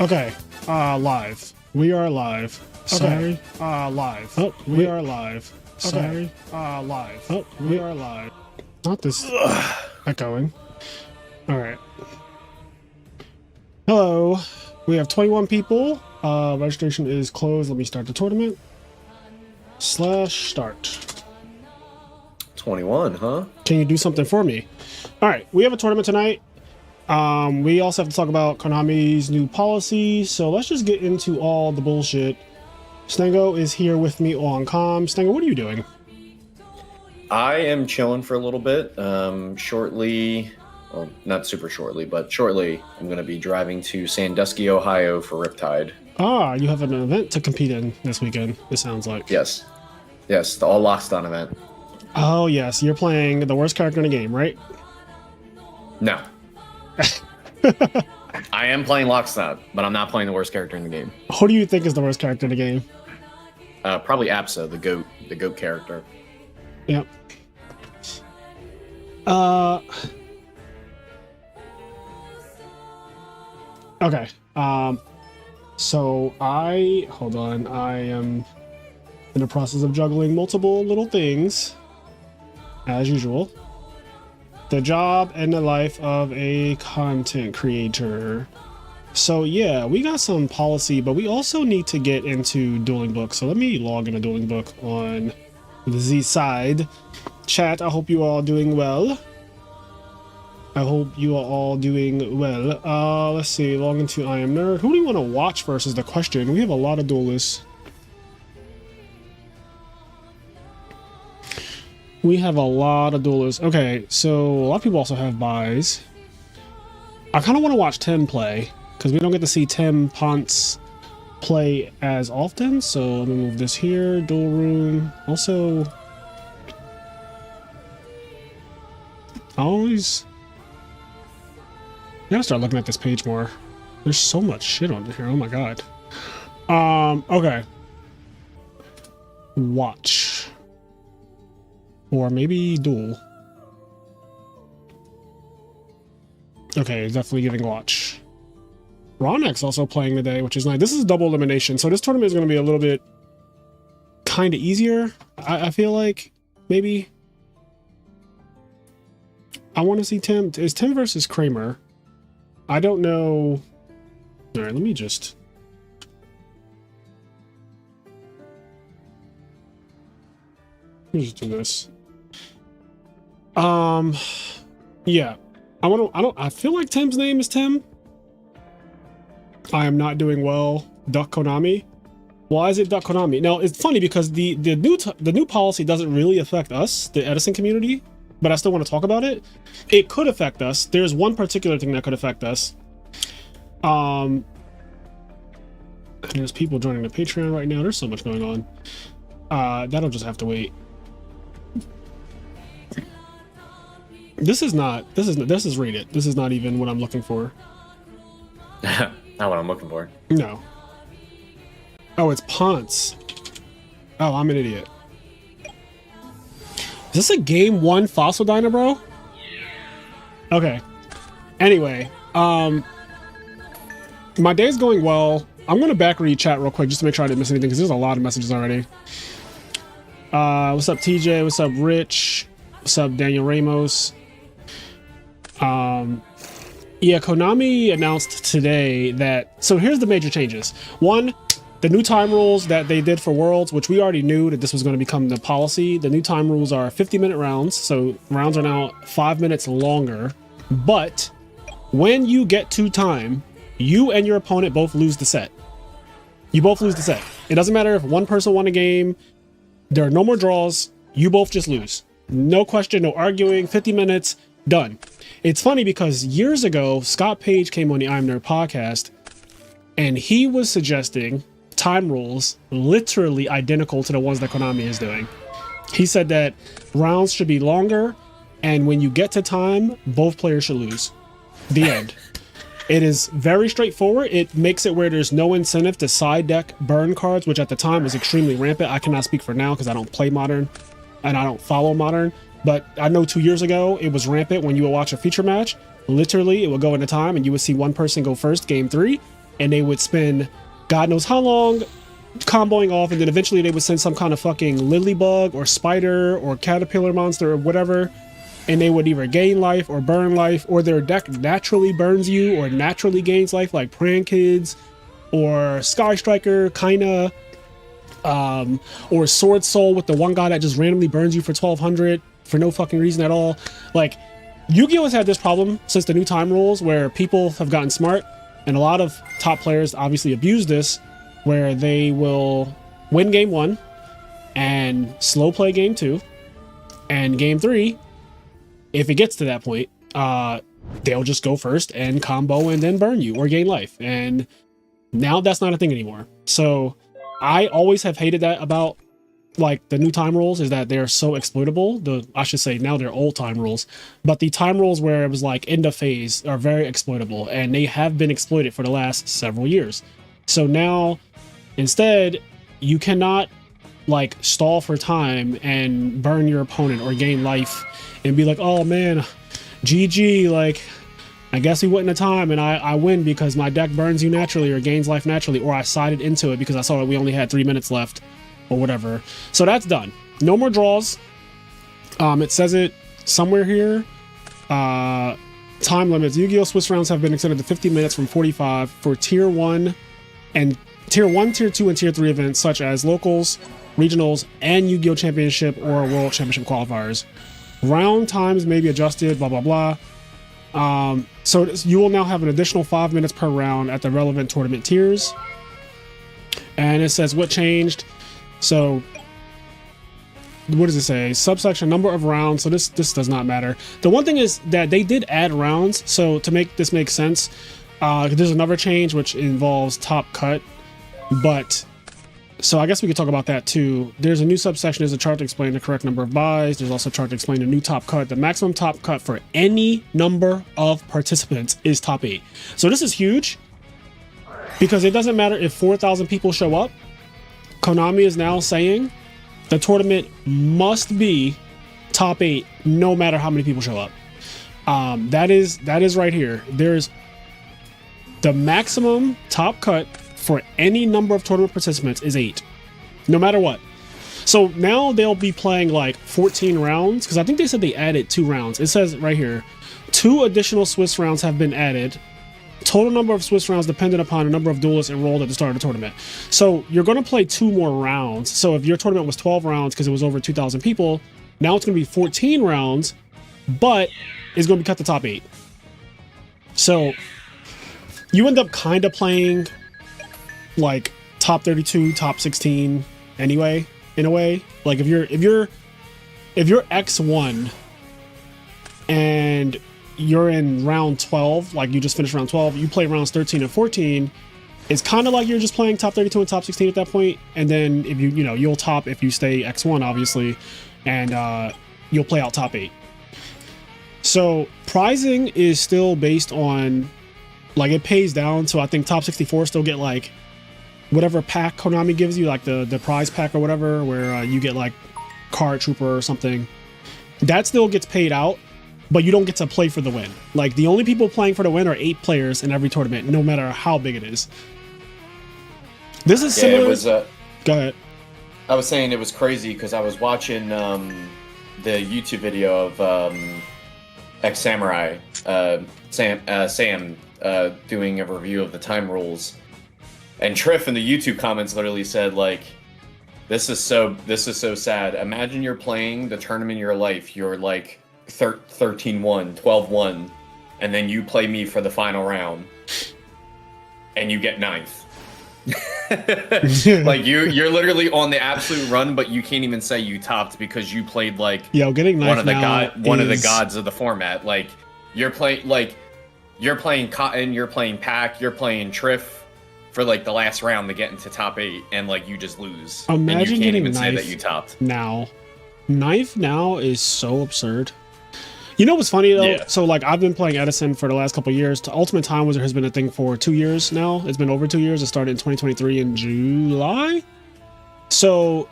Okay, live. We are live. Sorry. Live. Oh, we are live. Sorry. Live. Oh, we are live. Not this echoing. All right. Hello. We have 21 people. Registration is closed. Let me start the tournament. /start. 21, huh? Can you do something for me? All right. We have a tournament tonight. We also have to talk about Konami's new policy, so let's just get into all the bullshit. Stengo is here with me on comm. Stengo, what are you doing? I am chilling for a little bit. Shortly, well, not super shortly, but shortly, I'm going to be driving to Sandusky, Ohio for Riptide. Ah, you have an event to compete in this weekend, it sounds like. Yes. Yes, the All Locked On event. Oh, yes. You're playing the worst character in the game, right? No. I am playing Locksnot, but I'm not playing the worst character in the game. Who do you think is the worst character in the game? Probably Apsa, the goat character. Yep. Okay. So hold on. I am in the process of juggling multiple little things, as usual. The job and the life of a content creator. So yeah, we got some policy, but we also need to get into Dueling Book. So let me log in a Dueling Book on the side. Chat, I hope you are all doing well. I hope you are all doing well. Let's see, log into IMNerd. Who do you want to watch first is the question. We have a lot of duelists. We have a lot of duelists. Okay, so a lot of people also have buys. I kind of want to watch Tim play because we don't get to see Tim Ponce play as often. So let me move this here. Duel room. Also, I gotta start looking at this page more. There's so much shit on here. Oh my god. Okay. Watch. Or maybe duel. Okay, definitely giving watch. Ronek's also playing today, which is nice. This is double elimination, so this tournament is going to be a little bit kind of easier. I feel like maybe. I want to see Tim. Is Tim versus Kramer? I don't know. All right, let me just. Let me just do this. Yeah. I feel like Tim's name is Tim. I am not doing well. Duck Konami. Why is it Duck Konami? Now, it's funny because the new policy doesn't really affect us, the Edison community, but I still want to talk about it. It could affect us. There's one particular thing that could affect us. And there's people joining the Patreon right now. There's so much going on. That'll just have to wait. This is rated. This is not even what I'm looking for. Not what I'm looking for. No. Oh, it's Ponce. Oh, I'm an idiot. Is this a game 1 Fossil Diner, bro? Okay. Anyway, my day's going well. I'm gonna back read chat real quick just to make sure I didn't miss anything because there's a lot of messages already. What's up, TJ? What's up, Rich? What's up, Daniel Ramos? Yeah, Konami announced today that, so here's the major changes. One, the new time rules that they did for Worlds, which we already knew that this was going to become the policy. The new time rules are 50-minute rounds, so rounds are now 5 minutes longer. But when you get to time, you and your opponent both lose the set. You both lose the set. It doesn't matter if one person won a game. There are no more draws. You both just lose. No question, no arguing. 50 minutes, done. It's funny because years ago, Scott Page came on the IMNerd podcast, and he was suggesting time rules literally identical to the ones that Konami is doing. He said that rounds should be longer, and when you get to time, both players should lose. The end. It is very straightforward. It makes it where there's no incentive to side deck burn cards, which at the time was extremely rampant. I cannot speak for now because I don't play Modern and I don't follow Modern. But I know 2 years ago, it was rampant when you would watch a feature match. Literally, it would go into time and you would see one person go first, game 3, and they would spend God knows how long comboing off, and then eventually they would send some kind of fucking lilybug or spider or caterpillar monster or whatever, and they would either gain life or burn life, or their deck naturally burns you or naturally gains life, like Pran Kids or Sky Striker, kinda, or Sword Soul with the one guy that just randomly burns you for 1200 for no fucking reason at all. Like, Yu-Gi-Oh has had this problem since the new time rules, where people have gotten smart, and a lot of top players obviously abuse this, where they will win game 1 and slow play game 2, and game 3, if it gets to that point, they'll just go first and combo and then burn you or gain life. And now that's not a thing anymore. So I always have hated that about like the new time rules, is that they're so exploitable. I should say now they're old time rules, but the time rules where it was like end of phase are very exploitable, and they have been exploited for the last several years. So now instead you cannot like stall for time and burn your opponent or gain life and be like, oh man, GG, like I guess we went in a time and I win because my deck burns you naturally or gains life naturally, or I sided into it because I saw that we only had 3 minutes left or whatever. So that's done. No more draws. It says it somewhere here. Time limits. Yu-Gi-Oh! Swiss rounds have been extended to 50 minutes from 45 for tier 1, tier 2, and tier 3 events such as locals, regionals, and Yu-Gi-Oh! Championship or World Championship qualifiers. Round times may be adjusted, blah, blah, blah. So you will now have an additional 5 minutes per round at the relevant tournament tiers. And it says what changed. So what does it say? Subsection number of rounds. So this does not matter. The one thing is that they did add rounds. So to make this make sense, there's another change which involves top cut. But so I guess we could talk about that too. There's a new subsection. There's a chart to explain the correct number of buys. There's also a chart to explain the new top cut. The maximum top cut for any number of participants is top 8. So this is huge because it doesn't matter if 4,000 people show up. Konami is now saying the tournament must be top 8 no matter how many people show up. That is right here. There's the maximum top cut for any number of tournament participants is 8, no matter what. So now they'll be playing like 14 rounds, because I think they said they added 2 rounds. It says right here, 2 additional Swiss rounds have been added. Total number of Swiss rounds dependent upon the number of duelists enrolled at the start of the tournament. So you're going to play 2 more rounds. So if your tournament was 12 rounds because it was over 2,000 people, now it's going to be 14 rounds, but it's going to be cut to top 8. So you end up kind of playing like top 32, top 16 anyway, in a way. Like if you're X1 and you're in round 12, like you just finished round 12, you play rounds 13 and 14, it's kind of like you're just playing top 32 and top 16 at that point. And then if you'll top if you stay X1 obviously, and you'll play out top 8. So pricing is still based on, like, it pays down. So I think top 64 still get like whatever pack Konami gives you, like the prize pack or whatever, where you get like Card Trooper or something. That still gets paid out, but you don't get to play for the win. Like, the only people playing for the win are 8 players in every tournament, no matter how big it is. This is similar. It was, go ahead. I was saying it was crazy because I was watching the YouTube video of ex-samurai Sam doing a review of the time rules, and Triff in the YouTube comments literally said, like, this is so sad. Imagine you're playing the tournament of your life. You're like 13-1, 12-1, and then you play me for the final round, and you get 9th. Like you're literally on the absolute run, but you can't even say you topped because you played like getting one of the gods of the format. Like you're playing Cotton, you're playing Pack, you're playing Triff for like the last round to get into top 8, and like you just lose. Imagine and you can't getting even say that you topped. Now, Knife now is so absurd. You know what's funny though? Yeah. So like I've been playing Edison for the last couple of years. Ultimate Time Wizard has been a thing for 2 years now. It's been over 2 years. It started in 2023 in July. So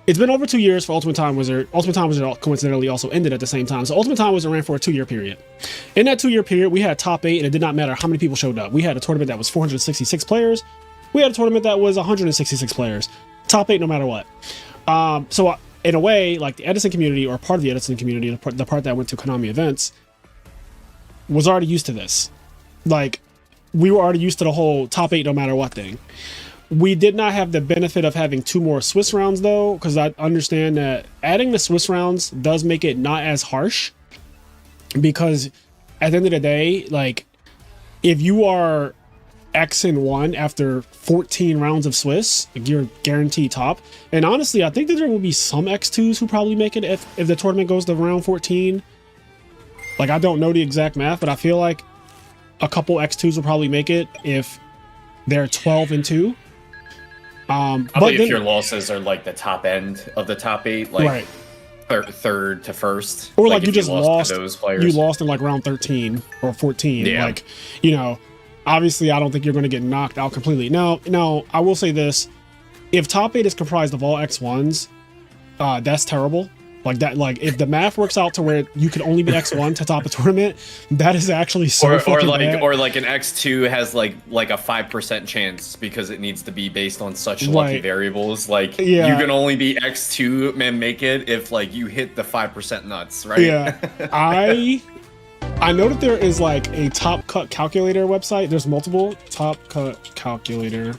it's been over 2 years for Ultimate Time Wizard. Ultimate Time Wizard coincidentally also ended at the same time. So Ultimate Time Wizard ran for a 2-year period. In that 2-year period, we had top 8, and it did not matter how many people showed up. We had a tournament that was 466 players. We had a tournament that was 166 players. Top 8 no matter what. So in a way, like the Edison community, or part of the Edison community, the part that went to Konami events, was already used to this. Like, we were already used to the whole top 8 no matter what thing. We did not have the benefit of having 2 more Swiss rounds though, because I understand that adding the Swiss rounds does make it not as harsh, because at the end of the day, like, if you are X and 1 after 14 rounds of Swiss, like, you're guaranteed top. And honestly, I think that there will be some X2s who probably make it if the tournament goes to round 14. Like, I don't know the exact math, but I feel like a couple X2s will probably make it if they're 12 and 2. Probably if your losses are like the top end of the top 8, like right. third to first, or like you just lost those players. You lost in like round 13 or 14. Yeah. Like, you know, obviously I don't think you're going to get knocked out completely. Now, I will say this: if top 8 is comprised of all X1s, that's terrible. Like that, like if the math works out to where you can only be X1 to top a tournament, that is actually so fucking bad. Or like an X2 has like a 5% chance because it needs to be based on such lucky variables. Like you can only be X2 and make it if like you hit the 5% nuts, right? Yeah, I know that there is like a top cut calculator website. There's multiple top cut calculator.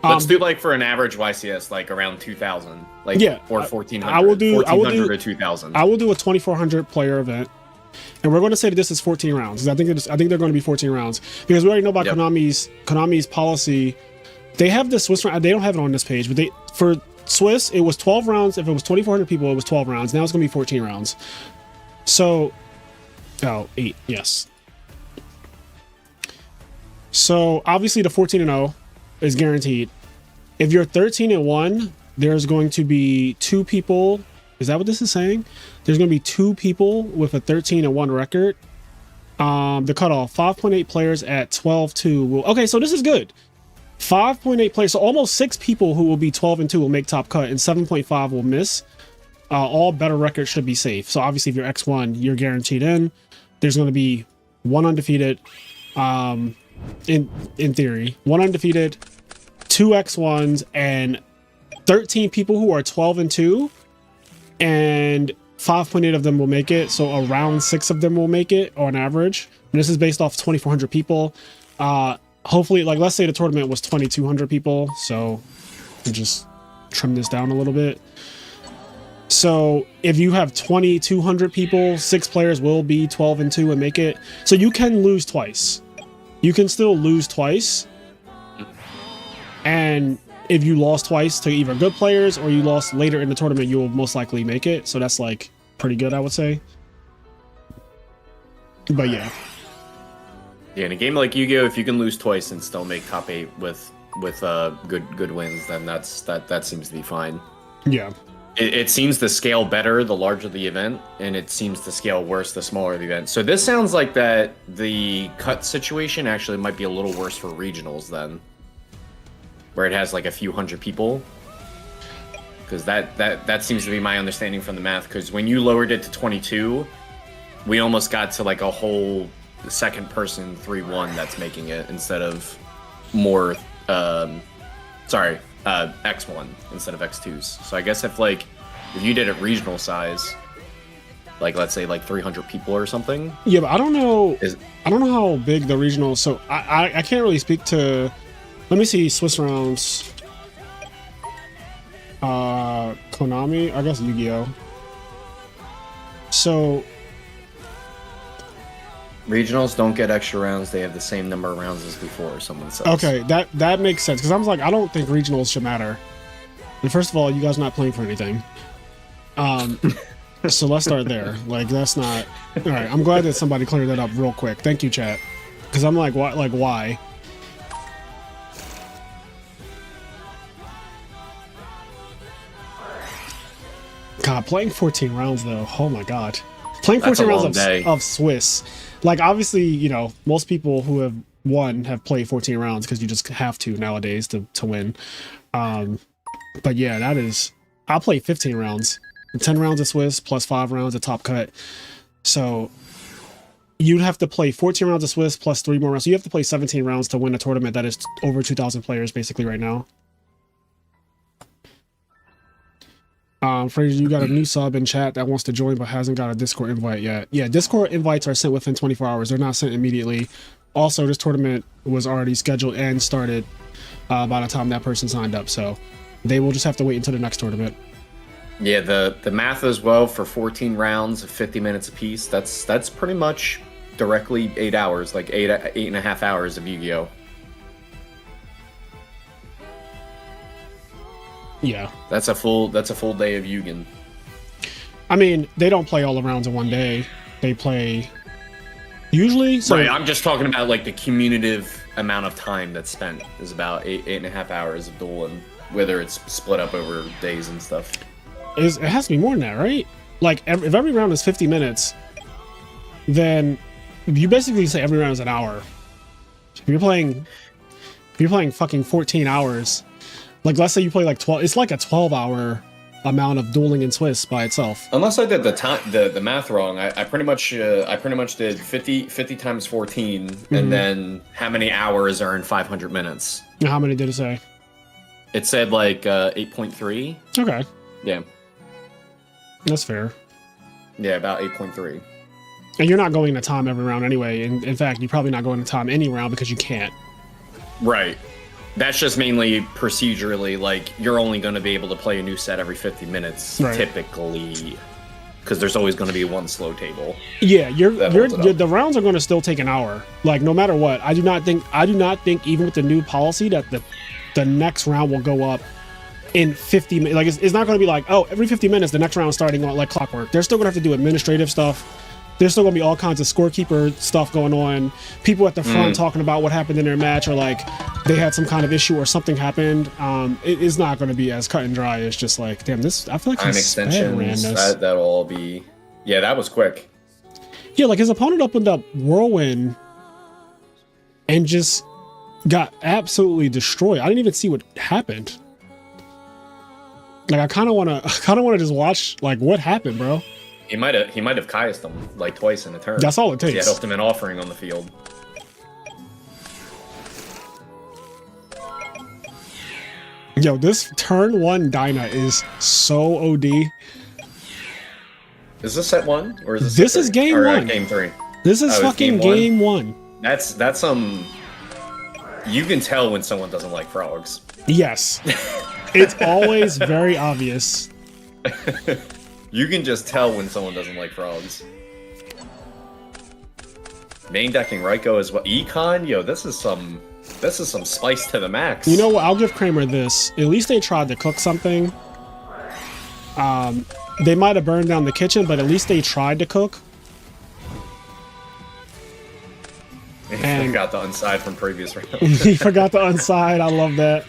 Let's do like for an average YCS, like around 2,000, like or 1,400. I will do 1,400 or 2,000. I will do a 2,400 player event, and we're going to say that this is 14 rounds. I think they're going to be 14 rounds because we already know about Konami's policy. They have the Swiss round. They don't have it on this page, but for Swiss it was 12 rounds. If it was 2,400 people, it was 12 rounds. Now it's going to be 14 rounds. So, 8, yes. So obviously the 14 and 0 is guaranteed. If you're 13 and 1, there's going to be 2 people. Is that what this is saying? There's going to be 2 people with a 13 and 1 record. The cutoff 5.8 players at 12-2 will. Okay, so this is good. 5.8 players, so almost 6 people who will be 12 and 2 will make top cut, and 7.5 will miss. All better records should be safe. So obviously, if you're X1, you're guaranteed in. There's going to be 1 undefeated. In theory, 1 undefeated, 2 X1s, and 13 people who are 12 and 2, and 5.8 of them will make it. So around 6 of them will make it on average. And this is based off 2,400 people. Hopefully, like, let's say the tournament was 2,200 people. So we'll just trim this down a little bit. So if you have 2,200 people, 6 players will be 12 and 2 and make it. So you can lose twice. You can still lose twice. And if you lost twice to either good players or you lost later in the tournament, you will most likely make it. So that's like pretty good, I would say. But yeah. Yeah, in a game like Yu-Gi-Oh, if you can lose twice and still make top 8 with good wins, then that seems to be fine. Yeah. It seems to scale better the larger the event, and it seems to scale worse the smaller the event. So this sounds like that the cut situation actually might be a little worse for regionals then, where it has like a few hundred people. Because that seems to be my understanding from the math. Because when you lowered it to 22, we almost got to like a whole second person 3-1 that's making it instead of more. X1 instead of X2s. So I guess if you did it regional size, like let's say like 300 people or something. Yeah, but I don't know how big the regional. So I can't really speak to. Let me see Swiss rounds. Konami, I guess Yugioh. So regionals don't get extra rounds. They have the same number of rounds as before, someone says. Okay, that makes sense. Because I was like, I don't think regionals should matter. And first of all, you guys are not playing for anything. So let's start there. Like, that's not... All right, I'm glad that somebody cleared that up real quick. Thank you, chat. Because I'm like, what? Like, why? God, playing 14 rounds, though. Oh, my God. Playing 14 rounds of Swiss. Like, obviously, you know, most people who have won have played 14 rounds because you just have to nowadays to win. But yeah, that is I'll play 15 rounds. 10 rounds of Swiss plus 5 rounds of Top Cut. So you'd have to play 14 rounds of Swiss plus 3 more rounds. So you have to play 17 rounds to win a tournament that is over 2,000 players basically right now. Fraser, you got a new sub in chat that wants to join but hasn't got a Discord invite yet. Yeah, Discord invites are sent within 24 hours. They're not sent immediately. Also, this tournament was already scheduled and started by the time that person signed up. So they will just have to wait until the next tournament. Yeah, the math as well for 14 rounds of 50 minutes apiece. That's pretty much directly 8 hours, like 8.5 hours of Yugioh. Yeah, that's a full day of Yugen. I mean, they don't play all the rounds in one day. They play usually. So right, I'm just talking about like the cumulative amount of time that's spent is about 8.5 hours of dueling, whether it's split up over days and stuff. It has to be more than that, right? Like if every round is 50 minutes, then you basically say every round is an hour. If you're playing fucking 14 hours. Like, let's say you play like 12. It's like a 12-hour amount of dueling in Swiss by itself. Unless I did the math wrong, I pretty much did 50 times 14, and then how many hours are in 500 minutes? How many did it say? It said like 8.3. Okay. Yeah. That's fair. Yeah, about 8.3. And you're not going to time every round anyway. In fact, you're probably not going to time any round because you can't. Right. That's just mainly procedurally, like, you're only going to be able to play a new set every 50 minutes, right, typically, because there's always going to be one slow table. Yeah, the rounds are going to still take an hour, like, no matter what. I do not think even with the new policy that the next round will go up in 50 minutes. Like, it's not going to be like, oh, every 50 minutes, the next round starting on, like, clockwork. They're still going to have to do administrative stuff. There's still going to be all kinds of scorekeeper stuff going on. People at the front talking about what happened in their match, or like they had some kind of issue or something happened. It is not going to be as cut and dry as just like, damn, this. I feel like time extensions. That'll all be. Yeah, that was quick. Yeah, like his opponent opened up Whirlwind and just got absolutely destroyed. I didn't even see what happened. Like I kind of want to just watch like what happened, bro. He might have Kai'd him like twice in a turn. That's all it takes. He had Ultimate Offering on the field. Yo, this turn 1 Dyna is so OD. Is this set 1 or is this? This is game 1. Game 3. This is fucking game 1. That's you can tell when someone doesn't like frogs. Yes, it's always very obvious. You can just tell when someone doesn't like frogs. Main decking Raiko as well. Econ, yo, this is some spice to the max. You know what? I'll give Kramer this. At least they tried to cook something. They might have burned down the kitchen, but at least they tried to cook. He forgot the unside from previous rounds. He forgot the unside. I love that.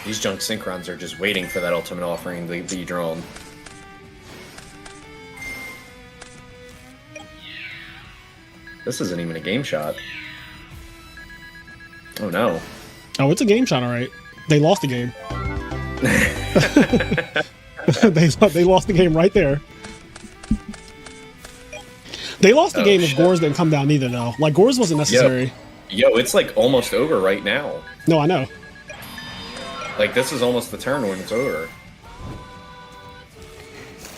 These junk synchrons are just waiting for that Ultimate Offering to be drawn. This isn't even a game shot. Oh no. Oh, it's a game shot, all right. They lost the game. they lost the game right there. They lost the game if Gores didn't come down either, though. Like, Gores wasn't necessary. Yo, it's like almost over right now. No, I know. Like, this is almost the turn when it's over.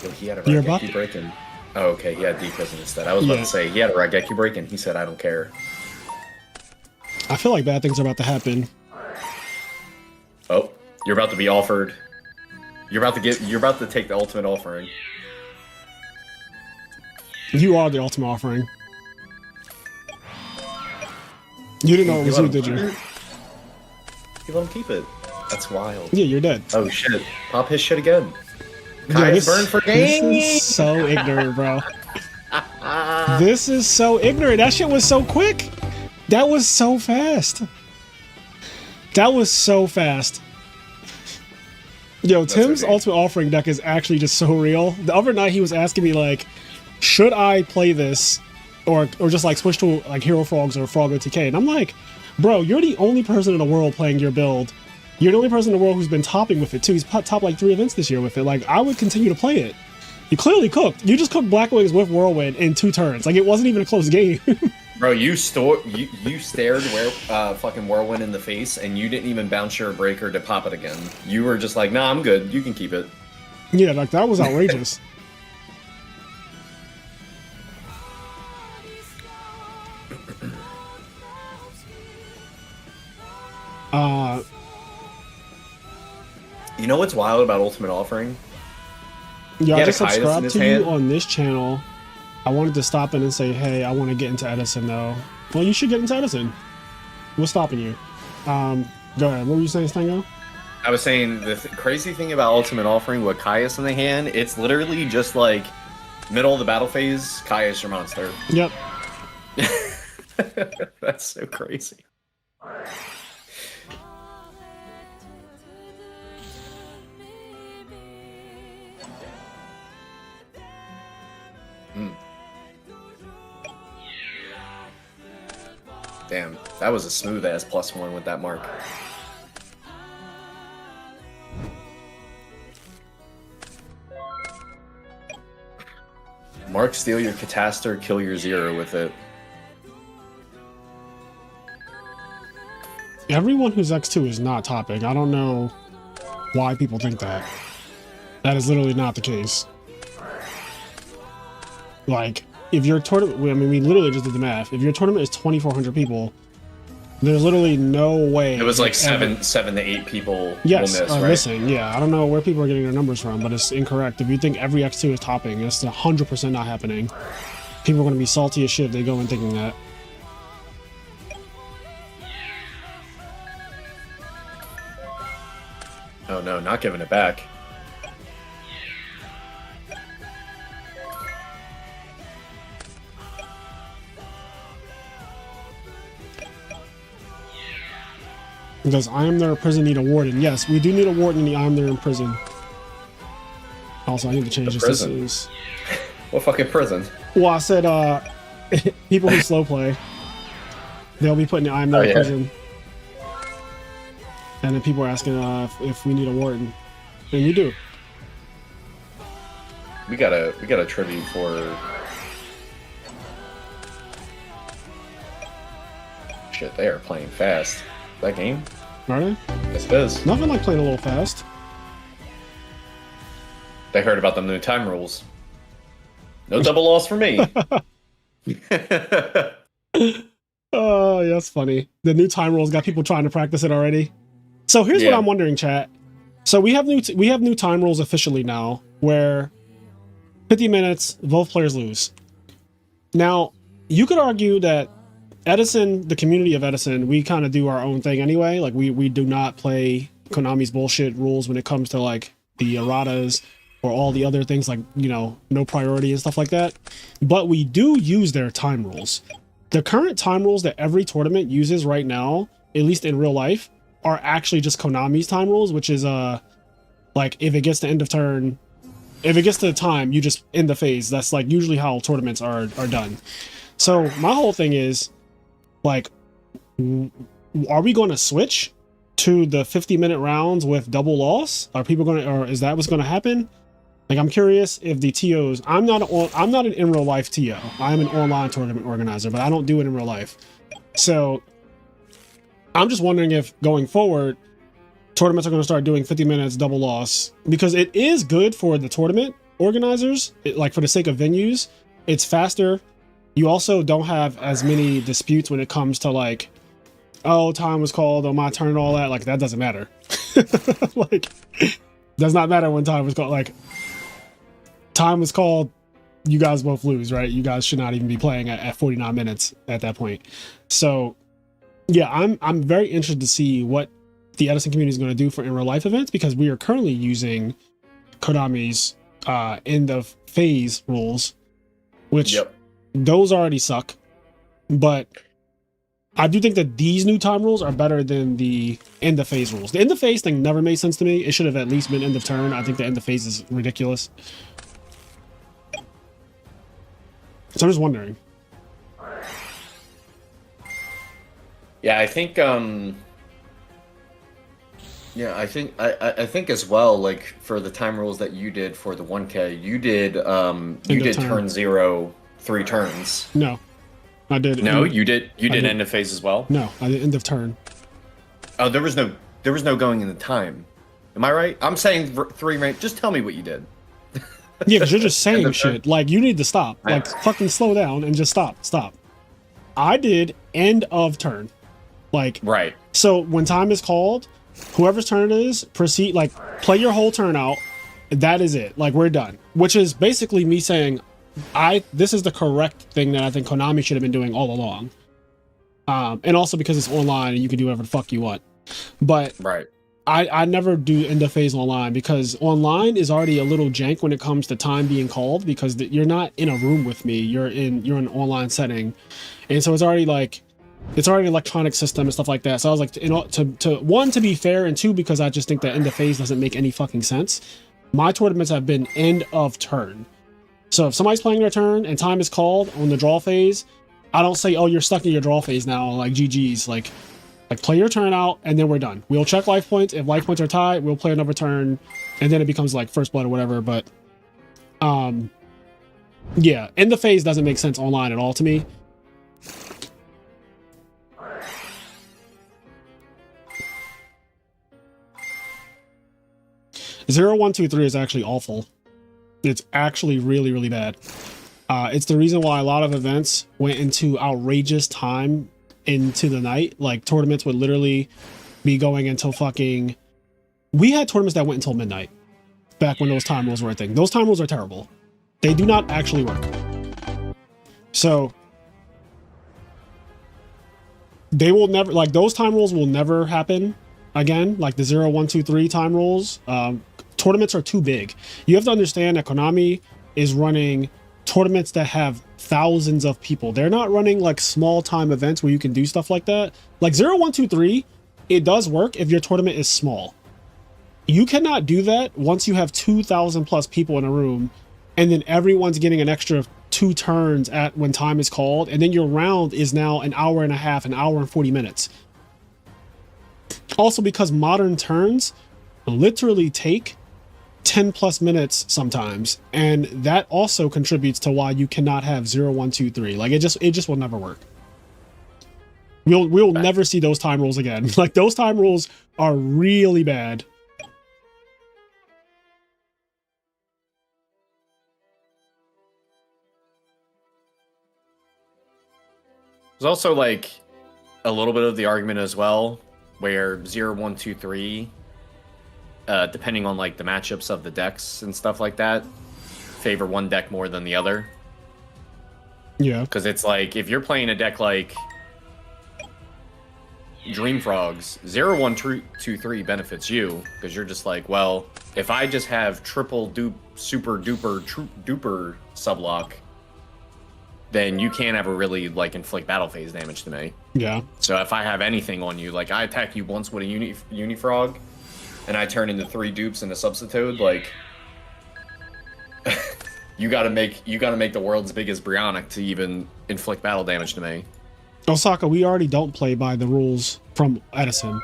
Yo, he had a Raigeki break-in. Oh, okay, he had D-Prison instead. I was about to say, he had a Raigeki break-in. He said, I don't care. I feel like bad things are about to happen. Oh, you're about to be offered. You're about to take the Ultimate Offering. You are the Ultimate Offering. You didn't know it was you, did you? You let him keep it. That's wild. Yeah, you're dead. Oh shit. Pop his shit again. Kai's burn for game. This is so ignorant, bro. This is so ignorant. That shit was so quick. That was so fast. That was so fast. Yo, Tim's Ultimate Offering deck is actually just so real. The other night he was asking me like, should I play this or just like switch to like Hero Frogs or Frog OTK. And I'm like, bro, you're the only person in the world playing your build. You're the only person in the world who's been topping with it too. He's top like 3 events this year with it. Like, I would continue to play it. You clearly cooked. You just cooked Black Wings with Whirlwind in 2 turns. Like, it wasn't even a close game. Bro, you stared fucking Whirlwind in the face, and you didn't even bounce your breaker to pop it again. You were just like, nah, I'm good. You can keep it. Yeah, like, that was outrageous. You know what's wild about Ultimate Offering? Yeah, I just subscribed to you on this channel. I wanted to stop in and say, hey, I want to get into Edison, though. Well, you should get into Edison. What's stopping you? Go ahead. What were you saying, Stango? I was saying the crazy thing about Ultimate Offering with Caius in the hand, it's literally just like middle of the battle phase, Caius your monster. Yep. That's so crazy. Damn, that was a smooth ass +1 with that mark. Mark, steal your Cataster, kill your 0 with it. Everyone who's X2 is not topping. I don't know why people think that. That is literally not the case. Like, if your tournament, I mean, we literally just did the math. If your tournament is 2,400 people, there's literally no way. It was like 7 to 8 people will miss, right? missing. Yeah, I don't know where people are getting their numbers from, but it's incorrect. If you think every X2 is topping, it's 100% not happening. People are going to be salty as shit if they go in thinking that. Oh no, not giving it back. Does IMNerd prison need a warden? Yes, we do need a warden in the IMNerd prison. Also, I need to change this. Prison? This is... What fucking prison? Well, I said people who slow play, they'll be put in the IMNerd prison. And then people are asking if we need a warden. And we do. We got a tribute for... Shit, they are playing fast. That game? Are they? Yes, it is. Nothing like playing a little fast. They heard about the new time rules. No double loss for me. Oh, yeah, that's funny. The new time rules got people trying to practice it already. So here's what I'm wondering, chat. So we have new time rules officially now, where 50 minutes, both players lose. Now, you could argue that Edison, the community of Edison, we kind of do our own thing anyway. Like, we do not play Konami's bullshit rules when it comes to like the erratas or all the other things, like, you know, no priority and stuff like that. But we do use their time rules. The current time rules that every tournament uses right now, at least in real life, are actually just Konami's time rules, which is like, if it gets to end of turn, if it gets to the time, you just end the phase. That's like usually how tournaments are done. So my whole thing is, like, are we going to switch to the 50-minute rounds with double loss? Are people going to, or is that what's going to happen? Like, I'm curious if the TOs, I'm not an in real life TO. I'm an online tournament organizer, but I don't do it in real life. So I'm just wondering if going forward, tournaments are going to start doing 50 minutes double loss, because it is good for the tournament organizers. Like, for the sake of venues, it's faster. You also don't have as many disputes when it comes to like, oh, time was called on my turn and all that. Like, that doesn't matter. Like, does not matter when time was called. Like, time was called, you guys both lose, right? You guys should not even be playing at 49 minutes at that point. So yeah, I'm very interested to see what the Edison community is going to do for in real life events, because we are currently using Konami's end of phase rules, which those already suck. But I do think that these new time rules are better than the end of phase rules. The end of phase thing never made sense to me. It should have at least been end of turn. I think the end of phase is ridiculous. So I'm just wondering. Yeah, I think yeah, I think as well, like for the time rules that you did for the 1K, you did turn 0 3 turns. No, I did. No, you did end of phase as well? No, I did end of turn. Oh, there was no going in the time. Am I right? I'm saying 3 range. Just tell me what you did. Yeah, because you're just saying shit. Like, you need to stop. Like, fucking slow down and just stop. I did end of turn. Like, right. So when time is called, whoever's turn it is, proceed, like, play your whole turn out. That is it. Like, we're done. Which is basically me saying, this is the correct thing that I think Konami should have been doing all along. And also because it's online and you can do whatever the fuck you want. But right. I never do end of phase online because online is already a little jank when it comes to time being called because you're not in a room with me. You're in an online setting, and so it's already an electronic system and stuff like that. So I was like, to be fair, and two, because I just think that end of phase doesn't make any fucking sense. My tournaments have been end of turn. So if somebody's playing their turn and time is called on the draw phase, I don't say, oh, you're stuck in your draw phase now, like GG's, like play your turn out and then we're done. We'll check life points. If life points are tied, we'll play another turn and then it becomes like first blood or whatever. But yeah, end the phase doesn't make sense online at all to me. Zero, 1, 2, 3 is actually awful. It's actually really, really bad. It's the reason why a lot of events went into outrageous time into the night. Like tournaments would literally be going until fucking, we had tournaments that went until midnight back when those time rules were a thing. Those time rules are terrible. They do not actually work. So they will never, like, those time rules will never happen again. Like the 0, 1, 2, 3 time rules. Tournaments are too big. You have to understand that Konami is running tournaments that have thousands of people. They're not running like small time events where you can do stuff like that. Like 0, 1, 2, 3, it does work if your tournament is small. You cannot do that once you have 2,000 plus people in a room and then everyone's getting an extra 2 turns at when time is called, and then your round is now an hour and a half, an hour and 40 minutes. Also because modern turns literally take 10 plus minutes sometimes, and that also contributes to why you cannot have 0, 1, 2, 3. Like it just will never work. We'll never see those time rules again. Like those time rules are really bad. There's also like a little bit of the argument as well where 0, 1, 2, 3, depending on like the matchups of the decks and stuff like that, favor one deck more than the other. Yeah, because it's like if you're playing a deck like Dream Frogs, 0, 1, 2, 3 benefits you because you're just like, well, if I just have triple super duper sublock, then you can't ever really like inflict battle phase damage to me. Yeah. So if I have anything on you, like I attack you once with a Unifrog, and I turn into 3 dupes and a Substitute, like you gotta make the world's biggest Brionic to even inflict battle damage to me. Osaka, we already don't play by the rules from Edison.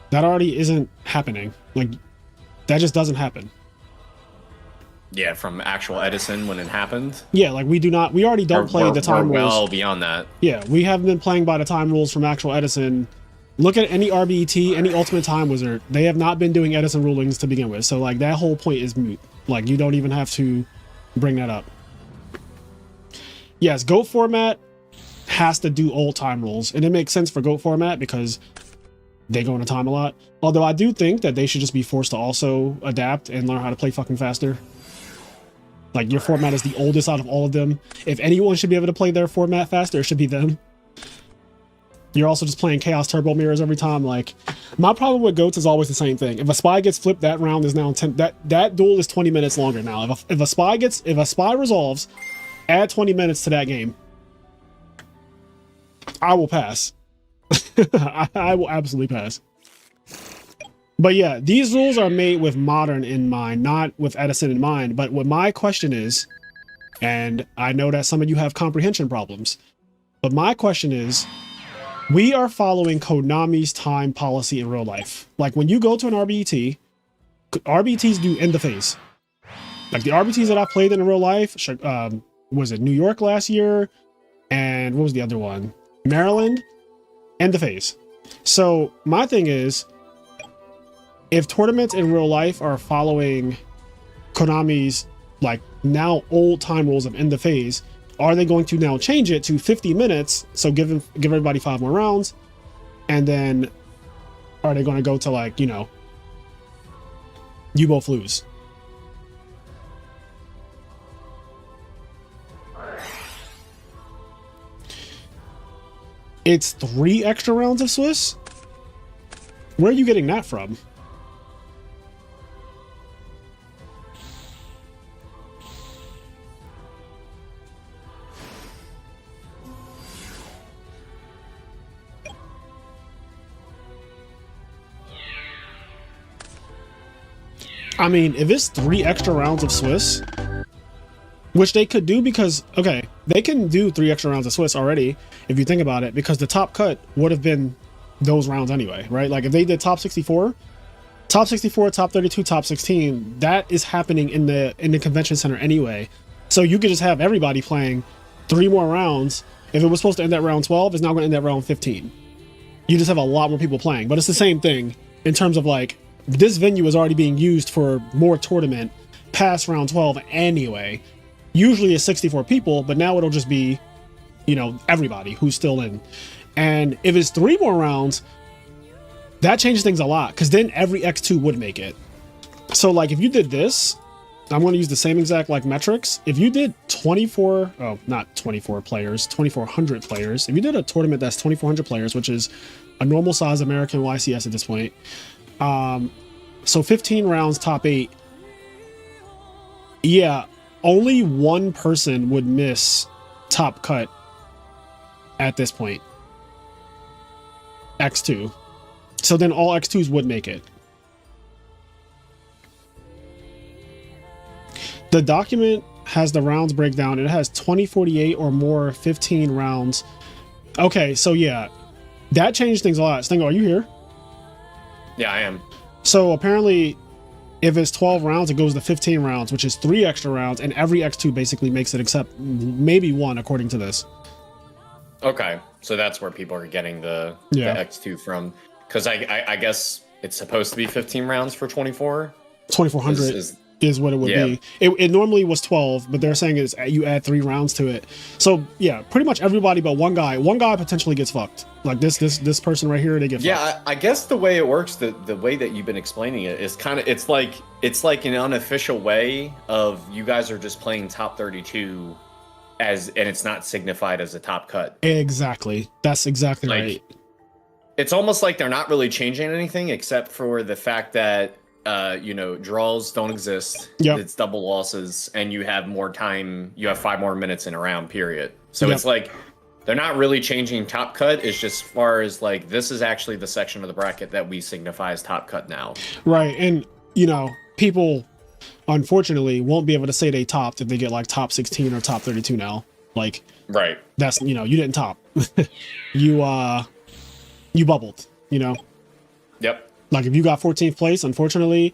That already isn't happening. Like that just doesn't happen. Yeah, from actual Edison when it happened. Yeah, like we already don't play the time rules. Well beyond that. Yeah, we haven't been playing by the time rules from actual Edison. Look at any RBET, any Ultimate Time Wizard. They have not been doing Edison rulings to begin with. So like that whole point is moot. Like you don't even have to bring that up. Yes, GOAT format has to do old time rules. And it makes sense for GOAT format because they go into time a lot. Although I do think that they should just be forced to also adapt and learn how to play fucking faster. Like your format is the oldest out of all of them. If anyone should be able to play their format faster, it should be them. You're also just playing Chaos Turbo Mirrors every time. Like my problem with GOATs is always the same thing. If a spy gets flipped, that round is now 10. That duel is 20 minutes longer now. If a spy resolves, add 20 minutes to that game. I will pass. I will absolutely pass. But yeah, these rules are made with modern in mind, not with Edison in mind. But what my question is, and I know that some of you have comprehension problems, but my question is, We are following Konami's time policy in real life. Like when you go to an RBT, RBTs do end the phase. Like the RBTs that I played in real life, was it New York last year? And what was the other one? Maryland, end the phase. So my thing is, if tournaments in real life are following Konami's like now old time rules of end the phase, are they going to now change it to 50 minutes? So give everybody 5 more rounds. And then are they going to go to like, you know, you both lose? It's 3 extra rounds of Swiss? Where are you getting that from? I mean, if it's 3 extra rounds of Swiss, which they could do because, okay, they can do 3 extra rounds of Swiss already, if you think about it, because the top cut would have been those rounds anyway, right? Like if they did top 64, top 32, top 16, that is happening in the convention center anyway. So you could just have everybody playing 3 more rounds. If it was supposed to end at round 12, it's now going to end at round 15. You just have a lot more people playing, but it's the same thing in terms of like, this venue is already being used for more tournament past round 12 anyway. Usually it's 64 people, but now it'll just be, you know, everybody who's still in. And if it's 3 more rounds, that changes things a lot because then every X2 would make it. So like if you did this, I'm going to use the same exact like metrics. If you did 2,400 players, if you did a tournament that's 2,400 players, which is a normal size American YCS at this point, so 15 rounds, top 8. Yeah, only 1 person would miss top cut at this point. X2. So then all X2s would make it. The document has the rounds breakdown. It has 2048 or more 15 rounds. Okay, so yeah, that changed things a lot. Stingo, are you here? Yeah, I am. So apparently, if it's 12 rounds, it goes to 15 rounds, which is 3 extra rounds, and every X2 basically makes it except maybe 1, according to this. Okay, so that's where people are getting the X2 from. Because I guess it's supposed to be 15 rounds for 24. 2,400 is what it would be. It normally was 12, but they're saying is you add 3 rounds to it. So yeah, pretty much everybody but one guy potentially gets fucked. Like this person right here, they get fucked. Yeah, I guess the way it works, the way that you've been explaining it is kind of it's like an unofficial way of you guys are just playing top 32 and it's not signified as a top cut. Exactly. That's exactly right. It's almost like they're not really changing anything except for the fact that you know, draws don't exist. Yep. It's double losses, and you have more time. You have 5 more minutes in a round, period. So it's like they're not really changing top cut. It's just as far as like this is actually the section of the bracket that we signify as top cut now. Right, and you know, people unfortunately won't be able to say they topped if they get like top 16 or top 32 now. Like, right. That's, you know, you didn't top. you bubbled. You know. Yep. Like if you got 14th place, unfortunately,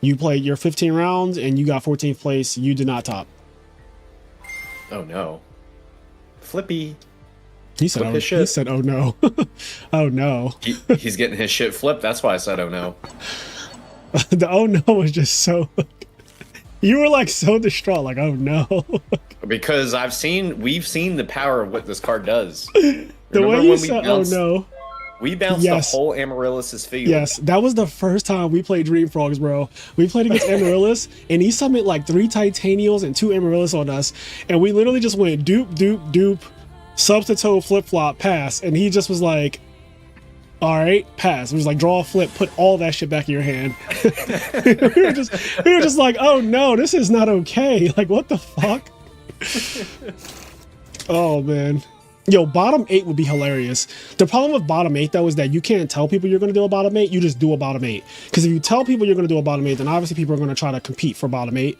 you played your 15 rounds and you got 14th place. You did not top. Oh no, Flippy. He said, "Oh no, oh no." He's getting his shit flipped. That's why I said, "Oh no." The "oh no" was just so. You were like so distraught, like "oh no." Because we've seen the power of what this card does. The way you said "oh no." We bounced the whole Amaryllis' field. Yes, that was the first time we played Dream Frogs, bro. We played against Amaryllis, and he summoned like 3 Titanials and 2 Amaryllis on us, and we literally just went dupe, dupe, dupe, substitute, flip-flop, pass, and he just was like, all right, pass. It was like draw a flip, put all that shit back in your hand. we were just like, oh no, this is not okay. Like, what the fuck? Oh, man. Yo, bottom 8 would be hilarious. The problem with bottom 8 though is that you can't tell people you're going to do a bottom 8. You just do a bottom 8. Because if you tell people you're going to do a bottom 8, then obviously people are going to try to compete for bottom 8.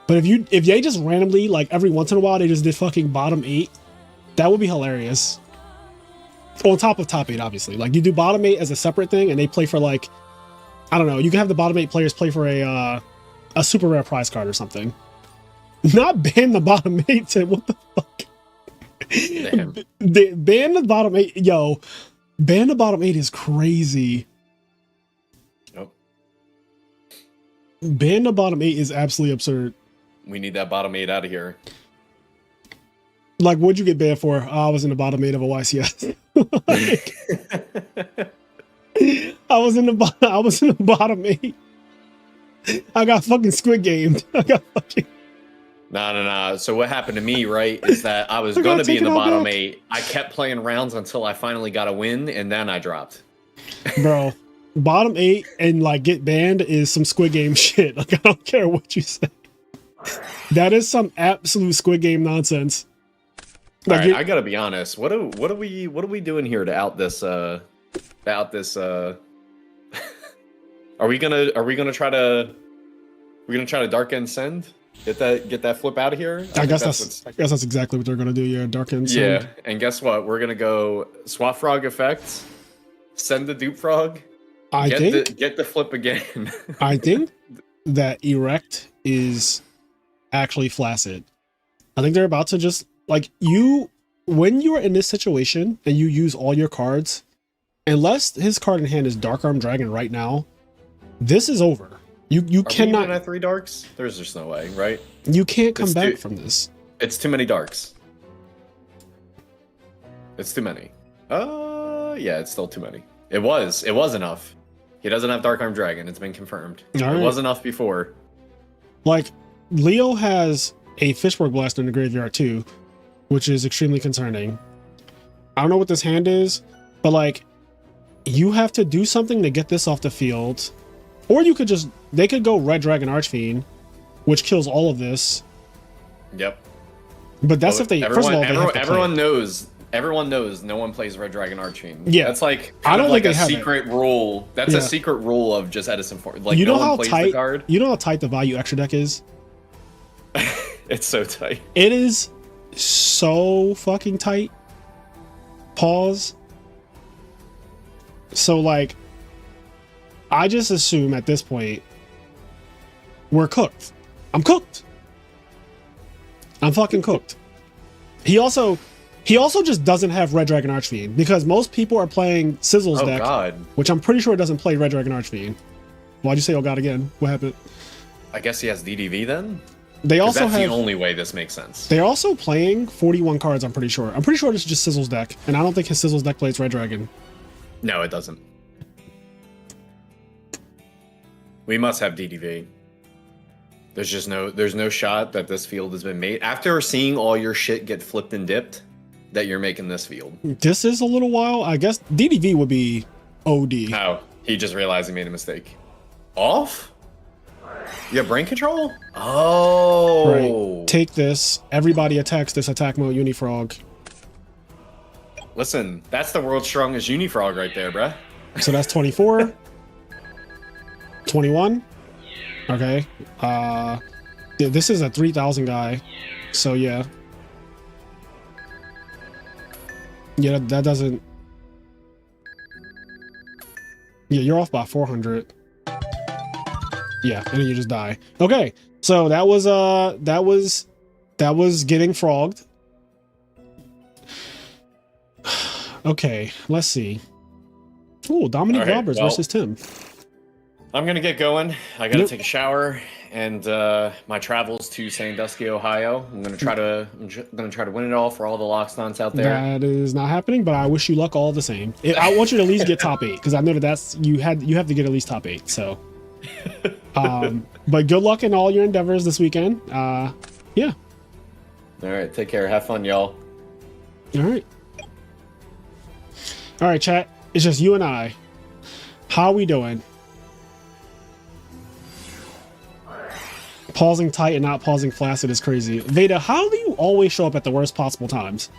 But if they just randomly, like every once in a while, they just did fucking bottom 8, that would be hilarious. On top of top 8, obviously. Like, you do bottom 8 as a separate thing, and they play for, like, I don't know, you can have the bottom 8 players play for a super rare prize card or something. Not ban the bottom 8, Tim. What the fuck? Damn. Ban the bottom 8. Yo, ban the bottom 8 is crazy. Nope. Ban the bottom 8 is absolutely absurd. We need that bottom 8 out of here. Like, what'd you get banned for? I was in the bottom 8 of a YCS. I was in the bottom 8. I got fucking Squid Gamed. I got fucking... No. So what happened to me, right, is that I was going to be in the bottom 8. I kept playing rounds until I finally got a win, and then I dropped. Bro, bottom 8 and, like, get banned is some Squid Game shit. Like, I don't care what you say. That is some absolute Squid Game nonsense. Like, all right, I gotta be honest. What are we doing here to out this? Are we gonna try to dark end send? Get that flip out of here. I guess that's exactly what they're gonna do. Yeah, dark end send. Yeah, and guess what? We're gonna go swap frog effect, send the dupe frog. Get the flip again. I think that erect is actually flaccid. I think they're about to just, like, when you're in this situation and you use all your cards, unless his card in hand is Dark Arm Dragon right now, this is over. You cannot. Are we even at 3 darks? There's just no way, right? You can't come back from this. It's too many darks. It's too many. Yeah, it's still too many. It was enough. He doesn't have Dark Arm Dragon. It's been confirmed. It was enough before. Like, Leo has a Fishborg Blaster in the graveyard too, which is extremely concerning. I don't know what this hand is, but, like, you have to do something to get this off the field. Or you could just, they could go Red Dragon Archfiend, which kills all of this. Yep. But that's if they, first of all, everyone knows no one plays Red Dragon Archfiend. Yeah. That's like, I don't like think a secret rule. That's a secret rule of just Edison. Like, you know no one how plays tight, the card. You know how tight the value extra deck is? It's so tight. It is so fucking tight. Pause. So, like, I just assume at this point we're cooked. I'm cooked. I'm fucking cooked. He also just doesn't have Red Dragon Archfiend because most people are playing Sizzle's deck, God. which I'm pretty sure doesn't play Red Dragon Archfiend. Why'd you say "oh god" again? What happened? I guess he has DDV then. They also that's have the only way this makes sense. They're also playing 41 cards. I'm pretty sure. This is just Sizzle's deck, and I don't think his Sizzle's deck plays Red Dragon. No, it doesn't. We must have DDV. There's no shot that this field has been made after seeing all your shit get flipped and dipped that you're making this field. This is a little while. I guess DDV would be OD. Oh, he just realized he made a mistake. Off? You have brain control? Oh. Right. Take this. Everybody attacks this attack mode Unifrog. Listen, that's the world's strongest Unifrog right there, bruh. So that's 24. 21. Okay. Yeah, this is a 3,000 guy. So yeah. Yeah, that doesn't. Yeah, you're off by 400. Yeah, and then you just die. Okay, so that was getting frogged. Okay, let's see. Oh, Dominic Roberts versus Tim. I'm gonna get going. I gotta take a shower and my travels to Sandusky, Ohio. I'm gonna try to win it all for all the Lockstonts out there. That is not happening, but I wish you luck all the same. I want you to at least get top 8 because I know that you have to get at least top 8. So, but good luck in all your endeavors this weekend. Yeah. All right, take care. Have fun, y'all. All right. All right, chat. It's just you and I. How are we doing? Pausing tight and not pausing flaccid is crazy. Veda, how do you always show up at the worst possible times?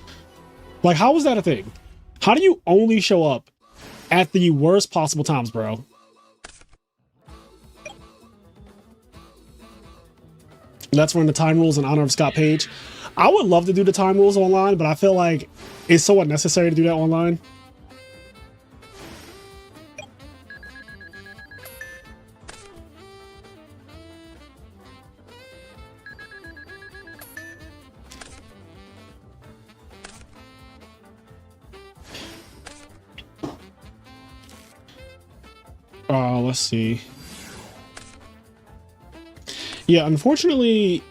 Like, how is that a thing? How do you only show up at the worst possible times, bro? Let's run the time rules in honor of Scott Page. I would love to do the time rules online, but I feel like it's so unnecessary to do that online. Let's see. Yeah, unfortunately,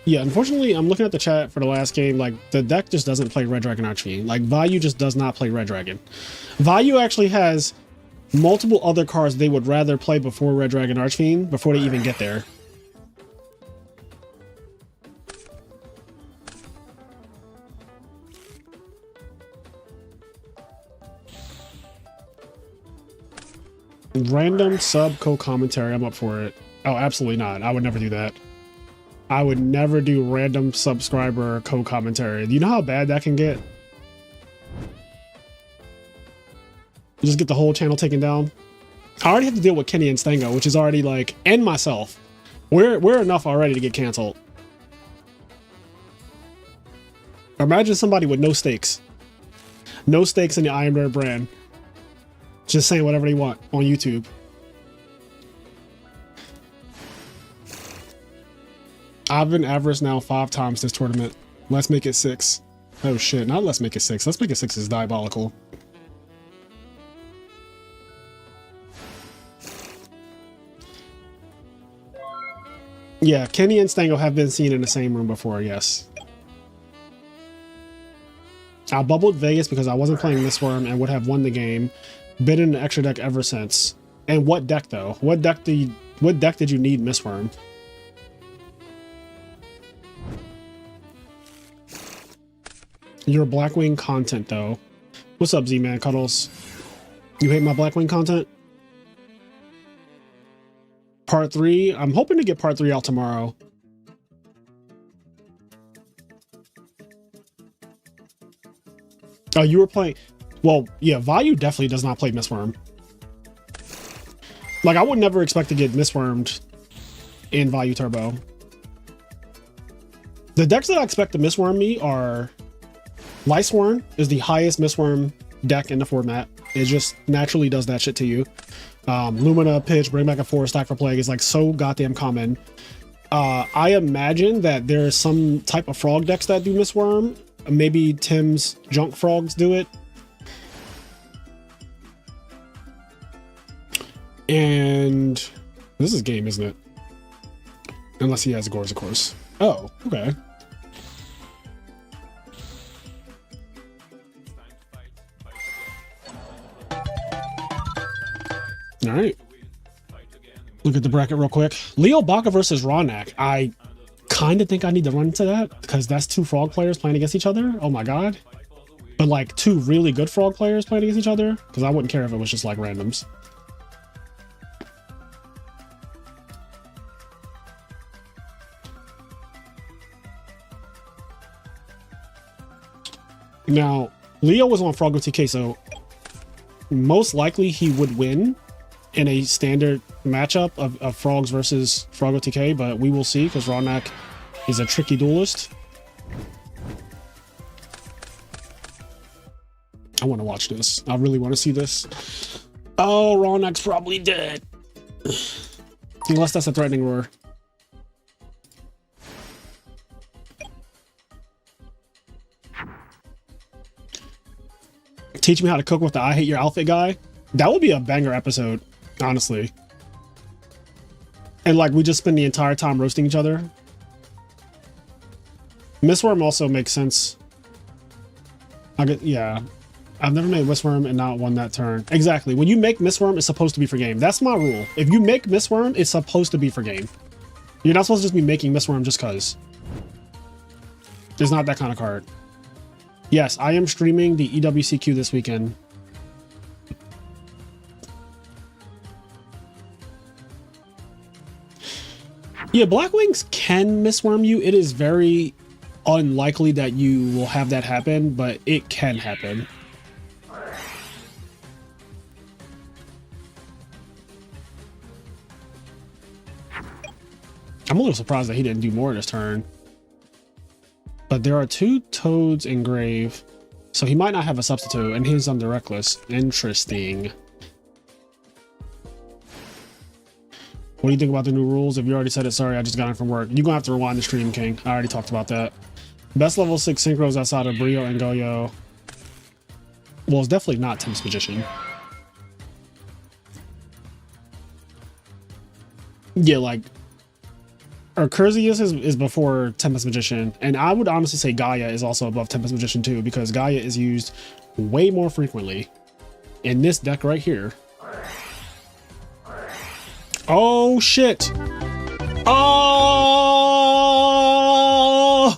I'm looking at the chat for the last game. Like, the deck just doesn't play Red Dragon Archfiend. Like, Vayu just does not play Red Dragon. Vayu actually has multiple other cards they would rather play before Red Dragon Archfiend, before they even get there. Random sub co-commentary, I'm up for it. Oh, absolutely not. I would never do that. I would never do random subscriber co-commentary. Do you know how bad that can get? You just get the whole channel taken down. I already have to deal with Kenny and Stango, which is already like, and myself. We're enough already to get canceled. Imagine somebody with no stakes. No stakes in the IMNerd brand. Just saying whatever they want on YouTube. I've been average now 5 times this tournament. Let's make it 6. Oh shit, not let's make it 6. Let's make it 6 is diabolical. Yeah, Kenny and Stango have been seen in the same room before, yes. I bubbled Vegas because I wasn't playing this worm and would have won the game. Been in an extra deck ever since. And what deck though? What deck did you need Mistworm? Your Blackwing content though. What's up, Z-Man Cuddles? You hate my Blackwing content? Part 3? I'm hoping to get part 3 out tomorrow. Oh, you were playing... Well, yeah, Vayu definitely does not play Mistworm. Like, I would never expect to get Mistwormed in Vayu Turbo. The decks that I expect to Mistworm me are... Lightsworn is the highest Mistworm deck in the format. It just naturally does that shit to you. Lumina, Pitch, Bring Back a Forest, Stack for Plague is like so goddamn common. I imagine that there's some type of frog decks that do Mistworm. Maybe Tim's Junk Frogs do it. And this is game, isn't it? Unless he has Gores, of course. Oh, okay. All right. Look at the bracket real quick. Leo Baka versus Ronak. I kind of think I need to run into that because that's 2 frog players playing against each other. Oh my god. But like 2 really good frog players playing against each other, because I wouldn't care if it was just like randoms. Now, Leo was on Froggo TK, so most likely he would win in a standard matchup of Frogs versus Froggo TK, but we will see because Ronak is a tricky duelist. I want to watch this. I really want to see this. Oh, Ronak's probably dead. Unless that's a threatening roar. Teach me how to cook with the I hate your outfit guy. That would be a banger episode, honestly. And like we just spend the entire time roasting each other. Mistworm also makes sense. Yeah. I've never made Mistworm and not won that turn. Exactly. When you make Mistworm, it's supposed to be for game. That's my rule. If you make Mistworm, it's supposed to be for game. You're not supposed to just be making Mistworm just cause. It's not that kind of card. Yes, I am streaming the EWCQ this weekend. Yeah, Blackwings can Mistworm you. It is very unlikely that you will have that happen, but it can happen. I'm a little surprised that he didn't do more this turn. But there are 2 Toads in Grave, so he might not have a substitute, and he's under Reckless. Interesting. What do you think about the new rules? If you already said it, sorry, I just got in from work. You're gonna have to rewind the stream, King. I already talked about that. Best level 6 synchros outside of Brio and Goyo. Well, it's definitely not Tim's Magician. Yeah, like Arcursius is before Tempest Magician, and I would honestly say Gaia is also above Tempest Magician too, because Gaia is used way more frequently in this deck right here. Oh shit! Oh,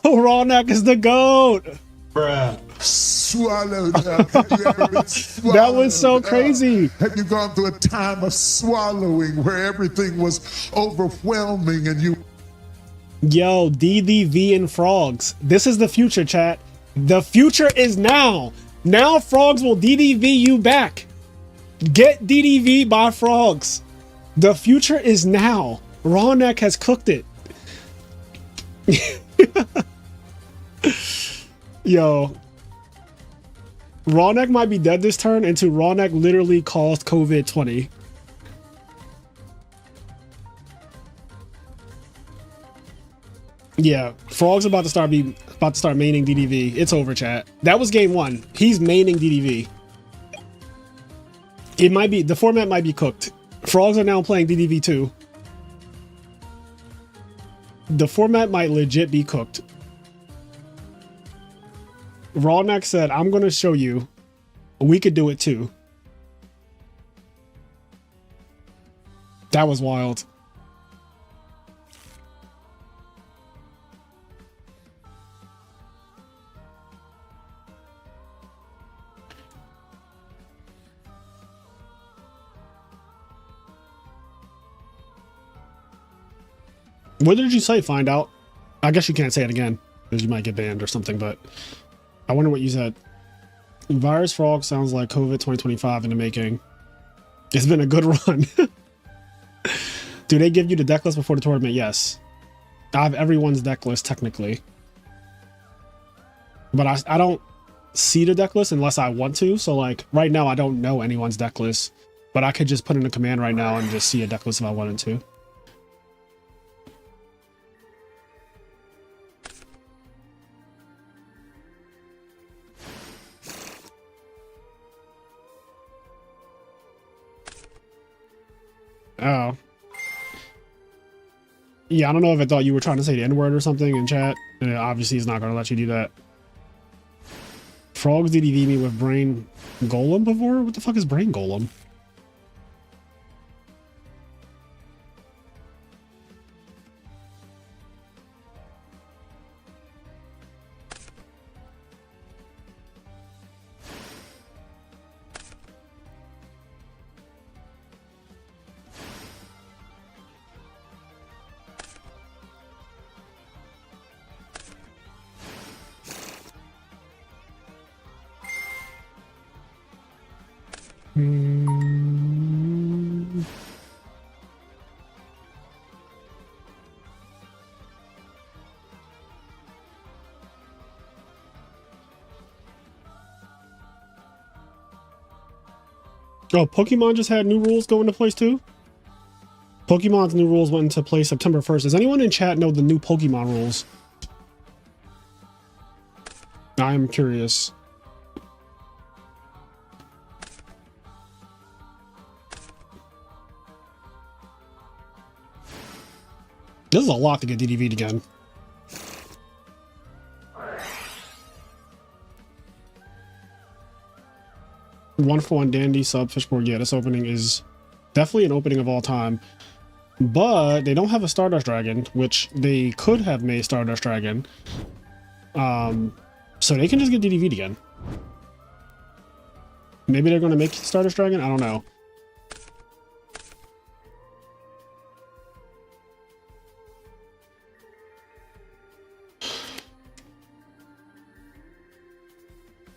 Rawneck is the GOAT! Bruh. Swallowed up. Have you ever been swallowed That was so crazy. Have you gone through a time of swallowing where everything was overwhelming and you... Yo, DDV and frogs. This is the future, chat. The future is now. Now frogs will DDV you back. Get DDV by frogs. The future is now. Rawneck has cooked it. Yo. Rawneck might be dead this turn until Rawneck literally caused COVID-20. Yeah, Frog's about to start maining DDV. It's over, chat. That was game one. He's maining DDV. It might be, the format might be cooked. Frogs are now playing DDV too. The format might legit be cooked. Rawneck said, I'm gonna show you. We could do it too. That was wild. What did you say? Find out. I guess you can't say it again because you might get banned or something, but I wonder what you said. Virus Frog sounds like COVID 2025 in the making. It's been a good run. Do they give you the deck list before the tournament? Yes. I have everyone's deck list technically. But I don't see the deck list unless I want to. So like right now I don't know anyone's deck list, but I could just put in a command right now and just see a deck list if I wanted to. Oh. Yeah, I don't know if I thought you were trying to say the N-word or something in chat. Obviously, he's not going to let you do that. Frogs DDV me with Brain Golem before? What the fuck is Brain Golem? Oh, Pokemon just had new rules go into place too? Pokemon's new rules went into place September 1st. Does anyone in chat know the new Pokemon rules? I'm curious. This is a lot to get DDV'd again. One for one dandy sub fishboard. Yeah, this opening is definitely an opening of all time. But they don't have a Stardust Dragon, which they could have made Stardust Dragon. So they can just get DDV'd again. Maybe they're going to make Stardust Dragon? I don't know.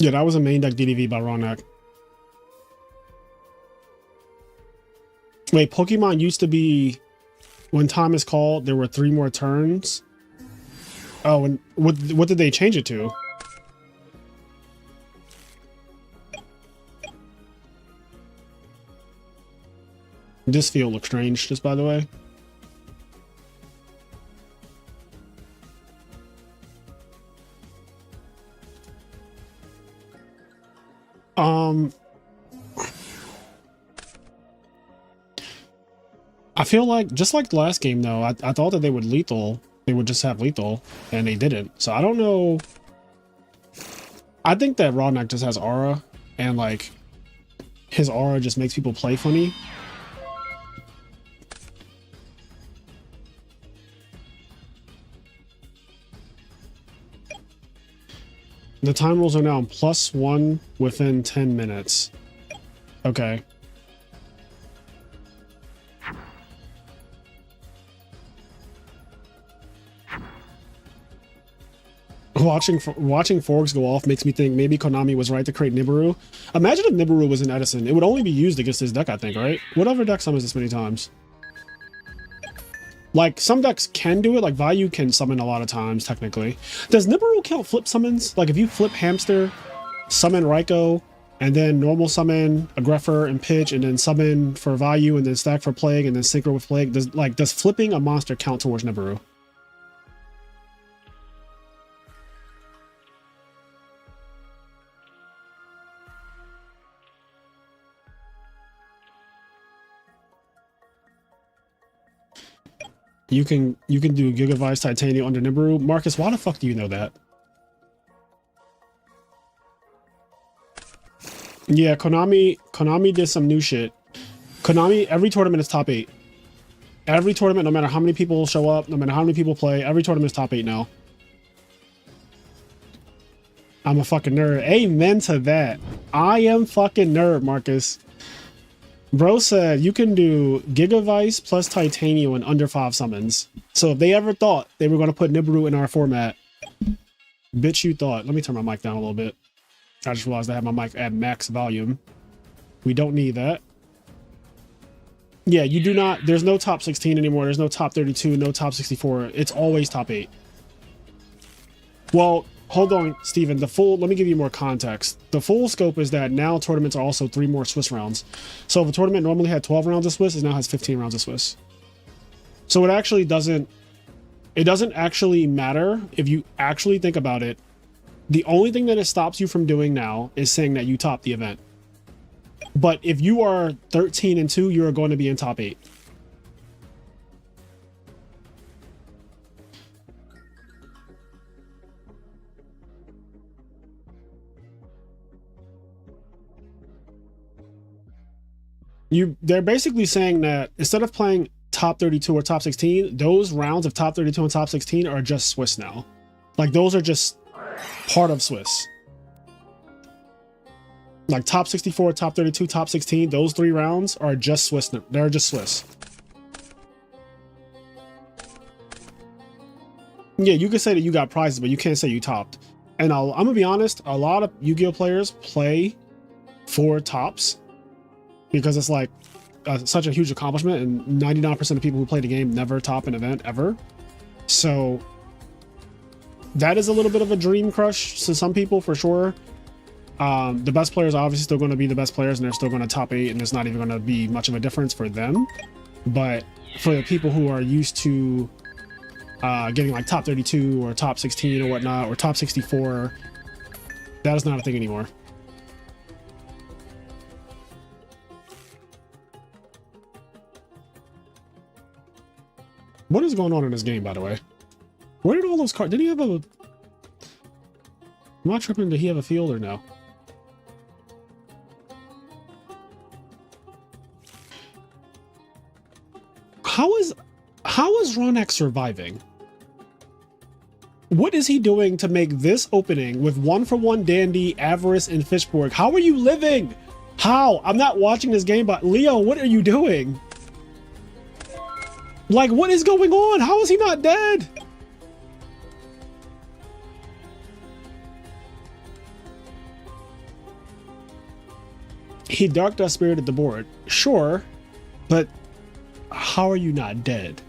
Yeah, that was a main deck DDV by Rawneck. Wait, Pokemon used to be, when time is called, there were 3 more turns. Oh, and what did they change it to? This field looks strange, just by the way. I feel like, just like the last game though, I thought that they would lethal. They would just have lethal, and they didn't. So I don't know. I think that Raw Neck just has aura, and like, his aura just makes people play funny. The time rules are now +1 within 10 minutes. Okay. Watching Forks go off makes me think maybe Konami was right to create Nibiru. Imagine if Nibiru was in Edison. It would only be used against this deck, I think, right? Whatever deck summons this many times. Like, some decks can do it, like Vayu can summon a lot of times, technically. Does Nibiru count flip summons? Like, if you flip Hamster, summon Raiko, and then normal summon Agreffer and Pitch, and then summon for Vayu, and then stack for Plague, and then synchro with Plague, does flipping a monster count towards Nibiru? You can do Gigavice Titanium under Nibiru. Marcus, why the fuck do you know that? Yeah, Konami did some new shit. Konami, every tournament is top 8. Every tournament, no matter how many people show up, no matter how many people play, every tournament is top 8 now. I'm a fucking nerd. Amen to that. I am fucking nerd, Marcus. Bro said you can do Gigavice plus Titanium in under 5 summons. So if they ever thought they were going to put Nibiru in our format, bitch, you thought. Let me turn my mic down a little bit. I just realized I have my mic at max volume. We don't need that. Yeah, you do not. There's no top 16 anymore. There's no top 32, no top 64. It's always top 8. Well, hold on, Steven. Let me give you more context. The full scope is that now tournaments are also 3 more Swiss rounds. So if a tournament normally had 12 rounds of Swiss, it now has 15 rounds of Swiss. So it actually doesn't actually matter if you actually think about it. The only thing that it stops you from doing now is saying that you top the event. But if you are 13-2, you are going to be in top 8. They're basically saying that instead of playing top 32 or top 16, those rounds of top 32 and top 16 are just Swiss now. Like, those are just part of Swiss. Like top 64, top 32, top 16, those 3 rounds are just Swiss. They're just Swiss. Yeah, you can say that you got prizes, but you can't say you topped. And I'm gonna be honest, a lot of Yu-Gi-Oh players play for tops because it's like such a huge accomplishment, and 99% of people who play the game never top an event ever. So that is a little bit of a dream crush to some people for sure. The best players are obviously still going to be the best players, and they're still going to top 8, and there's not even going to be much of a difference for them. But for the people who are used to getting like top 32 or top 16 or whatnot, or top 64, that is not a thing anymore. What is going on in this game, by the way? Where did all those cards... Did he have a... Am I tripping? Did he have a field or no? How is Ronak surviving? What is he doing to make this opening with 1-for-1 Dandy, Avarice, and Fishborg? How are you living? How? I'm not watching this game, but Leo, what are you doing? Like, what is going on? How is he not dead? He Dark Dust Spirited the board. Sure, but how are you not dead?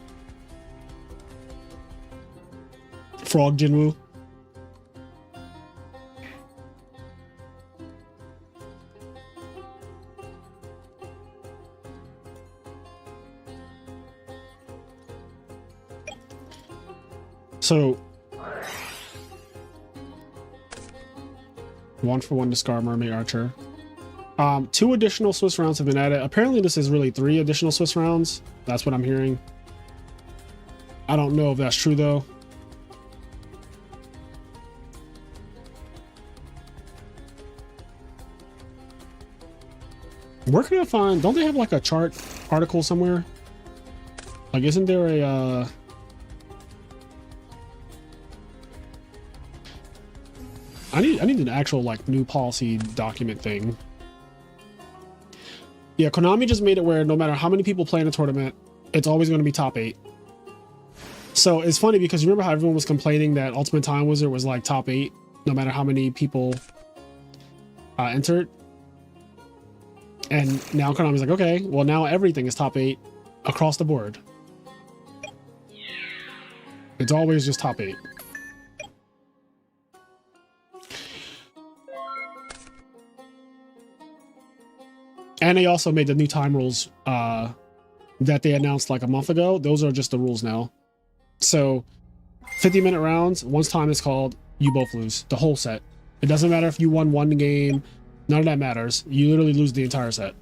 Frog Jinwoo. So 1-for-1 Discard Mermaid Archer. 2 additional Swiss rounds have been added. Apparently this is really 3 additional Swiss rounds. That's what I'm hearing. I don't know if that's true though. Where can I find, don't they have like a chart article somewhere? Like, isn't there a, I need an actual like new policy document thing. Yeah, Konami just made it where no matter how many people play in a tournament, it's always going to be top 8. So it's funny because you remember how everyone was complaining that Ultimate Time Wizard was like top 8, no matter how many people entered. And now Konami's like, okay, well now everything is top 8 across the board. It's always just top 8. And they also made the new time rules that they announced like a month ago. Those are just the rules now. So 50-minute rounds, once time is called, you both lose the whole set. It doesn't matter if you won 1 game. None of that matters. You literally lose the entire set.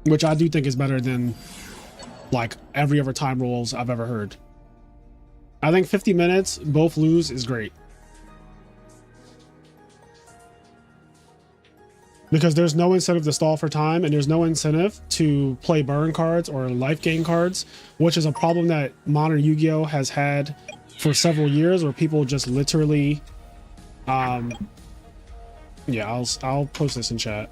Which I do think is better than like every other time rules I've ever heard. I think 50 minutes, both lose is great. Because there's no incentive to stall for time, and there's no incentive to play burn cards or life gain cards, which is a problem that modern Yu-Gi-Oh has had for several years, where people just literally yeah, I'll post this in chat.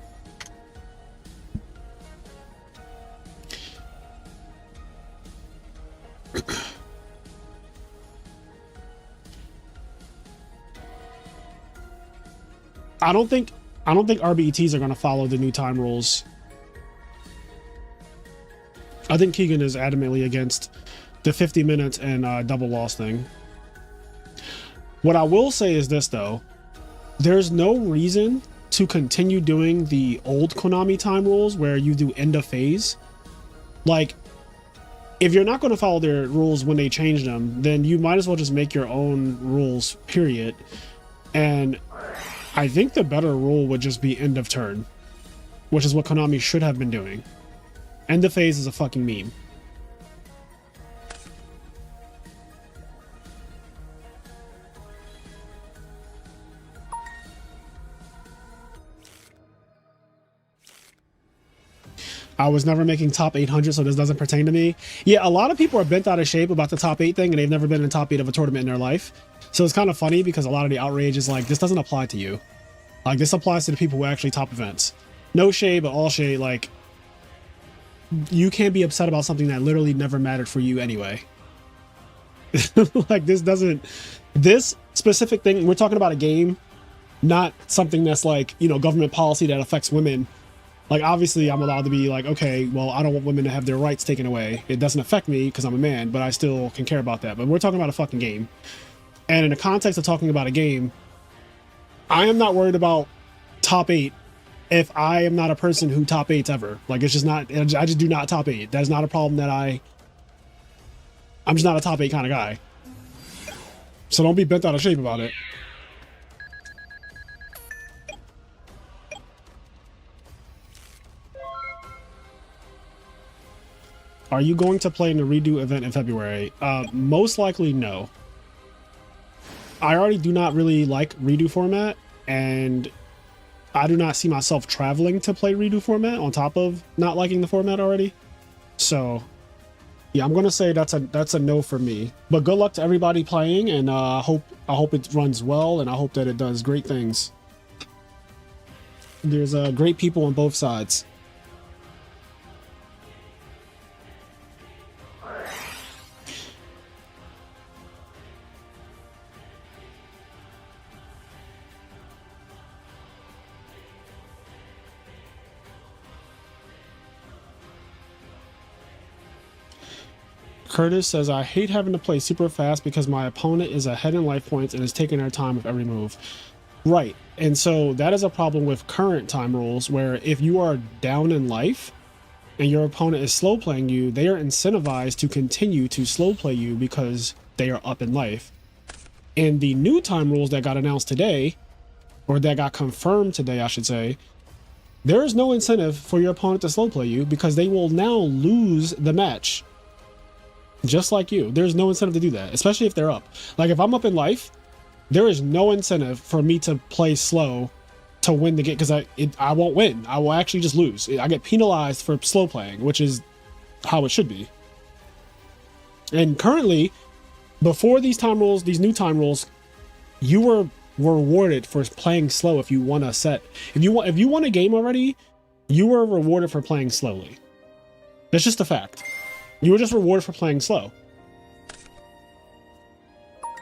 I don't think RBETs are going to follow the new time rules. I think Keegan is adamantly against the 50 minutes and double loss thing. What I will say is this though, there's no reason to continue doing the old Konami time rules where you do end of phase. Like, if you're not going to follow their rules when they change them, then you might as well just make your own rules, period. And I think the better rule would just be end of turn, which is what Konami should have been doing. End of phase is a fucking meme. I was never making top 800, so this doesn't pertain to me. Yeah, a lot of people are bent out of shape about the top 8 thing, and they've never been in top 8 of a tournament in their life. So it's kind of funny because a lot of the outrage is like, this doesn't apply to you. Like, this applies to the people who actually top events. No shade, but all shade. Like, you can't be upset about something that literally never mattered for you anyway. Like, this specific thing, we're talking about a game, not something that's like, you know, government policy that affects women. Like, obviously I'm allowed to be like, okay, well, I don't want women to have their rights taken away. It doesn't affect me because I'm a man, but I still can care about that. But we're talking about a fucking game. And in the context of talking about a game, I am not worried about top 8 if I am not a person who top 8s ever. Like, it's just not, I just do not top 8. That's not a problem that I'm just not a top 8 kind of guy. So don't be bent out of shape about it. Are you going to play in the redo event in February? Most likely no. I already do not really like redo format, and I do not see myself traveling to play redo format on top of not liking the format already. So yeah, I'm gonna say that's a no for me. But good luck to everybody playing, and I hope it runs well, and I hope that it does great things. There's great people on both sides. Curtis says, I hate having to play super fast because my opponent is ahead in life points and is taking their time with every move. Right. And so that is a problem with current time rules, where if you are down in life and your opponent is slow playing you, they are incentivized to continue to slow play you because they are up in life. In the new time rules that got announced today, or that got confirmed today, I should say, there is no incentive for your opponent to slow play you because they will now lose the match. Just like you. There's no incentive to do that, especially if they're up. Like if I'm up in life, there is no incentive for me to play slow to win the game because I won't win. I will actually just lose. I get penalized for slow playing, which is how it should be. And currently, before these time rules, these new time rules, you were rewarded for playing slow if you won a set. If you won a game already, you were rewarded for playing slowly. That's just a fact. You were just rewarded for playing slow.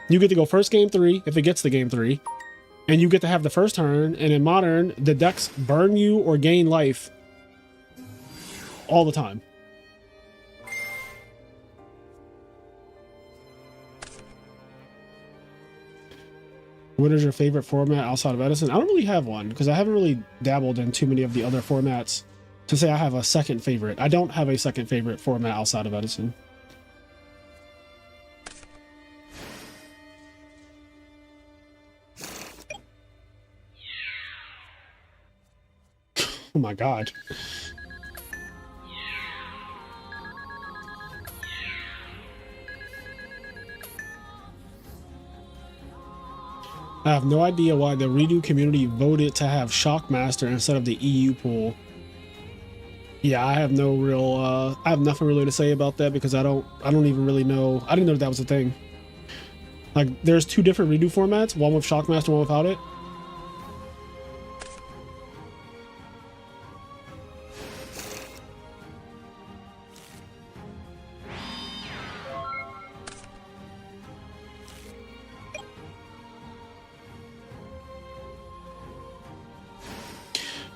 You get to go first game 3 if it gets to game 3, and you get to have the first turn. And in modern, the decks burn you or gain life all the time. What is your favorite format outside of Edison? I don't really have one because I haven't really dabbled in too many of the other formats to say I have a second favorite. I don't have a second favorite format outside of Edison. Oh my god. I have no idea why the redo community voted to have Shockmaster instead of the EU pool. Yeah, I have no real I have nothing really to say about that because I don't even really know. I didn't know that was a thing. Like there's 2 different redo formats, one with Shockmaster, one without it.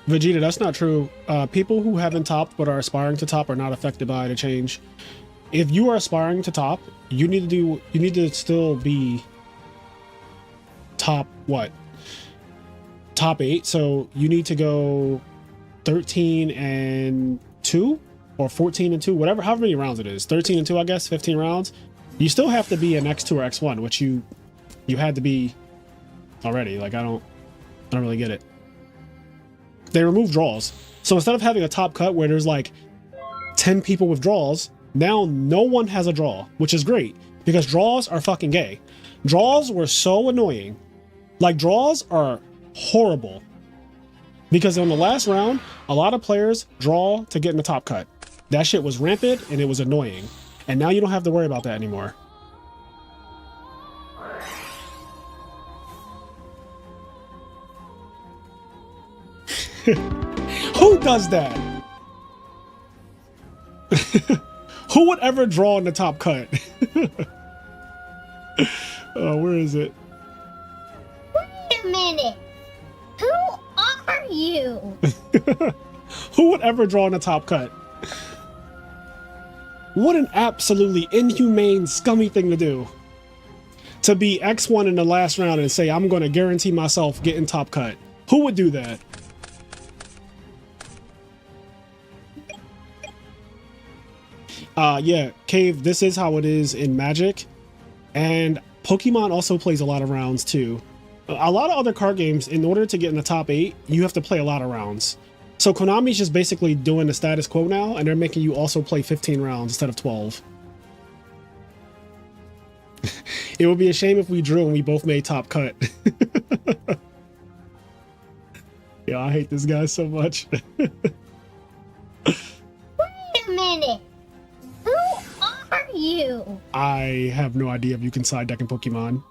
Vegeta, that's not true. People who haven't topped but are aspiring to top are not affected by the change. If you are aspiring to top, you need to still be top what? Top 8. So you need to go 13 and 2 or 14 and 2, whatever, however many rounds it is. 13 and 2, I guess, 15 rounds. You still have to be an X2 or X1, which you had to be already. Like I don't really get it. They remove draws. So instead of having a top cut where there's like 10 people with draws, now no one has a draw, which is great because draws are fucking gay. Draws were so annoying. Like draws are horrible because on the last round, a lot of players draw to get in the top cut. That shit was rampant and it was annoying. And now you don't have to worry about that anymore. Who does that? Who would ever draw in the top cut? Oh, where is it? Wait a minute. Who are you? Who would ever draw in the top cut? What an absolutely inhumane, scummy thing to do. To be X1 in the last round and say, I'm going to guarantee myself getting top cut. Who would do that? Yeah, Cave, this is how it is in Magic. And Pokemon also plays a lot of rounds too. A lot of other card games, in order to get in the top 8, you have to play a lot of rounds. So Konami's just basically doing the status quo now, and they're making you also play 15 rounds instead of 12. It would be a shame if we drew and we both made top cut. Yeah, I hate this guy so much. Wait a minute. Who are you? I have no idea if you can side deck in Pokemon.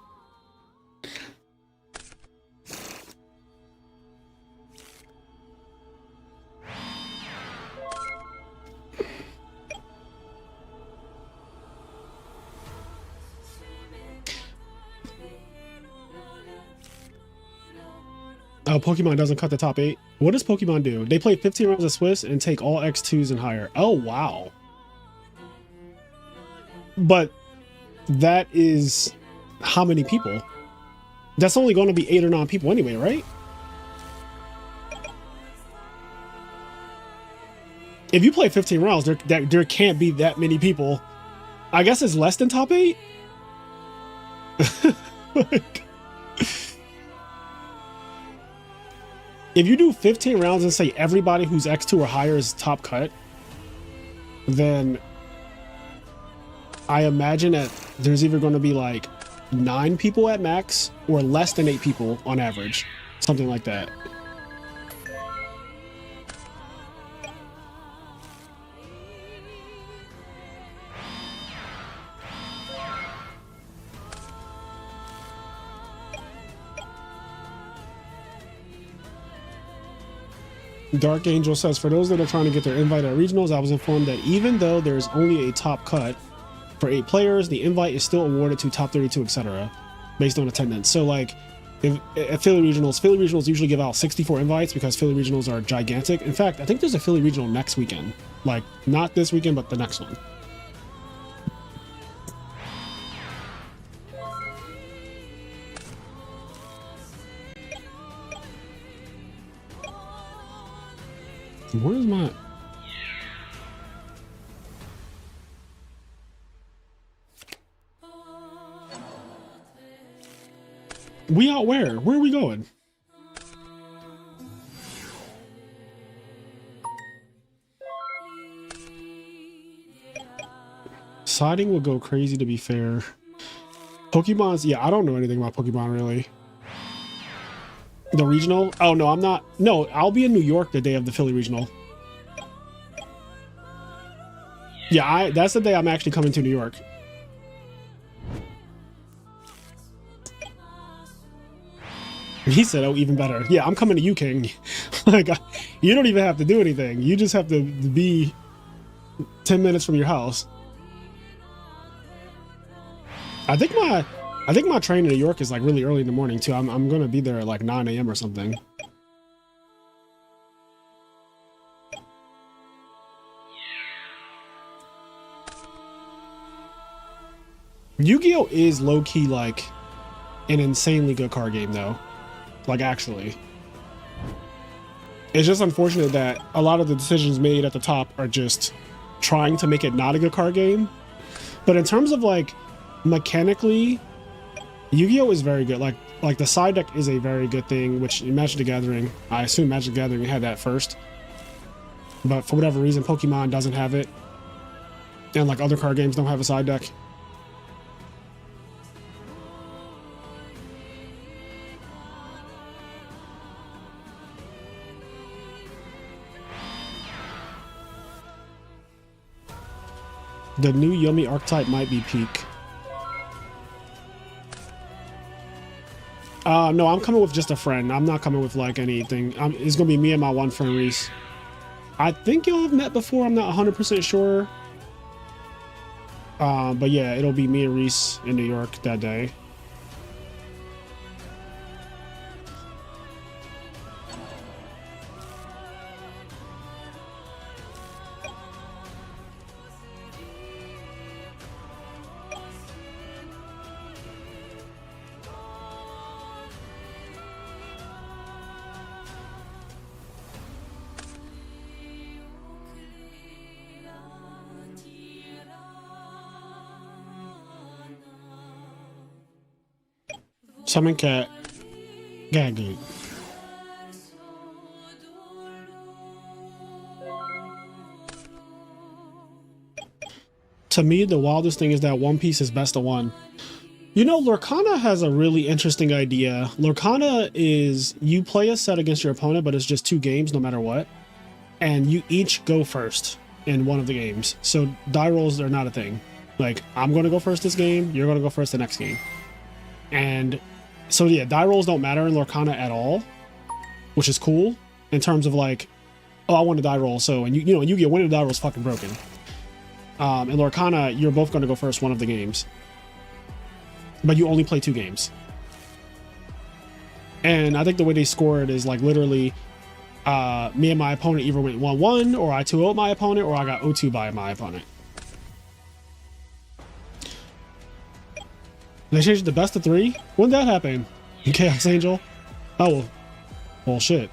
Oh, Pokemon doesn't cut the top 8. What does Pokemon do? They play 15 rounds of Swiss and take all X2s and higher. Oh, wow. But that is how many people? That's only going to be 8 or 9 people anyway, right? If you play 15 rounds, there can't be that many people. I guess it's less than top 8? if you do 15 rounds and say everybody who's X2 or higher is top cut, then I imagine that there's either going to be like 9 people at max or less than 8 people on average. Something like that. Dark Angel says, for those that are trying to get their invite at regionals, I was informed that even though there's only a top cut for 8 players, the invite is still awarded to top 32, etc., based on attendance. So like, if at Philly regionals usually give out 64 invites because Philly regionals are gigantic. In fact, I think there's a Philly regional next weekend. Like, not this weekend, but the next one. Where's my... We out where? Where are we going? Siding will go crazy, to be fair. Pokemon's... Yeah, I don't know anything about Pokemon, really. The regional? Oh, no, I'm not... No, I'll be in New York the day of the Philly regional. Yeah, that's the day I'm actually coming to New York. He said, oh, even better. Yeah, I'm coming to you, King. Like, you don't even have to do anything. You just have to be 10 minutes from your house. I think my train in New York is like really early in the morning too. I'm gonna be there at like 9 a.m. or something. Yu-Gi-Oh is low-key like an insanely good card game though. Like, actually. It's just unfortunate that a lot of the decisions made at the top are just trying to make it not a good card game. But in terms of like mechanically, Yu-Gi-Oh is very good. Like the side deck is a very good thing, which in Magic the Gathering, I assume Magic the Gathering had that first. But for whatever reason, Pokemon doesn't have it. And like other card games don't have a side deck. The new Yummy archetype might be peak. No, I'm coming with just a friend. I'm not coming with like anything. It's gonna be me and my one friend Reese. I think y'all have met before. I'm not 100% sure. But yeah, it'll be me and Reese in New York that day. Summon cat. Gaggy. To me, the wildest thing is that One Piece is best of one. You know, Lorcana has a really interesting idea. Lorcana is you play a set against your opponent, but it's just 2 games no matter what. And you each go first in one of the games. So die rolls are not a thing. Like, I'm going to go first this game, you're going to go first the next game. And so yeah, die rolls don't matter in Lorcana at all, which is cool in terms of like, oh, I want a die roll. So, and you know, Yu-Gi-Oh! Winning a die roll is fucking broken. In Lorcana, you're both going to go first one of the games, but you only play 2 games. And I think the way they score it is like literally, me and my opponent either went 1-1, or I 2-0'd my opponent, or I got 0-2 by my opponent. They changed the best of 3? When did that happen? Chaos Angel? Oh, well, shit.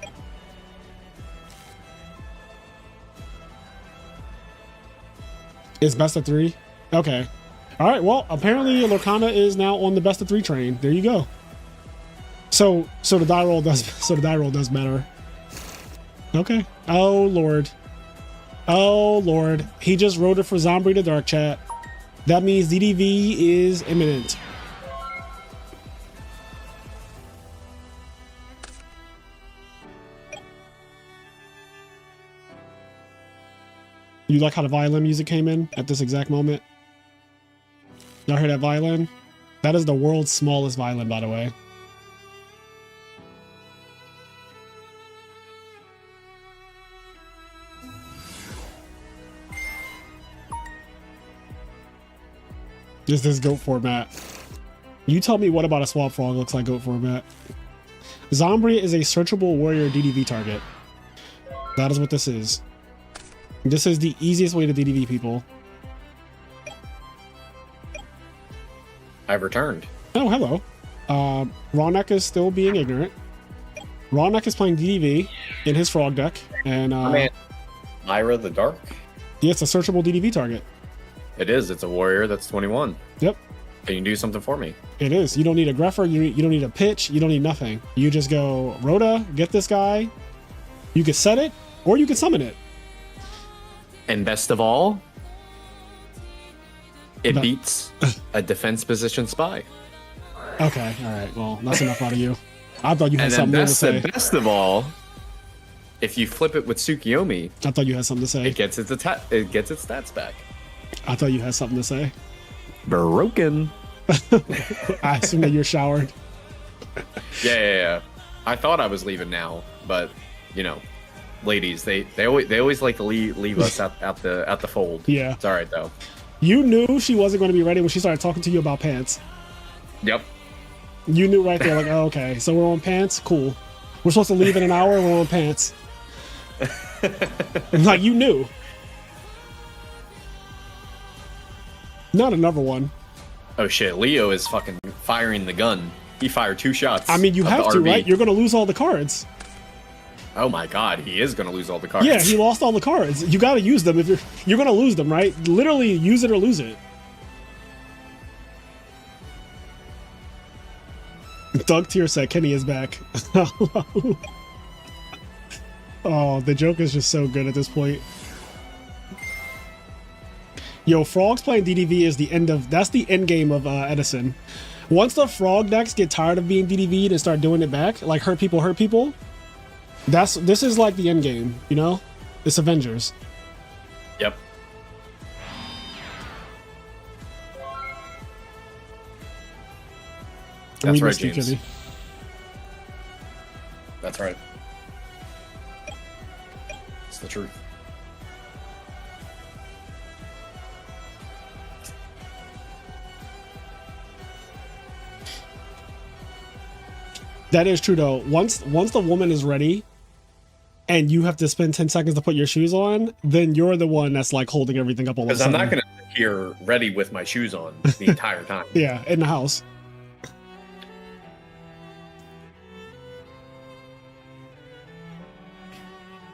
It's best of 3? Okay. All right, well, apparently Lorcana is now on the best of 3 train. There you go. So the die roll does matter. Okay. Oh, Lord. Oh, Lord. He just wrote it for Zombie the Dark Chat. That means DDV is imminent. You like how the violin music came in at this exact moment? Y'all hear that violin? That is the world's smallest violin, by the way. Just this goat format. You tell me what about a swamp frog looks like goat format. Zombie is a searchable warrior DDV target. That is what this is. This is the easiest way to DDV people. I've returned. Oh, hello. Rawneck is still being ignorant. Rawneck is playing DDV in his frog deck. And Myra the Dark? yeah, it's a searchable DDV target. It is. It's a warrior that's 21. Yep. Can you do something for me? It is. You don't need a greffer. You don't need a pitch. You don't need nothing. You just go, Rhoda, get this guy. You can set it, or you can summon it. And best of all, it But- beats a defense position spy. Okay, all right. Well, that's enough out of you. I thought you had And then something to that's say. the best of all. If you flip it with Tsukiyomi, I thought you had something to say. it gets its stats back. I thought you had something to say. Broken. I assume that you're showered. Yeah. I thought I was leaving now, but you know, ladies, they always like to leave us at the fold. Yeah. It's all right though. You knew she wasn't going to be ready when she started talking to you about pants. Yep. You knew right there, like, oh, okay, so we're on pants? Cool. We're supposed to leave in an hour, we're on pants. Like, you knew. Not another one. Oh shit, Leo is fucking firing the gun. He fired 2 shots. I mean, you of have the to, RB. right? You're going to lose all the cards. Oh my god, he is gonna lose all the cards. Yeah, he lost all the cards. You got to use them. If you're going to lose them, right? Literally, use it or lose it. Doug Tier said Kenny is back. Oh, the joke is just so good at this point. Yo, Frogs playing DDV is that's the end game of Edison. Once the Frog decks get tired of being DDV'd and start doing it back, like hurt people, this is like the end game, you know? It's Avengers. Yep. We That's right, missed you, James. Kenny. That's right. It's the truth. That is true though. Once the woman is ready and you have to spend 10 seconds to put your shoes on, then you're the one that's like holding everything up all of a Because I'm sudden. not gonna sit here ready with my shoes on the entire time. Yeah, in the house.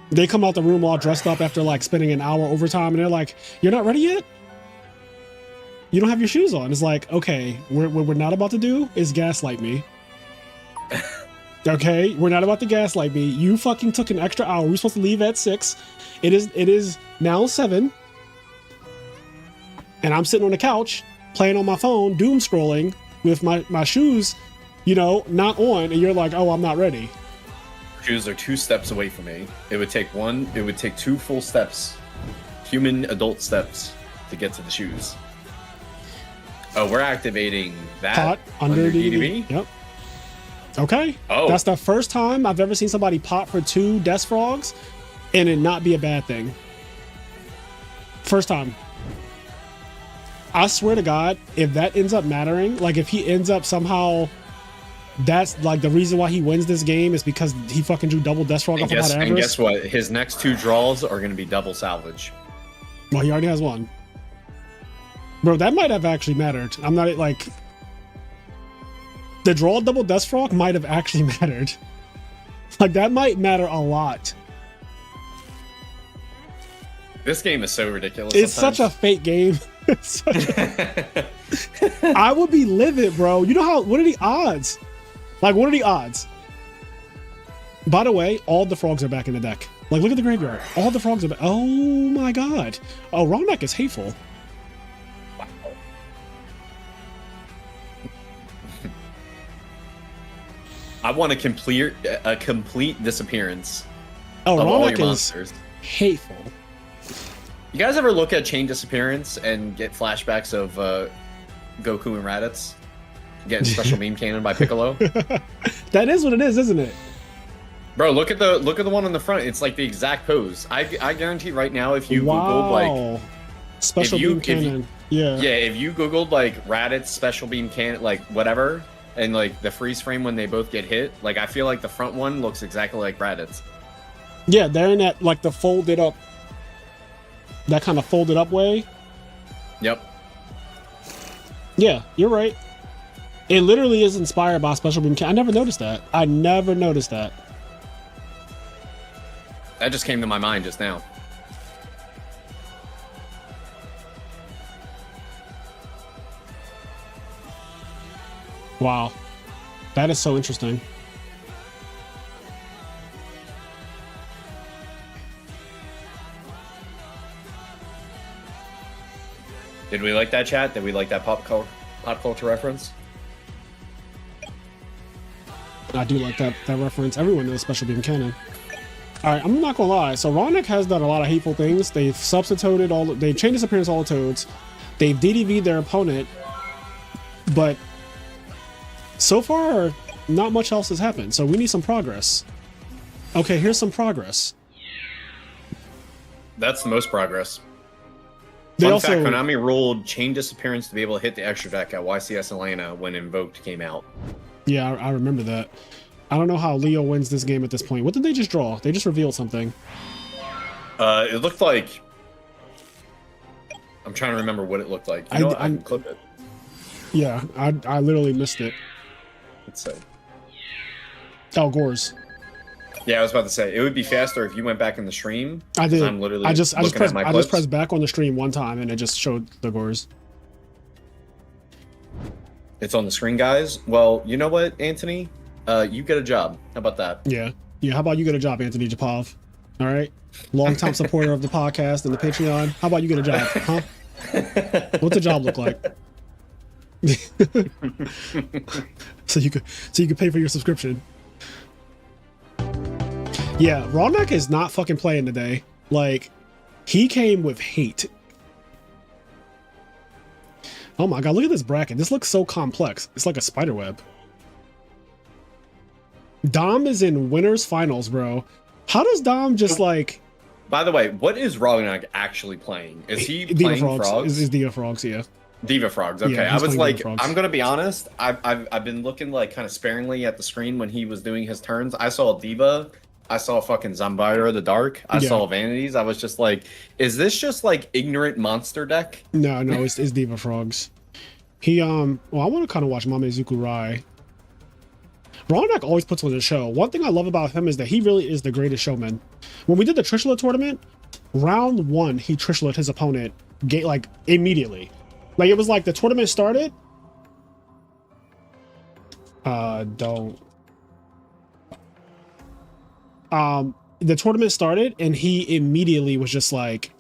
They come out the room all dressed up after like spending an hour overtime and they're like, you're not ready yet? You don't have your shoes on. It's like, okay, what we're not about to do is gaslight me. Okay, we're not about to gaslight me. You fucking took an extra hour. We're supposed to leave at 6. It is now 7. And I'm sitting on the couch playing on my phone, doom scrolling with my shoes, you know, not on, and you're like, oh, I'm not ready. Shoes are 2 steps away from me. It would take 2 full steps, human adult steps, to get to the shoes. Oh, we're activating that Pot under DDV. DDV? Yep. Okay. Oh. That's the first time I've ever seen somebody pot for 2 Death Frogs and it not be a bad thing. First time. I swear to God, if that ends up mattering, like if he ends up somehow, that's like the reason why he wins this game is because he fucking drew double Death Frog off of Mount And Everest. guess what? His next 2 draws are going to be double salvage. Well, he already has one. Bro, that might have actually mattered. I'm not like... The draw double Death Frog might have actually mattered. Like, that might matter a lot. This game is so ridiculous. It's such a fake game. It's such I would be livid, bro. You know what are the odds? Like, what are the odds? By the way, all the frogs are back in the deck. Like, look at the graveyard. All the frogs are back. Oh my god. Oh, wrong deck is hateful. I want a complete disappearance Oh, of wrong all deck your is monsters. hateful. You guys ever look at Chain Disappearance and get flashbacks of Goku and Raditz getting special beam cannon by Piccolo? That is what it is, isn't it? Bro, look at the one on the front. It's like the exact pose. I guarantee right now, if you googled like special if you- beam if you- cannon. Yeah. yeah, if you googled like Raditz special beam cannon, like whatever, and like the freeze frame when they both get hit, like I feel like the front one looks exactly like Raditz. Yeah, they're in that like the folded up, that kind of folded up way. Yep. Yeah, you're right. It literally is inspired by special beam cannon. I never noticed that. I never noticed that. That just came to my mind just now. Wow, that is so interesting. Did we like that, chat? Did we like that pop culture reference? I do like that reference. Everyone knows special beam cannon. All right, I'm not gonna lie. So Ronick has done a lot of hateful things. They've substituted they've changed disappearance all the toads. They've DDV'd their opponent, but so far not much else has happened. So we need some progress. Okay, here's some progress. That's the most progress. They Fun also fact, Konami ruled Chain Disappearance to be able to hit the extra deck at YCS Atlanta when Invoked came out. yeah, I remember that. I don't know how Leo wins this game at this point. What did they just draw? They just revealed something. It looked like... I'm trying to remember what it looked like. You know what? I can clip it. Yeah, I literally missed it. Let's see. Oh, Gores. Yeah, I was about to say, it would be faster if you went back in the stream. I did. I'm literally I just looking at my clips. pressed back on the stream one time and it just showed the Gores. It's on the screen, guys. Well, you know what, Anthony? You get a job. How about that? Yeah. Yeah, how about you get a job, Anthony Japov? All right? Longtime supporter of the podcast and the Patreon. How about you get a job, huh? What's a job look like? so you could pay for your subscription. Yeah, Rawneck is not fucking playing today. Like, he came with hate. Oh my god, look at this bracket. This looks so complex. It's like a spider web. Dom is in winners finals, bro. How does Dom just like... By the way, what is Rognak actually playing? Is he Diva playing Frogs? frogs? Is Diva Frogs, yeah. Diva Frogs, okay. Yeah, I he's was playing like, Diva Frogs. I'm gonna be honest, I've been looking like kind of sparingly at the screen when he was doing his turns. I saw Diva, I saw fucking Zambira the Dark, I Yeah. saw Vanities. I was just like, is this just like ignorant monster deck? No, it's Diva Frogs. He, well, I want to kind of watch Mamezuku Rai. Rawneck always puts on a show. One thing I love about him is that he really is the greatest showman. When we did the Trishula tournament, round one, he Trishula'd his opponent like immediately. Like it was like the tournament started. The tournament started and he immediately was just like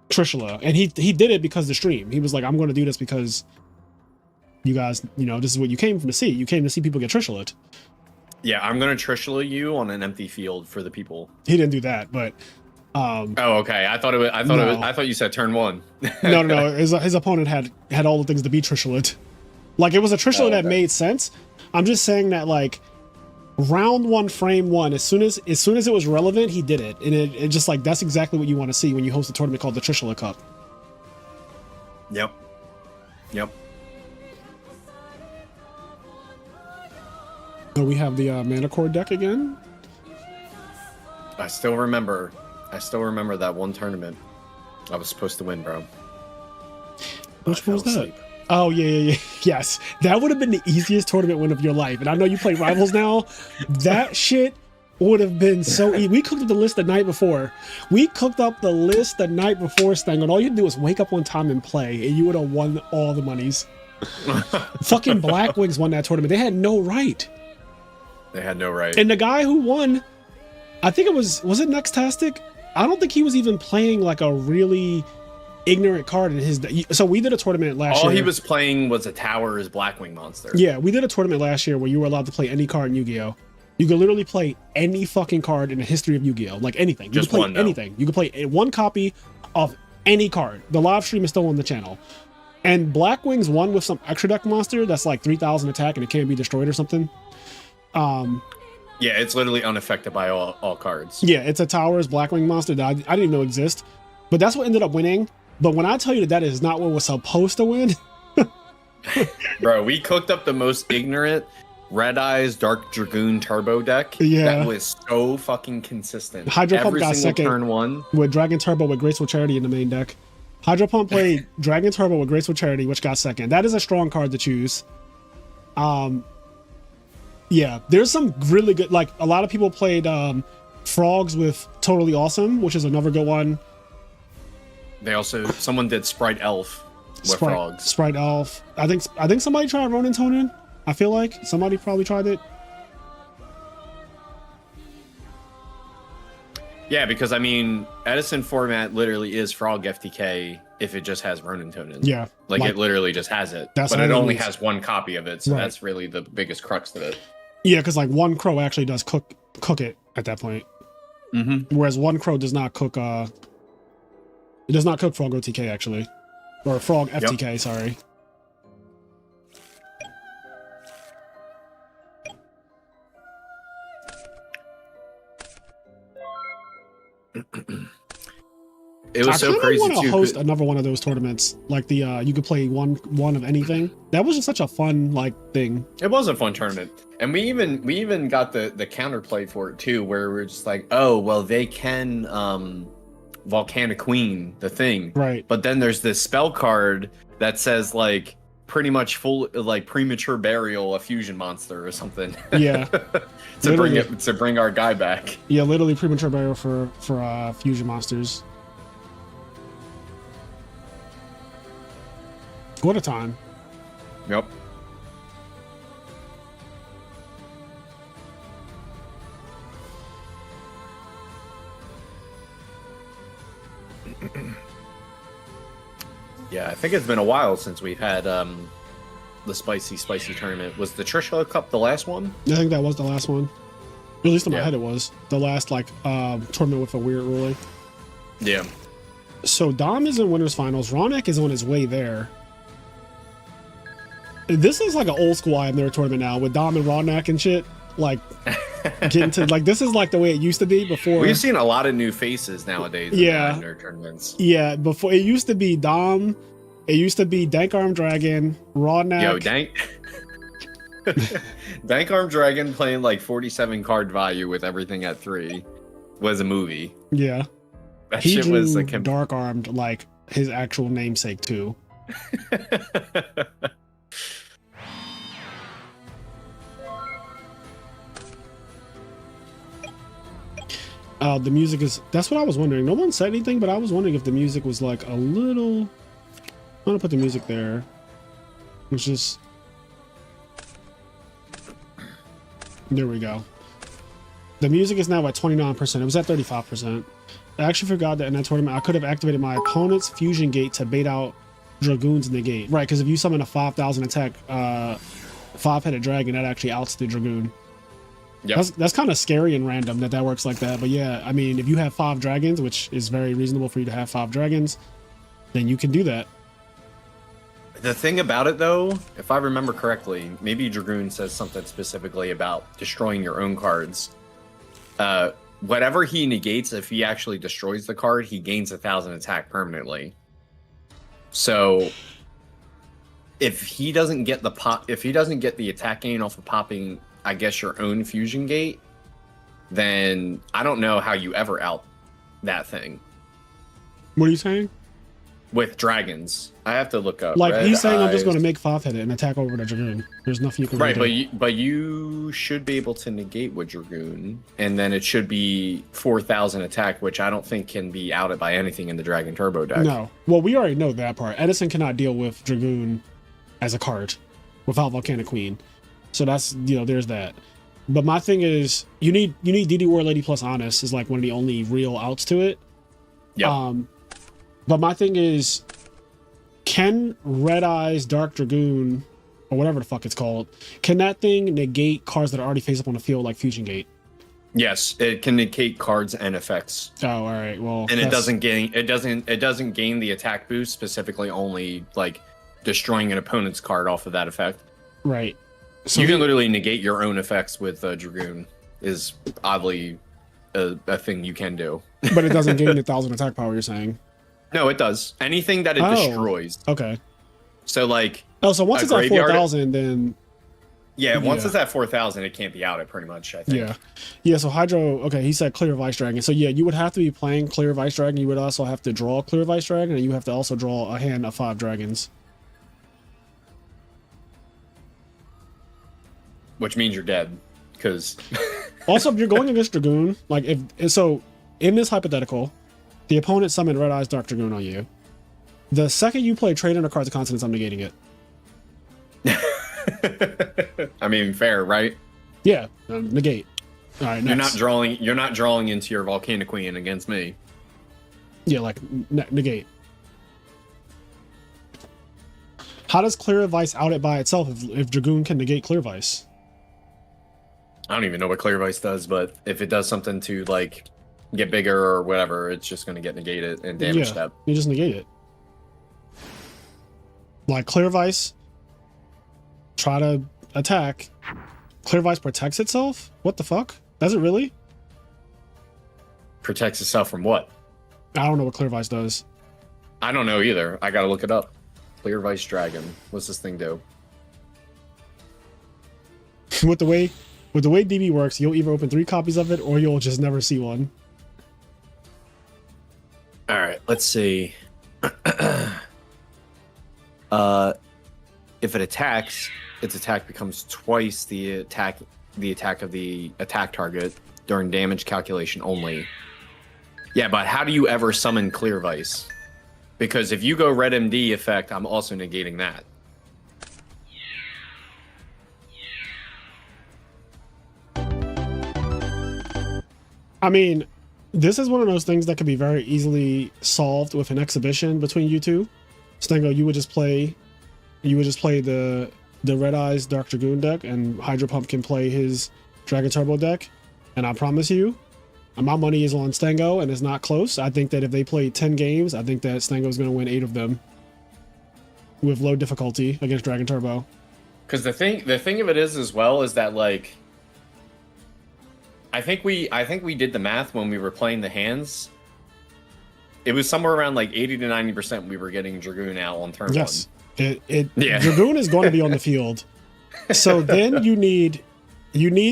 Trishula, and he did it because of the stream. He was like, I'm going to do this because you guys, you know, this is what you came to see. You came to see people get Trishula'd. Yeah, I'm gonna Trishula you on an empty field for the people. He didn't do that, but Oh, okay. I thought you said turn one. no. His opponent had all the things to be Trishula'd. Like it was a Trishula that made sense. I'm just saying that like round one, frame one, as soon as it was relevant, he did it, and it just like that's exactly what you want to see when you host a tournament called the Trishula Cup. Yep. So we have the Manicore deck again. I still remember that one tournament I was supposed to win, bro. Which I one was fell that? asleep. Oh yeah. Yes, that would have been the easiest tournament win of your life. And I know you play Rivals now. That shit would have been so easy. We cooked up the list the night before. Stang, and all you had to do was wake up on time and play, and you would have won all the monies. Fucking Black Wings won that tournament. They had no right. They had no right. And the guy who won I think it was it Nextastic? I don't think he was even playing like a really ignorant card in his so we did a tournament last year. All he was playing was a Tower's Blackwing monster. Yeah, we did a tournament last year where you were allowed to play any card in Yu-Gi-Oh. You could literally play any fucking card in the history of Yu-Gi-Oh, like anything. You Just could play one, though. anything. You could play one copy of any card. The live stream is still on the channel. And Blackwing's won with some extra deck monster that's like 3,000 attack and it can't be destroyed or something. Yeah, it's literally unaffected by all cards. Yeah, it's a Towers Blackwing monster that I didn't even know exist. But that's what ended up winning. But when I tell you that is not what was supposed to win. Bro, we cooked up the most ignorant Red Eyes Dark Dragoon Turbo deck. Yeah. That was so fucking consistent. Hydro Pump Every got single second turn one. with Dragon Turbo with Graceful Charity in the main deck. Hydro Pump played Dragon Turbo with Graceful Charity, which got second. That is a strong card to choose. Yeah, there's some really good, like a lot of people played Frogs with Totally Awesome, which is another good one. They also, someone did Sprite Elf with Frogs. Sprite Elf. I think somebody tried Ronin Tonin. I feel like somebody probably tried it. Yeah, because I mean, Edison format literally is Frog FTK if it just has Ronin Tonin. Yeah. Like it literally just has it. That's But all it it only needs. has one copy of it, so Right. that's really the biggest crux of it. Yeah, because like one crow actually does cook it at that point. Mm-hmm. Whereas one crow does not cook it does not cook Frog OTK actually. Or Frog FTK, sorry. It was so I crazy want to too. host another one of those tournaments, like the you could play one of anything. That was just such a fun like thing. It was a fun tournament, and we even got the counterplay for it too, where we're just like, oh well, they can Volcanic Queen the thing, Right. but then there's this spell card that says like pretty much full like premature burial, a fusion monster or something. Yeah. to bring our guy back. Yeah, literally premature burial for fusion monsters. What a time. Yep. Yeah, I think it's been a while since we've had the spicy tournament. Was the Trisha Cup the last one? I think that was the last one. At least in my Yeah. head it was. The last like tournament with a weird ruling. Yeah. So Dom is in winners finals. Ronak is on his way there. This is like an old school IMNerd tournament now with Dom and Ronak and shit. Like getting to like this is like the way it used to be before. We've seen a lot of new faces nowadays. Yeah. In their tournaments. Yeah, before it used to be Dom, it used to be Dank Arm Dragon, Ronak. Yo, Dank Arm Dragon playing like 47 card value with everything at 3 was a movie. Yeah. That He shit drew was like Dark Armed like his actual namesake too. The music is that's what I was wondering. No one said anything, but I was wondering if the music was like a little. I'm gonna put the music there. It's just there we go. The music is now at 29%. It was at 35%. I actually forgot that in that tournament I could have activated my opponent's fusion gate to bait out Dragoon's negate. Right, because if you summon a 5,000 attack 5-headed dragon, that actually outs the Dragoon. Yep. That's kind of scary and random that works like that. But yeah, I mean, if you have 5 dragons, which is very reasonable for you to have 5 dragons, then you can do that. The thing about it, though, if I remember correctly, maybe Dragoon says something specifically about destroying your own cards. Whatever he negates, if he actually destroys the card, he gains 1,000 attack permanently. So, if he doesn't get the attack gain off of popping, I guess, your own fusion gate, then I don't know how you ever out that thing. What are you saying? With dragons, I have to look up. Like Red he's saying, I'm just Eyes. going to make 5-headed and attack over the Dragoon. There's nothing you can Right, really but you should be able to negate with Dragoon, and then it should be 4,000 attack, which I don't think can be outed by anything in the Dragon Turbo deck. No. Well, we already know that part. Edison cannot deal with Dragoon as a card without Volcanic Queen. So that's, there's that. But my thing is, you need DD War Lady plus Honest is like one of the only real outs to it. Yeah. But my thing is, can Red Eyes Dark Dragoon, or whatever the fuck it's called, can that thing negate cards that are already face up on the field like Fusion Gate? Yes, it can negate cards and effects. Oh, all right. Well, and it doesn't gain the attack boost, specifically only like destroying an opponent's card off of that effect. Right. So you can literally negate your own effects with Dragoon. Is oddly a thing you can do. But it doesn't gain 1,000 attack power. You're saying? No, it does. Anything that it destroys. Okay. So like. Oh, so once it's at 4,000, then. Yeah, once it's at 4,000, it can't be out. It pretty much. I think. Yeah. Yeah. So Hydro. Okay, he said Clear of Ice Dragon. So yeah, you would have to be playing Clear of Ice Dragon. You would also have to draw Clear of Ice Dragon, and you have to also draw a hand of 5 dragons. Which means you're dead, because. Also, if you're going against Dragoon, like if so, in this hypothetical, the opponent summoned Red Eyes Dark Dragoon on you. The second you play Trade in a Cards of Consonance, I'm negating it. I mean, fair, right? Yeah, negate. All right, next. You're not drawing into your Volcanic Queen against me. Yeah, like negate. How does Clear Vice out it by itself if Dragoon can negate Clear Vice? I don't even know what Clear Vice does, but if it does something to like get bigger or whatever, it's just going to get negated and damage that. You just negate it. Like Clear Vice, try to attack. Clear Vice protects itself? What the fuck? Does it really? Protects itself from what? I don't know what Clear Vice does. I don't know either. I gotta look it up. Clear Vice Dragon. What's this thing do? With the way DB works, you'll either open 3 copies of it or you'll just never see one. All right, let's see. If it attacks, its attack becomes twice the attack of the attack target during damage calculation only. Yeah, but how do you ever summon Clear Vice? Because if you go Red MD effect, I'm also negating that. I mean, this is one of those things that can be very easily solved with an exhibition between you two. Stango, you would just play the Red Eyes Dark Dragoon deck, and Hydro Pump can play his Dragon Turbo deck. And I promise you, my money is on Stango, and it's not close. I think that if they play 10 games, I think that Stango is going to win 8 of them with low difficulty against Dragon Turbo. Because the thing of it is as well is that like. I think we did the math when we were playing the hands. It was somewhere around like 80 to 90% we were getting Dragoon out on turn 1. Yes. Dragoon is going to be on the field. So then you need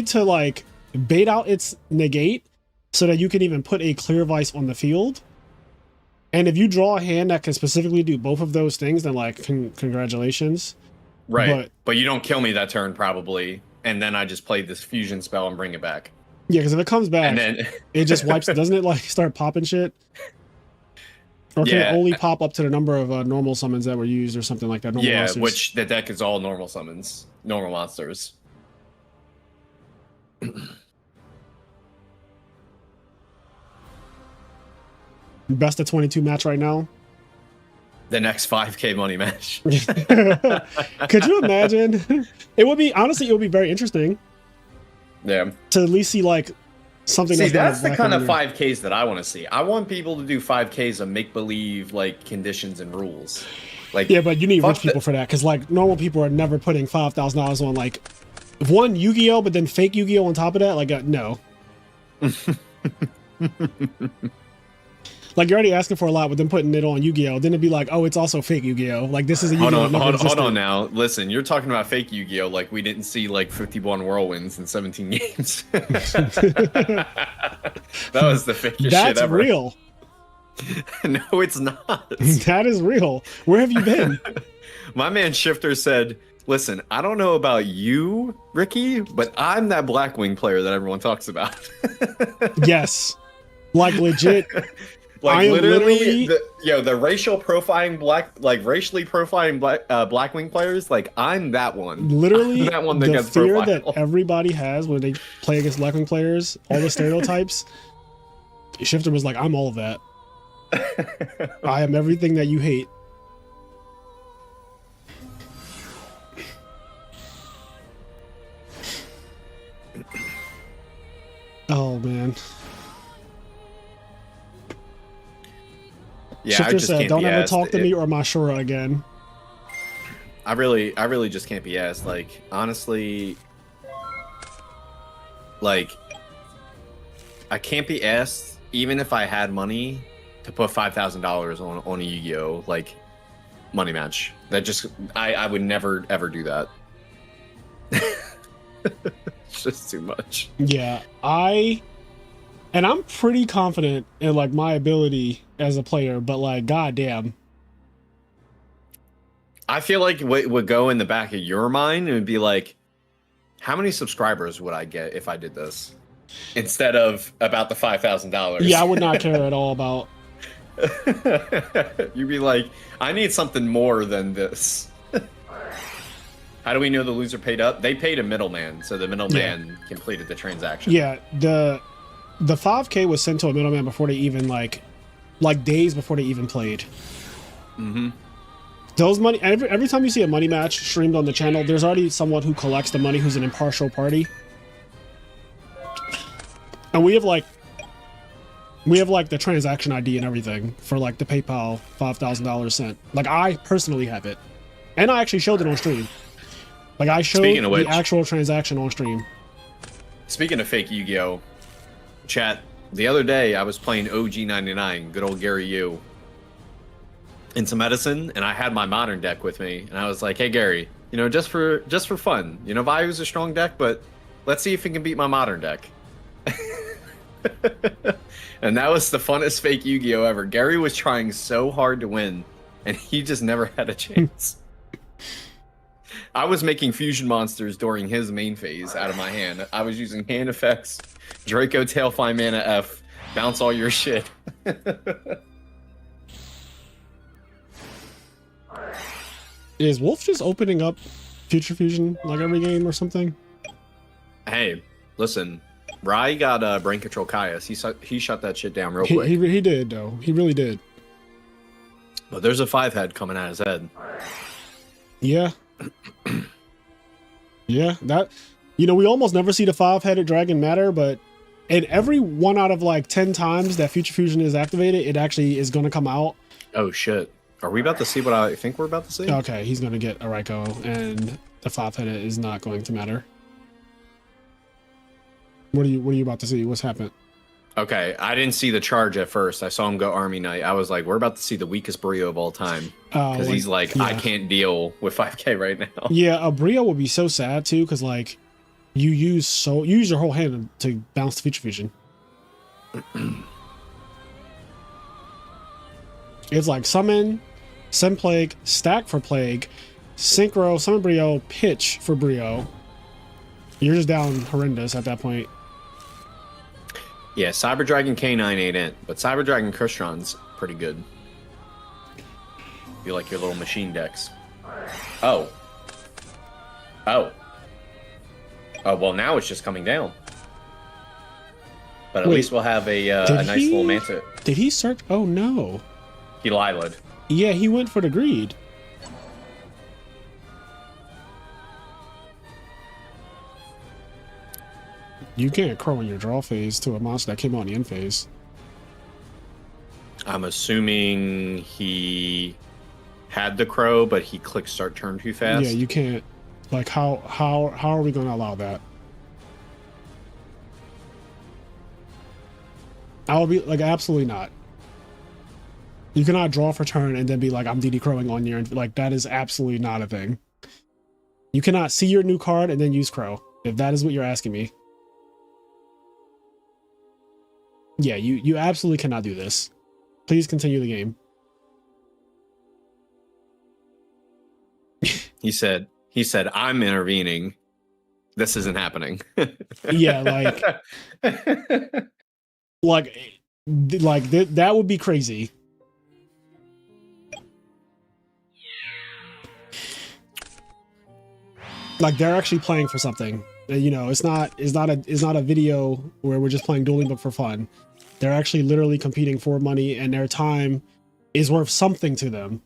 to like bait out its negate so that you can even put a Clear Vice on the field. And if you draw a hand that can specifically do both of those things, then like congratulations. Right. But you don't kill me that turn probably. And then I just play this fusion spell and bring it back. Yeah, because if it comes back, and then it just wipes. Doesn't it like start popping shit? Or can it only pop up to the number of normal summons that were used or something like that? Normal monsters? Which the deck is all normal summons, normal monsters. Best of 22 match right now. The next 5K money match. Could you imagine? It would be very interesting. Yeah. To at least see like something. See, that's the kind of 5Ks that I want to see. I want people to do 5Ks of make believe like conditions and rules. Like yeah, but you need rich people for that because like normal people are never putting $5,000 on like one Yu-Gi-Oh, but then fake Yu-Gi-Oh on top of that. Like no. Like you're already asking for a lot, but then putting it on Yu-Gi-Oh, then it'd be like, oh, it's also fake Yu-Gi-Oh. Like this is a Yu-Gi-Oh. Hold on now. Listen, you're talking about fake Yu-Gi-Oh. Like we didn't see like 51 whirlwinds in 17 games. That was the fakest shit ever. That's real. No, it's not. That is real. Where have you been? My man Shifter said, listen, I don't know about you, Ricky, but I'm that Blackwing player that everyone talks about. Yes. Like legit. Like am literally, the racially profiling Blackwing players. Like I'm that one. Literally, I'm that one that the gets fear profiled. that everybody has when they play against Blackwing players, all the stereotypes. Shifter was like, I'm all of that. I am everything that you hate. Oh man. Yeah, Shifter I just said, can't "Don't be ever asked. talk to me or Mashura again." I really just can't be asked. Like honestly, like I can't be asked even if I had money to put $5,000 on a Yu-Gi-Oh like money match. That just I would never ever do that. It's just too much. Yeah, I'm pretty confident in like my ability as a player, but like, goddamn. I feel like what would go in the back of your mind and would be like, how many subscribers would I get if I did this? Instead of about the $5,000. Yeah, I would not care at all about. You'd be like, I need something more than this. How do we know the loser paid up? They paid a middleman, so the middleman completed the transaction. Yeah, the 5K was sent to a middleman before they even like days before they even played. Mm-hmm. Those money every time you see a money match streamed on the channel, there's already someone who collects the money who's an impartial party. And we have like the transaction ID and everything for like the PayPal $5,000 sent. Like I personally have it. And I actually showed it on stream. Like I showed the actual transaction on stream. Speaking of fake Yu-Gi-Oh! Chat, the other day I was playing OG99, good old Gary Yu, in some Edison, and I had my modern deck with me, and I was like, hey Gary, you know, just for fun, you know, Valu's a strong deck, but let's see if it can beat my modern deck. And that was the funnest fake Yu-Gi-Oh! Ever. Gary was trying so hard to win, and he just never had a chance. I was making fusion monsters during his main phase out of my hand. I was using hand effects, Draco Tailfly Mana F, bounce all your shit. Is Wolf just opening up Future Fusion like every game or something? Hey, listen, Rai got brain control Caius. He shut that shit down real quick. He did though. He really did. But there's a 5-head coming out his head. Yeah. Yeah, that, you know, we almost never see the 5-headed dragon matter, but in every 1 out of like 10 times that Future Fusion is activated, it actually is going to come out. Oh shit. Are we about to see what I think we're about to see? Okay, he's going to get a Raiko, and the 5-headed is not going to matter. What are you about to see? What's happened? Okay, I didn't see the charge at first. I saw him go Army Knight. I was like, we're about to see the weakest Brio of all time. Because he's like, yeah. I can't deal with 5K right now. Yeah, a Brio would be so sad too, because like you use your whole hand to bounce the Future Fusion. It's like summon, send plague, stack for plague, synchro, summon Brio, pitch for Brio. You're just down horrendous at that point. Yeah, Cyber Dragon K9 ain't it, but Cyber Dragon Kristron's pretty good. You like your little machine decks. Oh, well now it's just coming down. But at least we'll have a nice little Manta. Did he search? Oh no. He Lila'd. Yeah, he went for the greed. You can't crow in your draw phase to a monster that came out in the end phase. I'm assuming he had the crow, but he clicked start turn too fast. Yeah, you can't. Like, how are we going to allow that? I will be like, absolutely not. You cannot draw for turn and then be like, I'm DD crowing on your, like, that is absolutely not a thing. You cannot see your new card and then use crow, if that is what you're asking me. Yeah, you absolutely cannot do this. Please continue the game. He said, I'm intervening. This isn't happening. Yeah, like Like that would be crazy. Like they're actually playing for something. You know, it's not a video where we're just playing Dueling Book for fun. They're actually literally competing for money, and their time is worth something to them,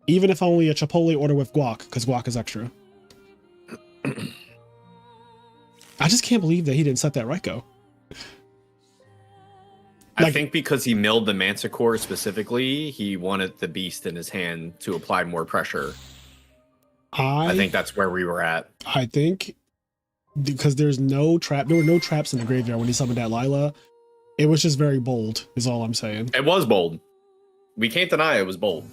even if only a Chipotle order with guac, because guac is extra. I just can't believe that he didn't set that right go. I think because he milled the Manticore specifically, he wanted the beast in his hand to apply more pressure. I think that's where we were at. I think because there were no traps in the graveyard when he summoned that Lila. It was just very bold, is all I'm saying. It was bold. We can't deny it was bold.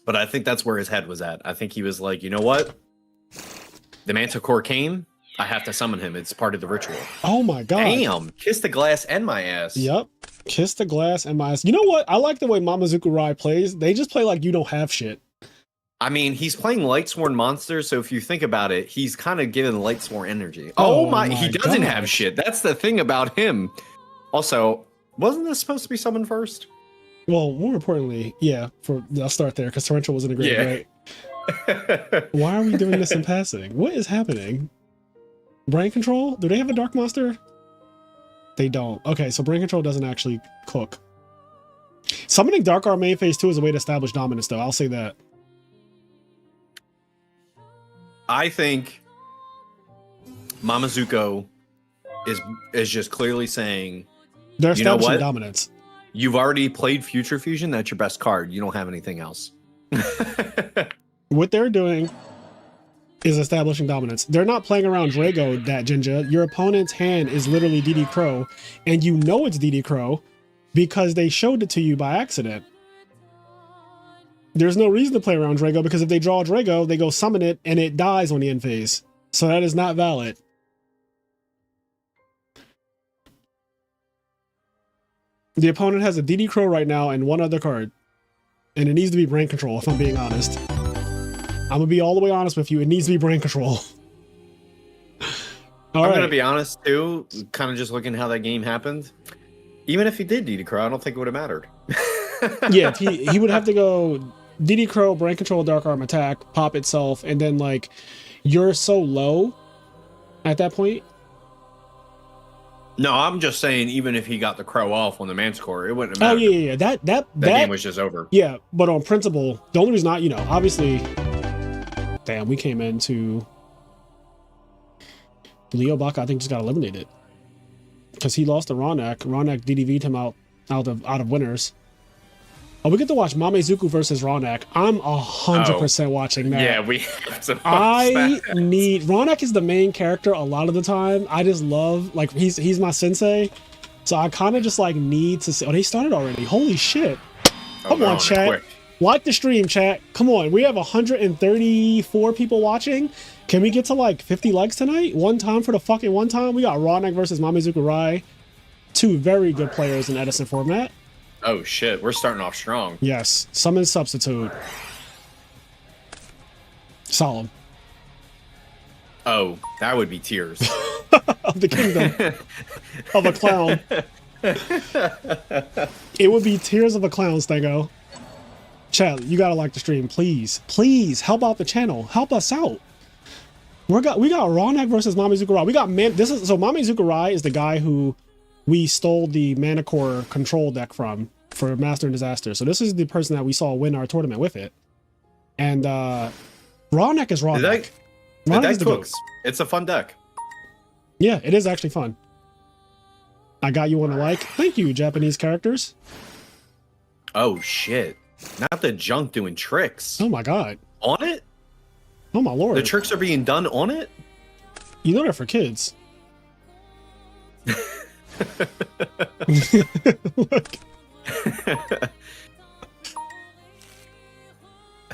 But I think that's where his head was at. I think he was like, you know what? The Manticore came. I have to summon him. It's part of the ritual. Oh my god. Damn. Kiss the glass and my ass. Yep. Kiss the glass and my ass. You know what? I like the way Mamazuku Rai plays. They just play like you don't have shit. I mean, he's playing Lightsworn Monster, so if you think about it, he's kind of giving Lightsworn energy. Oh my, he doesn't have shit. That's the thing about him. Also, wasn't this supposed to be summoned first? Well, more importantly, yeah, I'll start there because Torrential was in the grave, right? Why are we doing this in passing? What is happening? Brain Control? Do they have a Dark Monster? They don't. Okay, so Brain Control doesn't actually cook. Summoning Dark Arm main phase 2 is a way to establish dominance, though. I'll say that. I think Mamazuko is just clearly saying, they're you know establishing what? Dominance. You've already played Future Fusion. That's your best card. You don't have anything else. What they're doing is establishing dominance. They're not playing around Drago, that Jinja. Your opponent's hand is literally DD Crow, and you know it's DD Crow because they showed it to you by accident. There's no reason to play around Drago because if they draw Drago, they go summon it and it dies on the end phase. So that is not valid. The opponent has a DD Crow right now and one other card. And it needs to be Brain Control, if I'm being honest. I'm going to be all the way honest with you. It needs to be Brain Control. I'm going to be honest, too. Kind of just looking how that game happened. Even if he did DD Crow, I don't think it would have mattered. Yeah, he would have to go DD Crow, Brain Control, Dark Arm attack, pop itself, and then, like, you're so low at that point. No, I'm just saying, even if he got the Crow off on the Manticore, it wouldn't have mattered. Oh, yeah. That game was just over. Yeah, but on principle, the only reason not, obviously... Damn, we came into... Leo Baka, I think, just got eliminated. Because he lost to Ronak. Ronak DDV'd him out of winners. Oh, we get to watch Mamezuku versus Ronak. I'm 100% watching that. Yeah, we have to watch that. Ronak is the main character a lot of the time. I just love, like, he's my sensei. So I kind of just, like, need to see. Oh, they started already. Holy shit. Come on, chat. Quick. Like the stream, chat. Come on. We have 134 people watching. Can we get to, like, 50 likes tonight? One time for the fucking one time? We got Ronak versus Mamezuku Rai. Two very good players in Edison format. Oh shit, we're starting off strong. Yes, summon substitute. Solemn. Oh, that would be tears. Of the kingdom. Of a clown. It would be tears of a clown, Stango. Chat, you gotta like the stream, please. Please, help out the channel. Help us out. We got Ronak versus Mamezuku Rai. Mamezuku Rai is the guy who we stole the Manicore control deck from for Master and Disaster. So this is the person that we saw win our tournament with it. And Ronak is Ronak. The deck cooks. It's a fun deck. Yeah, it is actually fun. I got you on a like. Thank you, Japanese characters. Oh shit. Not the junk doing tricks. Oh my god. On it? Oh my lord. The tricks are being done on it? You know they're for kids. Look.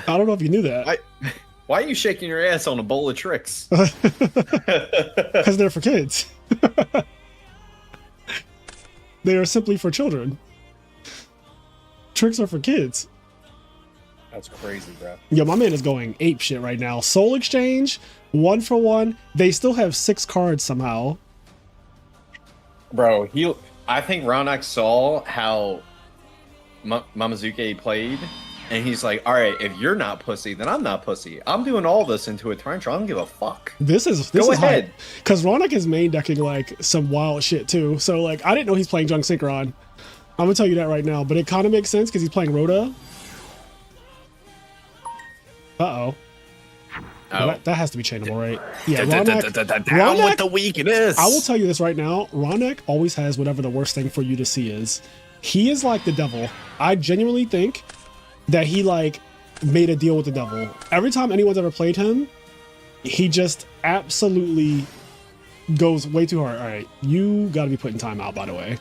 I don't know if you knew that. Why are you shaking your ass on a bowl of tricks? Because they're for kids. They are simply for children. Tricks are for kids. That's crazy, bro. Yo, my man is going ape shit right now. Soul Exchange, 1 for 1. They still have 6 cards somehow. Bro, I think Ronak saw how Mamazuke played, and he's like, all right, if you're not pussy, then I'm not pussy. I'm doing all this into a torrential. I don't give a fuck. This is ahead. Because Ronak is main decking like some wild shit too. So like I didn't know he's playing Junk Synchron. I'm gonna tell you that right now, but it kind of makes sense because he's playing Rhoda. Oh. Well, that has to be chainable, right? Yeah, Down with the weakness. I will tell you this right now. Ronak always has whatever the worst thing for you to see is. He is like the devil. I genuinely think that he like made a deal with the devil. Every time anyone's ever played him, he just absolutely goes way too hard. All right, you got to be putting time out, by the way.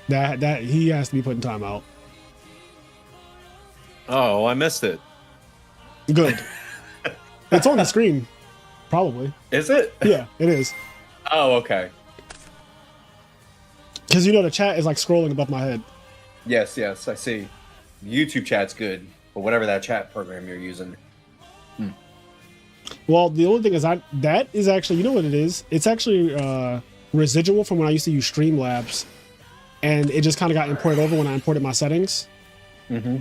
That he has to be putting time out. Oh, I missed it. Good. It's on the screen, probably. Is it? Yeah, it is. Oh, okay. Because you know the chat is like scrolling above my head. Yes, I see. YouTube chat's good, but whatever that chat program you're using. Well, the only thing is that is actually, you know what it is? It's actually residual from when I used to use Streamlabs, and it just kind of got imported over when I imported my settings. Mm-hmm.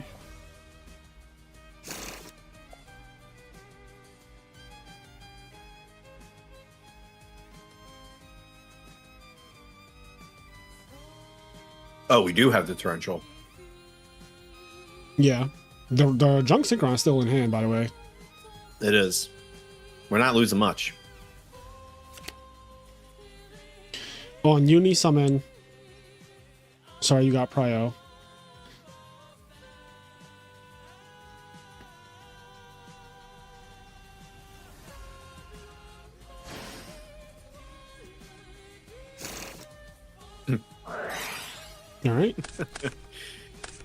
Oh, we do have the torrential. Yeah. The Junk Synchron is still in hand, by the way. It is. We're not losing much. On Uni Summon. Sorry, you got Prio. All right.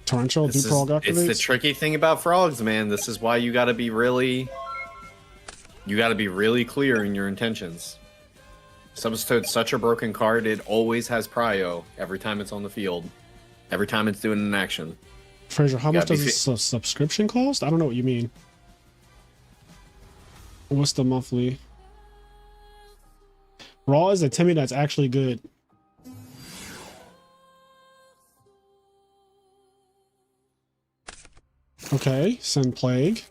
Torrential Duprog activates. It's the tricky thing about frogs, man. This is why you got to be really clear in your intentions. Substitute's such a broken card. It always has prio every time it's on the field, every time it's doing an action. Fraser, how much does a subscription cost? I don't know what you mean. What's the monthly? Raw is a Timmy that's actually good. Okay, send Plague.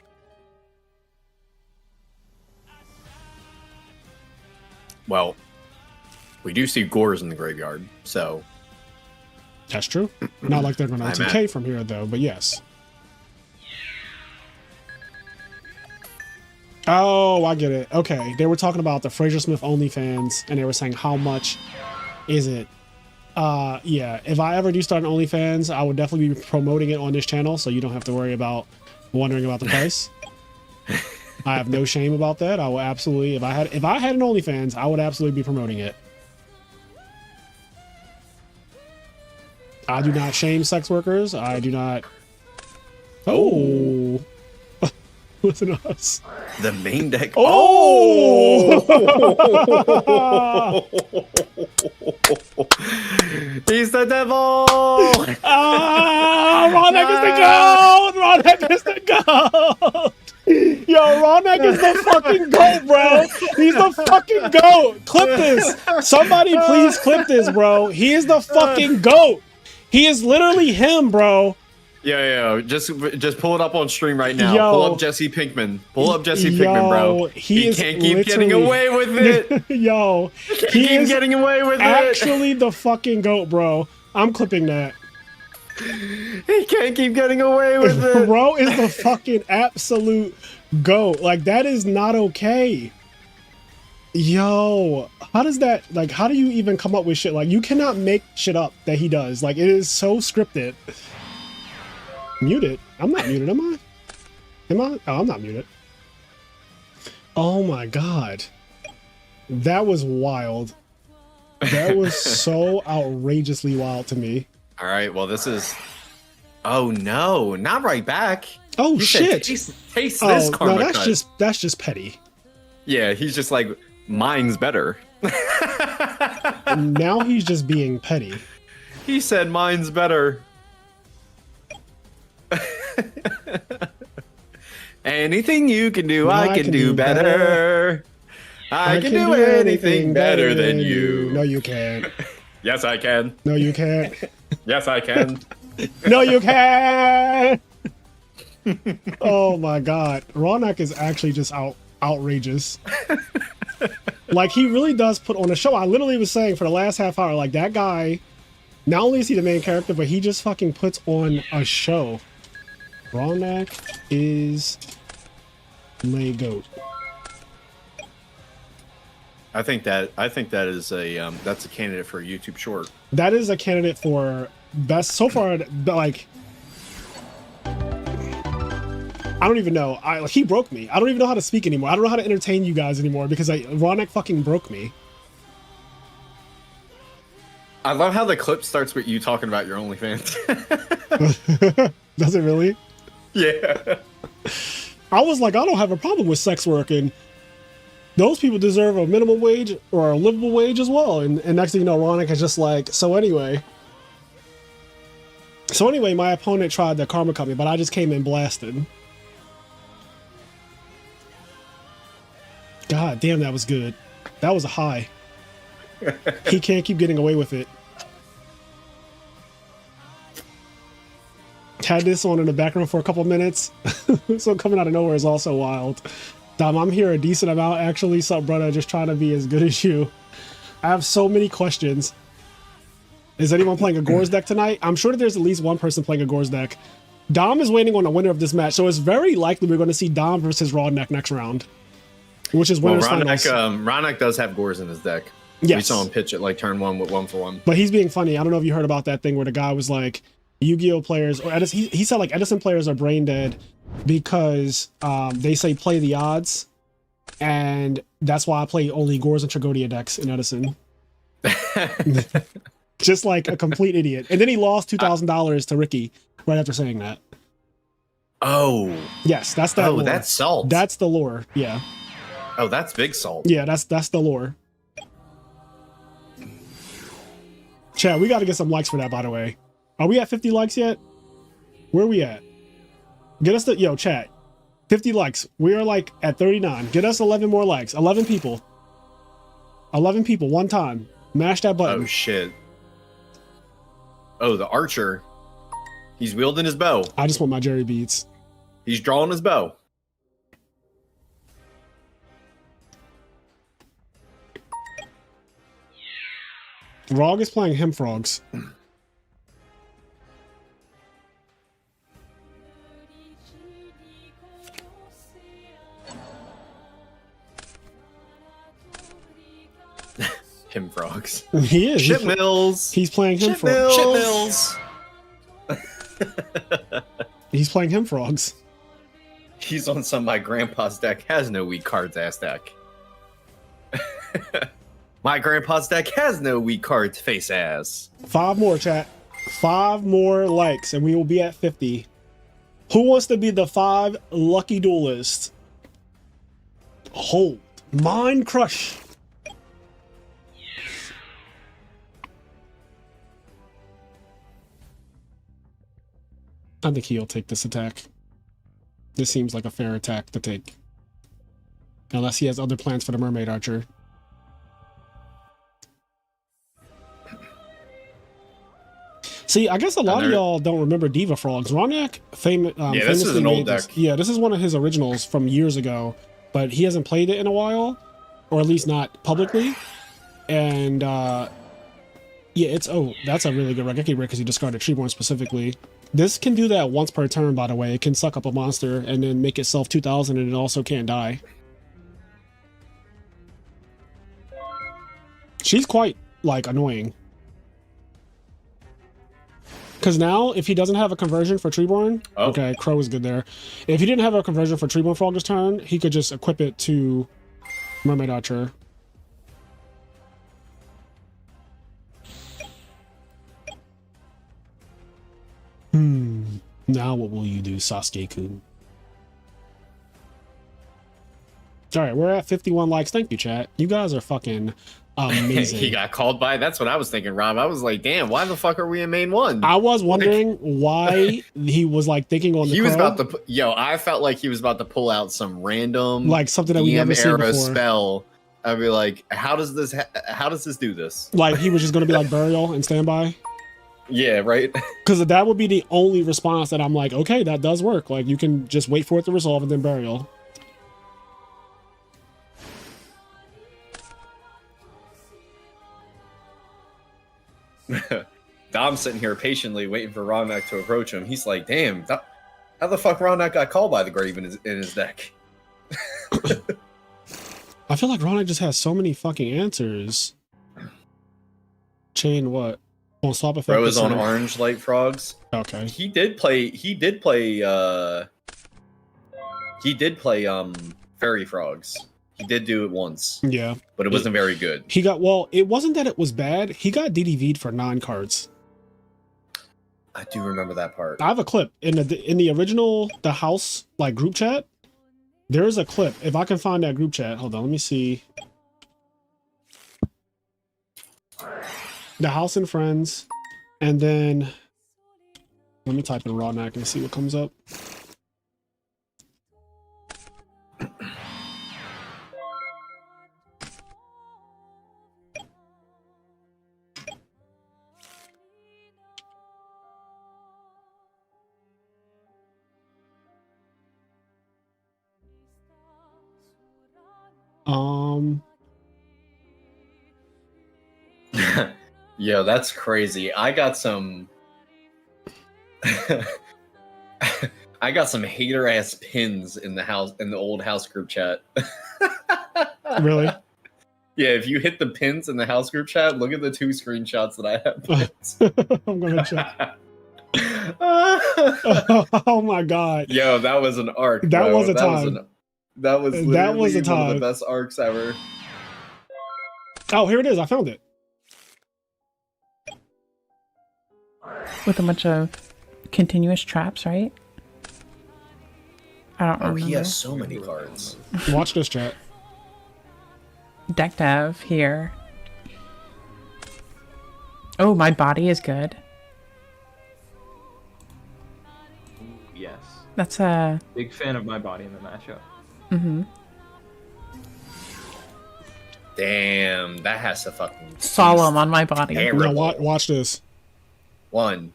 Well, we do see Gores in the graveyard, so... That's true. Not like they're going to OTK from here, though, but yes. Oh, I get it. Okay, they were talking about the Fraser Smith OnlyFans, and they were saying how much is it? Yeah, if I ever do start an OnlyFans, I would definitely be promoting it on this channel, so you don't have to worry about wondering about the price. I have no shame about that. I will absolutely, if I had an OnlyFans, I would absolutely be promoting it. I do not shame sex workers. I do not. Oh, listen to us. The main deck. Oh! He's the devil! Ah, Ronak is the goat! Yo, Ronak is the fucking goat, bro. He's the fucking goat. Clip this. Somebody please clip this, bro. He is the fucking goat. He is literally him, bro. Yeah. Just pull it up on stream right now. Yo, pull up Jesse Pinkman. Pull up Jesse Pinkman, bro. He can't keep getting away with it. Yo, he is getting away with it. Actually, the fucking goat, bro. I'm clipping that. He can't keep getting away with it. Bro is the fucking absolute goat. Like, that is not okay. Yo, how does that, like, how do you even come up with shit? Like, you cannot make shit up that he does. Like, it is so scripted. Muted? I'm not muted, am I? Am I? Oh, I'm not muted. Oh my god. That was wild. That was so outrageously wild to me. All right, well, this is... Oh, no, not right back. Oh, shit. Taste this karma no, cut. That's just petty. Yeah, he's just like, mine's better. Now he's just being petty. He said mine's better. Anything you can do, I can do better. I can do anything better than you. No, you can't. Yes, I can. No, you can't. Yes, I can. No, you can't. Oh my God, Ronak is actually just outrageous. Like, he really does put on a show. I literally was saying for the last half hour, like, that guy, not only is he the main character, but he just fucking puts on a show. Ronak is my goat. I think that is a that's a candidate for a YouTube short. That is a candidate for best so far. Like, I don't even know. He broke me. I don't even know how to speak anymore. I don't know how to entertain you guys anymore because Ronak fucking broke me. I love how the clip starts with you talking about your OnlyFans. Does it really? Yeah. I was like, I don't have a problem with sex work, and those people deserve a minimum wage or a livable wage as well. And next thing you know, Ronak is just like, so anyway, my opponent tried to karma cut me, but I just came in blasted. God damn, that was good. That was a high. He can't keep getting away with it. Had this on in the background for a couple minutes. So coming out of nowhere is also wild. Dom, I'm here a decent amount actually. Sup, brother? Just trying to be as good as you. I have so many questions. Is anyone playing a Gores deck tonight? I'm sure that there's at least one person playing a Gores deck. Dom is waiting on the winner of this match, so it's very likely we're going to see Dom versus Rodneck next round. Which is winners finals. Ronak does have Gores in his deck. Yes. We saw him pitch it like turn one with 1-for-1. But he's being funny. I don't know if you heard about that thing where the guy was like, Yugioh players, or Edison, he said like Edison players are brain dead because they say play the odds. And that's why I play only Gores and Tragodia decks in Edison. Just like a complete idiot. And then he lost $2,000 to Ricky right after saying that. Oh. Yes, that's that. Oh, lore. that's salt. That's the lore. Yeah. Oh, that's big salt. Yeah, that's the lore. Chat, we got to get some likes for that, by the way. Are we at 50 likes yet? Where are we at? Get us yo, chat. 50 likes. We are like at 39. Get us 11 more likes. 11 people. 11 people, one time. Mash that button. Oh, shit. Oh, the archer. He's wielding his bow. I just want my Jerry beads. He's drawing his bow. Rog is playing Him Frogs. Him Frogs. He is. Ship Mills. He's playing Him Frogs. Ship Mills. He's playing Him Frogs. He's on some my grandpa's deck has no weak cards ass deck. My grandpa's deck has no weak cards face ass. 5 more, chat. 5 more likes, and we will be at 50. Who wants to be the 5 lucky duelist? Hold. Mind Crush. I think he'll take this attack. This seems like a fair attack to take. Unless he has other plans for the Mermaid Archer. See, I guess a lot of y'all don't remember Diva Frogs. Ronak famously this is an old deck. Yeah, this is one of his originals from years ago, but he hasn't played it in a while, or at least not publicly. And yeah, it's that's a really good Regeki Rick because he discarded Treeborn specifically. This can do that once per turn, by the way. It can suck up a monster and then make itself 2,000, and it also can't die. She's quite like annoying. Because now, if he doesn't have a conversion for Treeborn, okay, Crow is good there. If he didn't have a conversion for Treeborn Frog this turn, he could just equip it to Mermaid Archer. Now what will you do, Sasuke-kun? All right, we're at 51 likes. Thank you, chat. You guys are fucking amazing. He got called by. That's what I was thinking, Rob. I was like, damn, why the fuck are we in main one? I was wondering why he was like thinking on the. He was about to. I felt like he was about to pull out some random like something that we never seen before spell I'd be like, how does this do this? Like he was just gonna be like burial and standby. Yeah, right. Because that would be the only response that I'm like, okay, that does work. Like you can just wait for it to resolve and then burial. Dom's sitting here patiently waiting for Ronak to approach him. He's like, damn, how the fuck Ronak got called by the grave in his deck? I feel like Ronak just has so many fucking answers. Chain what? On swap effect. Bro is on orange light frogs. Okay. He did play fairy frogs. He did do it once. Yeah. But it wasn't very good. He got, well, it wasn't that it was bad. He got DDV'd for 9 cards. I do remember that part. I have a clip in the original the house like group chat. There is a clip. If I can find that group chat, hold on, let me see. The house and friends, and then let me type in Rawnak and see what comes up. Yo, that's crazy. I got some I got some hater ass pins in the old house group chat. Really? Yeah, if you hit the pins in the house group chat, look at the 2 screenshots that I have. I'm gonna check. Oh my god. Yo, that was an arc. That bro. was a time. That was literally That was a one time. of the best arcs ever. Oh, here it is. I found it. With a bunch of continuous traps, right? I don't remember. He has so many cards. Watch this chat. Deck dev here. Oh, my body is good. Yes. That's a Big fan of my body in the matchup. Damn, that has to fucking solemn on my body. Damn. Now watch this. 1,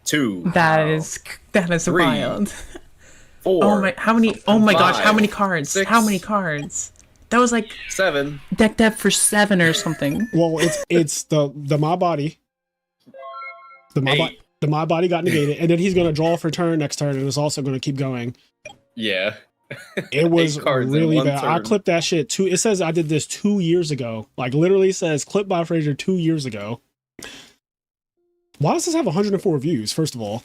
2. That is 3, wild. 4. Oh my! How many? Oh my gosh! How 5, many cards? 6, How many cards? That was like 7. deck dev for 7 or something. Well, it's the my body. The my body got negated, and then he's gonna draw for turn next turn, and it's also gonna keep going. Yeah. It was 8 cards in really 1 bad. I turn. clipped that shit too. It says I did this 2 years ago. Like literally says clip by Fraser 2 years ago. Why does this have 104 views? First of all,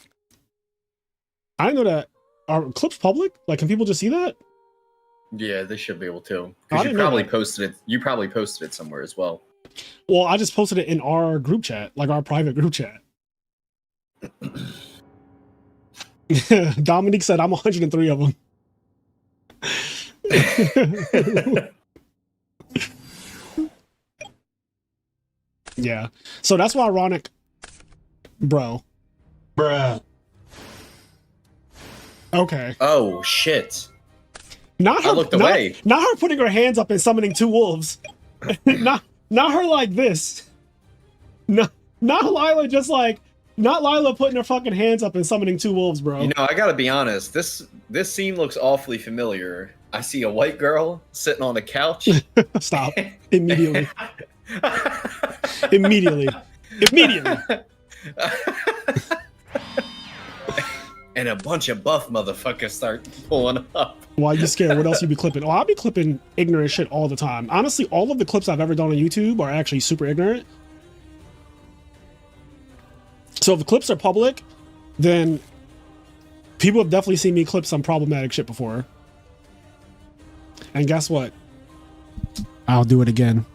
I didn't know that. Are clips public? Like, can people just see that? Yeah, they should be able to. I Because you didn't know probably that. posted it. You probably posted it somewhere as well. Well, I just posted it in our group chat, like our private group chat. Dominique said I'm 103 of them. Yeah. So that's why ironic, bro. Bruh. Okay. Oh shit! Not her. I looked away. Not her putting her hands up and summoning 2 wolves. not her like this. Not Lila just like. Not Lila putting her fucking hands up and summoning 2 wolves, bro. You know, I gotta be honest. This scene looks awfully familiar. I see a white girl sitting on a couch. Stop. Immediately. Immediately. And a bunch of buff motherfuckers start pulling up. Why you scared? What else you be clipping? Oh, I'll be clipping ignorant shit all the time. Honestly, all of the clips I've ever done on YouTube are actually super ignorant. So if the clips are public, then people have definitely seen me clip some problematic shit before. And guess what? I'll do it again.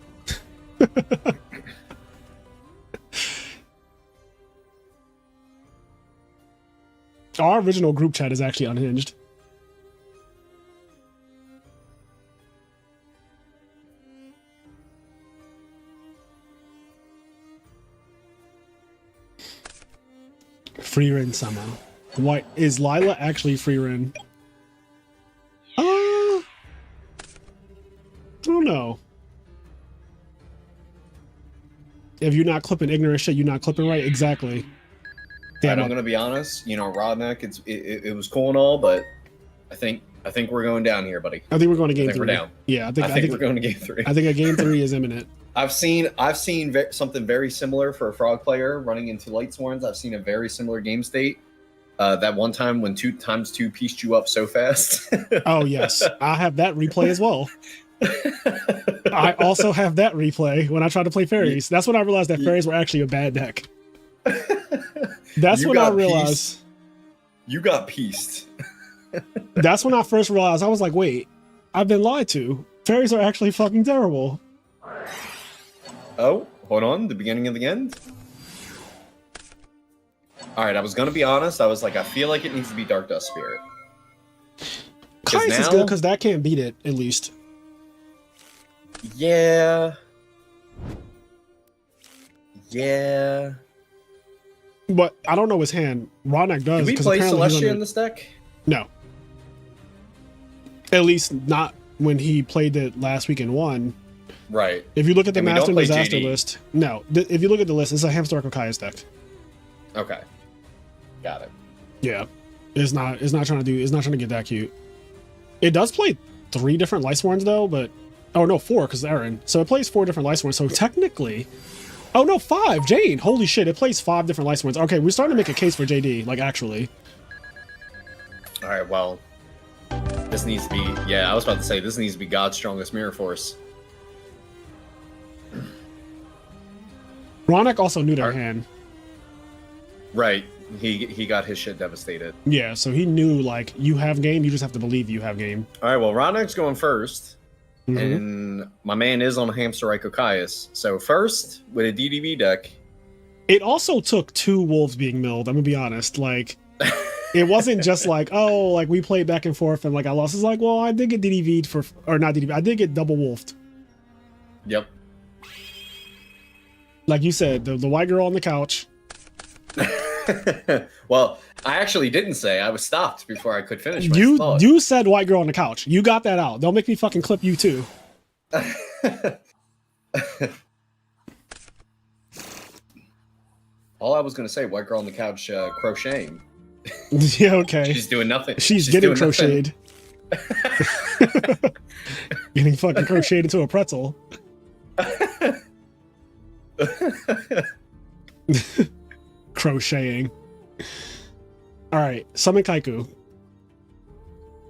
Our original group chat is actually unhinged. Free Rin somehow. What is Lila actually free Rin? I don't know. If you're not clipping ignorant shit, you're not clipping right. Exactly. I'm gonna be honest. You know, Rodneck, it was cool and all, but I think we're going down here, buddy. I think we're going to game I think 3. we're down. Yeah, I think we're going to game 3. I think a game 3 is imminent. I've seen something very similar for a frog player running into light swarms. I've seen a very similar game state. That one time when 2x2 pieced you up so fast. Oh yes, I have that replay as well. I also have that replay when I tried to play fairies. That's when I realized that fairies were actually a bad deck. That's when I realized you got pieced. That's when I first realized. I was like, wait, I've been lied to. Fairies are actually fucking terrible. Oh, hold on. The beginning of the end? Alright, I was going to be honest. I was like, I feel like it needs to be Dark Dust Spirit. Caius is good because that can't beat it, at least. Yeah. Yeah. But I don't know his hand. Rodneck does. Did we play Celestia in this deck? No. At least not when he played it last week and won. Right. If you look at the And we Master don't play Disaster JD. list, no. If you look at the list, it's a Hamster Caius deck. Okay. Got it. Yeah. It's not trying to get that cute. It does play 3 different Lightsworns though, but oh no, 4 because Aaron. So it plays 4 different Lightsworns. So technically, oh no, 5. Jane. Holy shit, it plays 5 different Lightsworns. Okay, we're starting to make a case for JD, like actually. All right, well, this needs to be, yeah, I was about to say, this needs to be God's strongest mirror force. Rodneck also knew their hand. Right. He got his shit devastated. Yeah, so he knew, like, you have game, you just have to believe you have game. All right, well, Rodneck's going first. And my man is on Hamster Caius. So first, with a DDB deck. It also took 2 wolves being milled, I'm gonna be honest. Like, it wasn't just like, oh, like, we played back and forth and, like, I lost. It's like, well, I did get DDV'd for, or not DDV, I did get double wolfed. Yep. Like you said, the white girl on the couch. Well, I actually didn't say. I was stopped before I could finish my thought. You said white girl on the couch. You got that out. Don't make me fucking clip you too. All I was going to say, white girl on the couch crocheting. Yeah, okay. She's doing nothing. She's getting crocheted. Getting fucking crocheted into a pretzel. Crocheting. All right, summon Kaiku.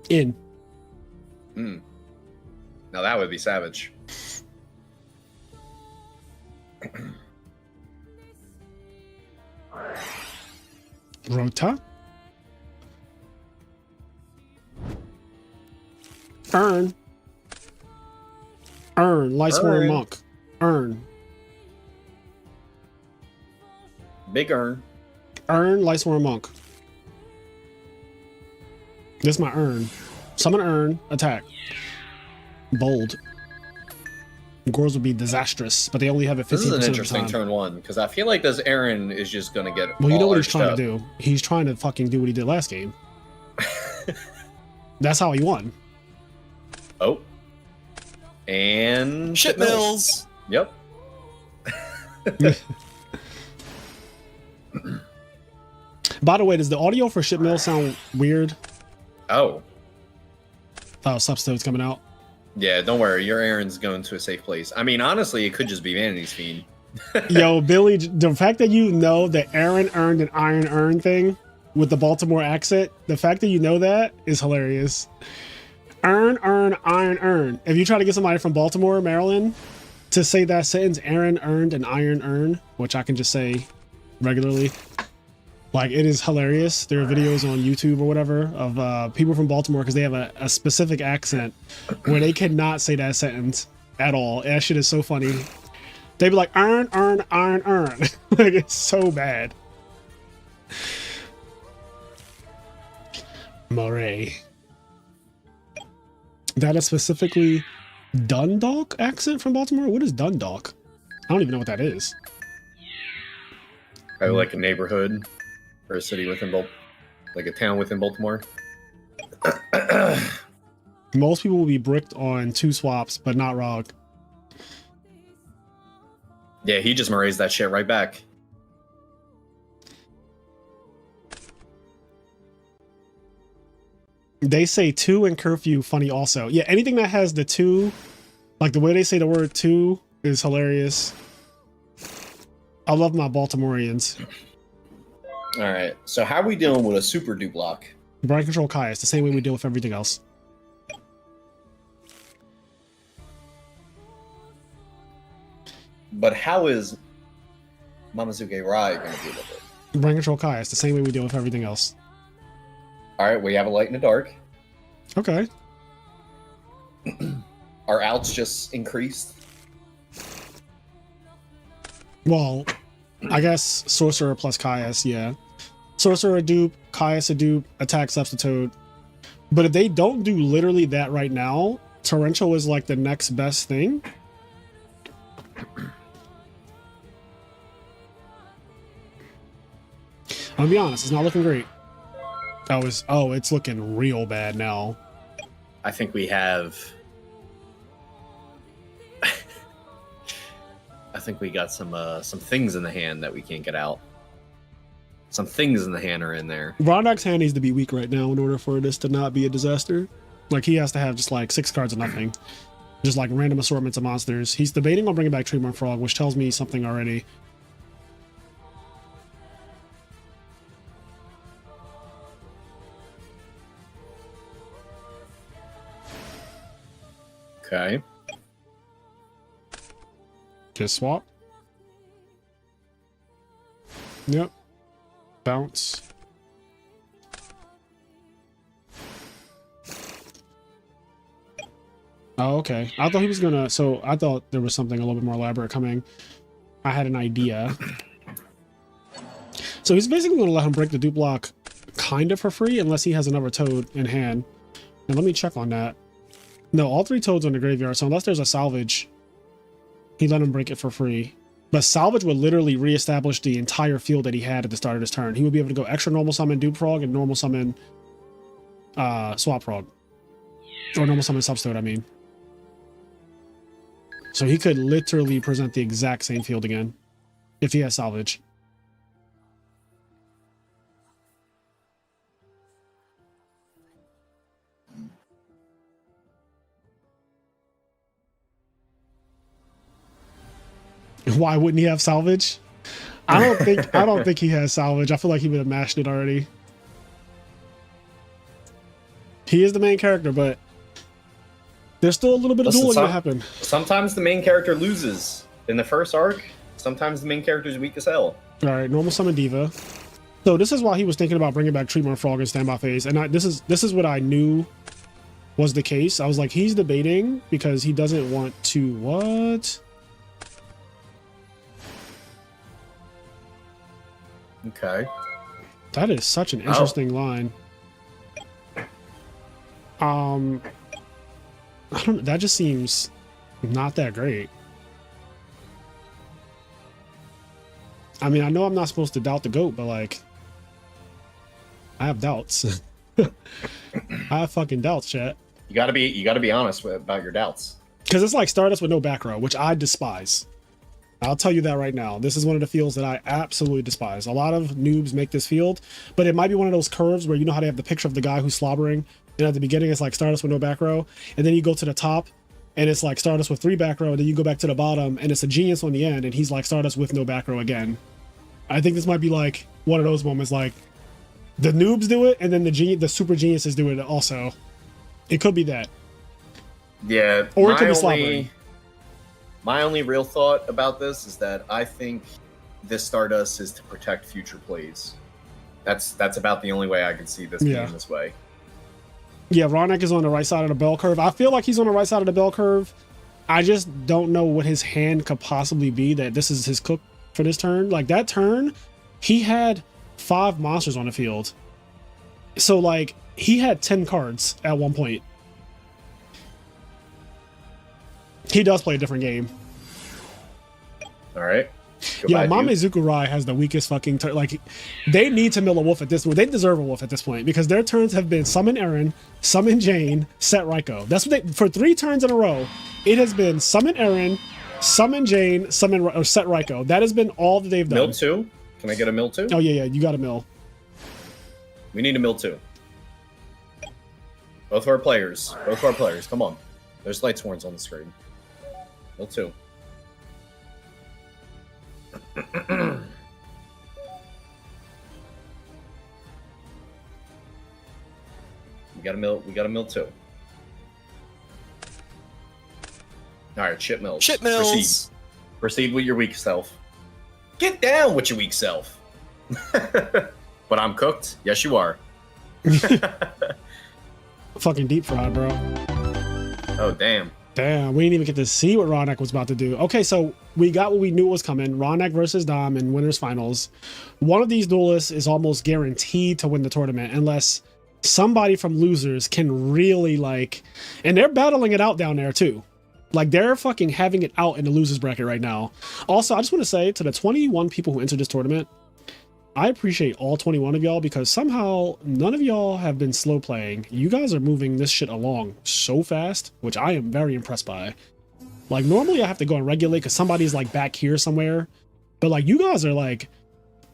In. Now that would be savage. Rota. Earn. Lightsworn Monk. Earn. Big Earn. Earn, Lightsworn Monk. This is my Earn. Summon Earn, attack. Bold. Gores would be disastrous, but they only have it 15% This is an of the interesting time. turn 1, because I feel like this Aaron is just going to get Well, you know all what he's arched trying up. to do? He's trying to fucking do what he did last game. That's how he won. Oh. And... Shit mills! Yep. By the way, does the audio for Ship Mill sound weird? Oh. Oh, Substone's coming out. Yeah, don't worry. Your Aaron's going to a safe place. I mean, honestly, it could just be Vanity's Fiend. Yo, Billy, the fact that you know the Aaron earned an Iron Earn thing with the Baltimore accent, the fact that you know that is hilarious. Earn, Iron Earn. If you try to get somebody from Baltimore, Maryland, to say that sentence, Aaron earned an Iron Earn, which I can just say regularly, like, it is hilarious. There are videos on YouTube or whatever of people from Baltimore because they have a specific accent where they cannot say that sentence at all. That shit is so funny. They'd be like, earn, Iron Earn. Like, it's so bad. Moray. That is specifically Dundalk accent from Baltimore? What is Dundalk? I don't even know what that is. Probably like a neighborhood or a city within like a town within Baltimore. Most people will be bricked on 2 swaps, but not Rog. Yeah, he just raised that shit right back. They say 2 and curfew funny also. Yeah, anything that has the 2, like the way they say the word 2 is hilarious. I love my Baltimoreans. All right, so how are we dealing with a super do block? Brain control Kai. It's the same way we deal with everything else. But how is Mamazuke Rai going to deal with it? Brain control Kai. It's the same way we deal with everything else. All right, we have a light and a dark. Okay. Our outs just increased. Well, I guess Sorcerer plus Caius, yeah. Sorcerer a dupe, Caius a dupe, attack substitute. But if they don't do literally that right now, Torrential is like the next best thing. I'll be honest, it's not looking great. It's looking real bad now. I think we have... I think we got some things in the hand that we can't get out. Some things in the hand are in there. Rondak's hand needs to be weak right now in order for this to not be a disaster. Like, he has to have just like 6 cards of nothing. Just like random assortments of monsters. He's debating on bringing back Treeborn Frog, which tells me something already. Okay. Just swap. Yep. Bounce. Oh, okay. I thought he was gonna... So, I thought there was something a little bit more elaborate coming. I had an idea. So, he's basically gonna let him break the dupe block kind of for free, unless he has another Toad in hand. Now, let me check on that. No, all 3 Toads are in the graveyard, so unless there's a salvage, he let him break it for free. But salvage would literally reestablish the entire field that he had at the start of his turn. He would be able to go extra normal summon Dupe Frog and normal summon Swap Frog. Or normal summon Substitute, I mean. So he could literally present the exact same field again if he has salvage. Why wouldn't he have salvage? I don't think he has salvage. I feel like he would have mashed it already. He is the main character, but there's still a little bit of dueling to happen. Sometimes the main character loses in the first arc. Sometimes the main character is weak as hell. All right, normal summon Diva. So this is why he was thinking about bringing back Treeborn Frog in standby phase, and this is what I knew was the case. I was like, he's debating because he doesn't want to what? Okay. That is such an interesting line. I don't. That just seems not that great. I mean, I know I'm not supposed to doubt the GOAT, but like, I have doubts. I have fucking doubts, chat. You gotta be honest about your doubts. Because it's like Stardust with no back row, which I despise. I'll tell you that right now. This is one of the fields that I absolutely despise. A lot of noobs make this field, but it might be one of those curves where you know how they have the picture of the guy who's slobbering, and at the beginning it's like Stardust with no back row, and then you go to the top, and it's like Stardust with 3 back row, and then you go back to the bottom, and it's a genius on the end, and he's like Stardust with no back row again. I think this might be like one of those moments, like the noobs do it, and then the super geniuses do it also. It could be that. Yeah. Or it could be slobbering. My only real thought about this is that I think this Stardust is to protect future plays. That's about the only way I can see this being this way. Yeah, Ronak is on the right side of the bell curve. I feel like he's on the right side of the bell curve. I just don't know what his hand could possibly be that this is his cook for this turn. Like that turn, he had 5 monsters on the field. So like he had 10 cards at one point. He does play a different game. All right. Yeah, Mamezuku Rai has the weakest fucking turn. Like, they need to mill a wolf at this point. They deserve a wolf at this point because their turns have been summon Eren, summon Jane, set Raiko. That's what they, for 3 turns in a row, it has been summon Eren, Summon Jane, summon or set Raiko. That has been all that they've done. Mill 2? Can I get a mill 2? Oh yeah, you got a mill. We need a mill 2. Both of our players. Come on. There's light sworns on the screen. Mill 2. We got a mill 2. Alright, shit mills. Shit mills. Proceed with your weak self. Get down with your weak self. But I'm cooked. Yes, you are. Fucking deep fried, bro. Oh, damn. Damn, we didn't even get to see what Ronak was about to do. Okay, so we got what we knew was coming. Ronak versus Dom in winners finals. One of these duelists is almost guaranteed to win the tournament unless somebody from losers can really like, and they're battling it out down there too. Like they're fucking having it out in the losers bracket right now. Also, I just want to say to the 21 people who entered this tournament, I appreciate all 21 of y'all because somehow none of y'all have been slow playing. You guys are moving this shit along so fast, which I am very impressed by. Like normally I have to go and regulate because somebody's like back here somewhere. But like you guys are like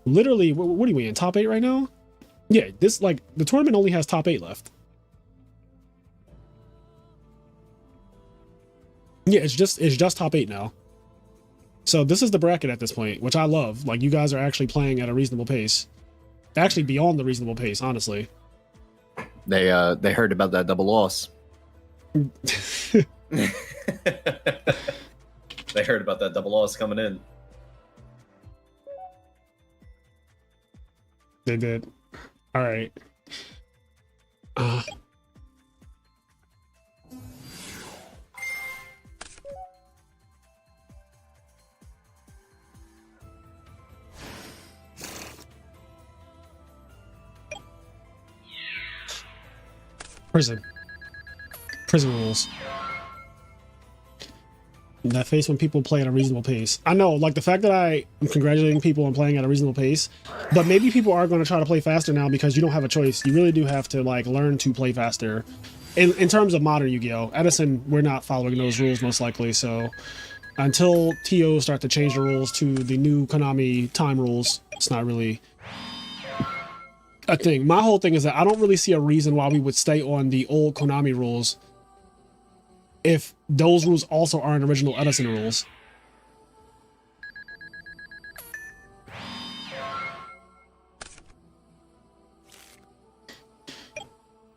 literally, what are we in, top 8 right now? Yeah, this like the tournament only has top 8 left. Yeah, it's just top 8 now. So this is the bracket at this point, which I love. Like you guys are actually playing at a reasonable pace. Actually beyond the reasonable pace, honestly. They heard about that double loss. They heard about that double loss coming in. They did. All right. Prison rules. That face when people play at a reasonable pace. I know, like the fact that I am congratulating people on playing at a reasonable pace, but maybe people are going to try to play faster now because you don't have a choice. You really do have to like learn to play faster. In terms of modern Yu-Gi-Oh! Edison, we're not following those rules most likely, so until TO start to change the rules to the new Konami time rules, it's not really a thing. My whole thing is that I don't really see a reason why we would stay on the old Konami rules if those rules also aren't original Edison rules.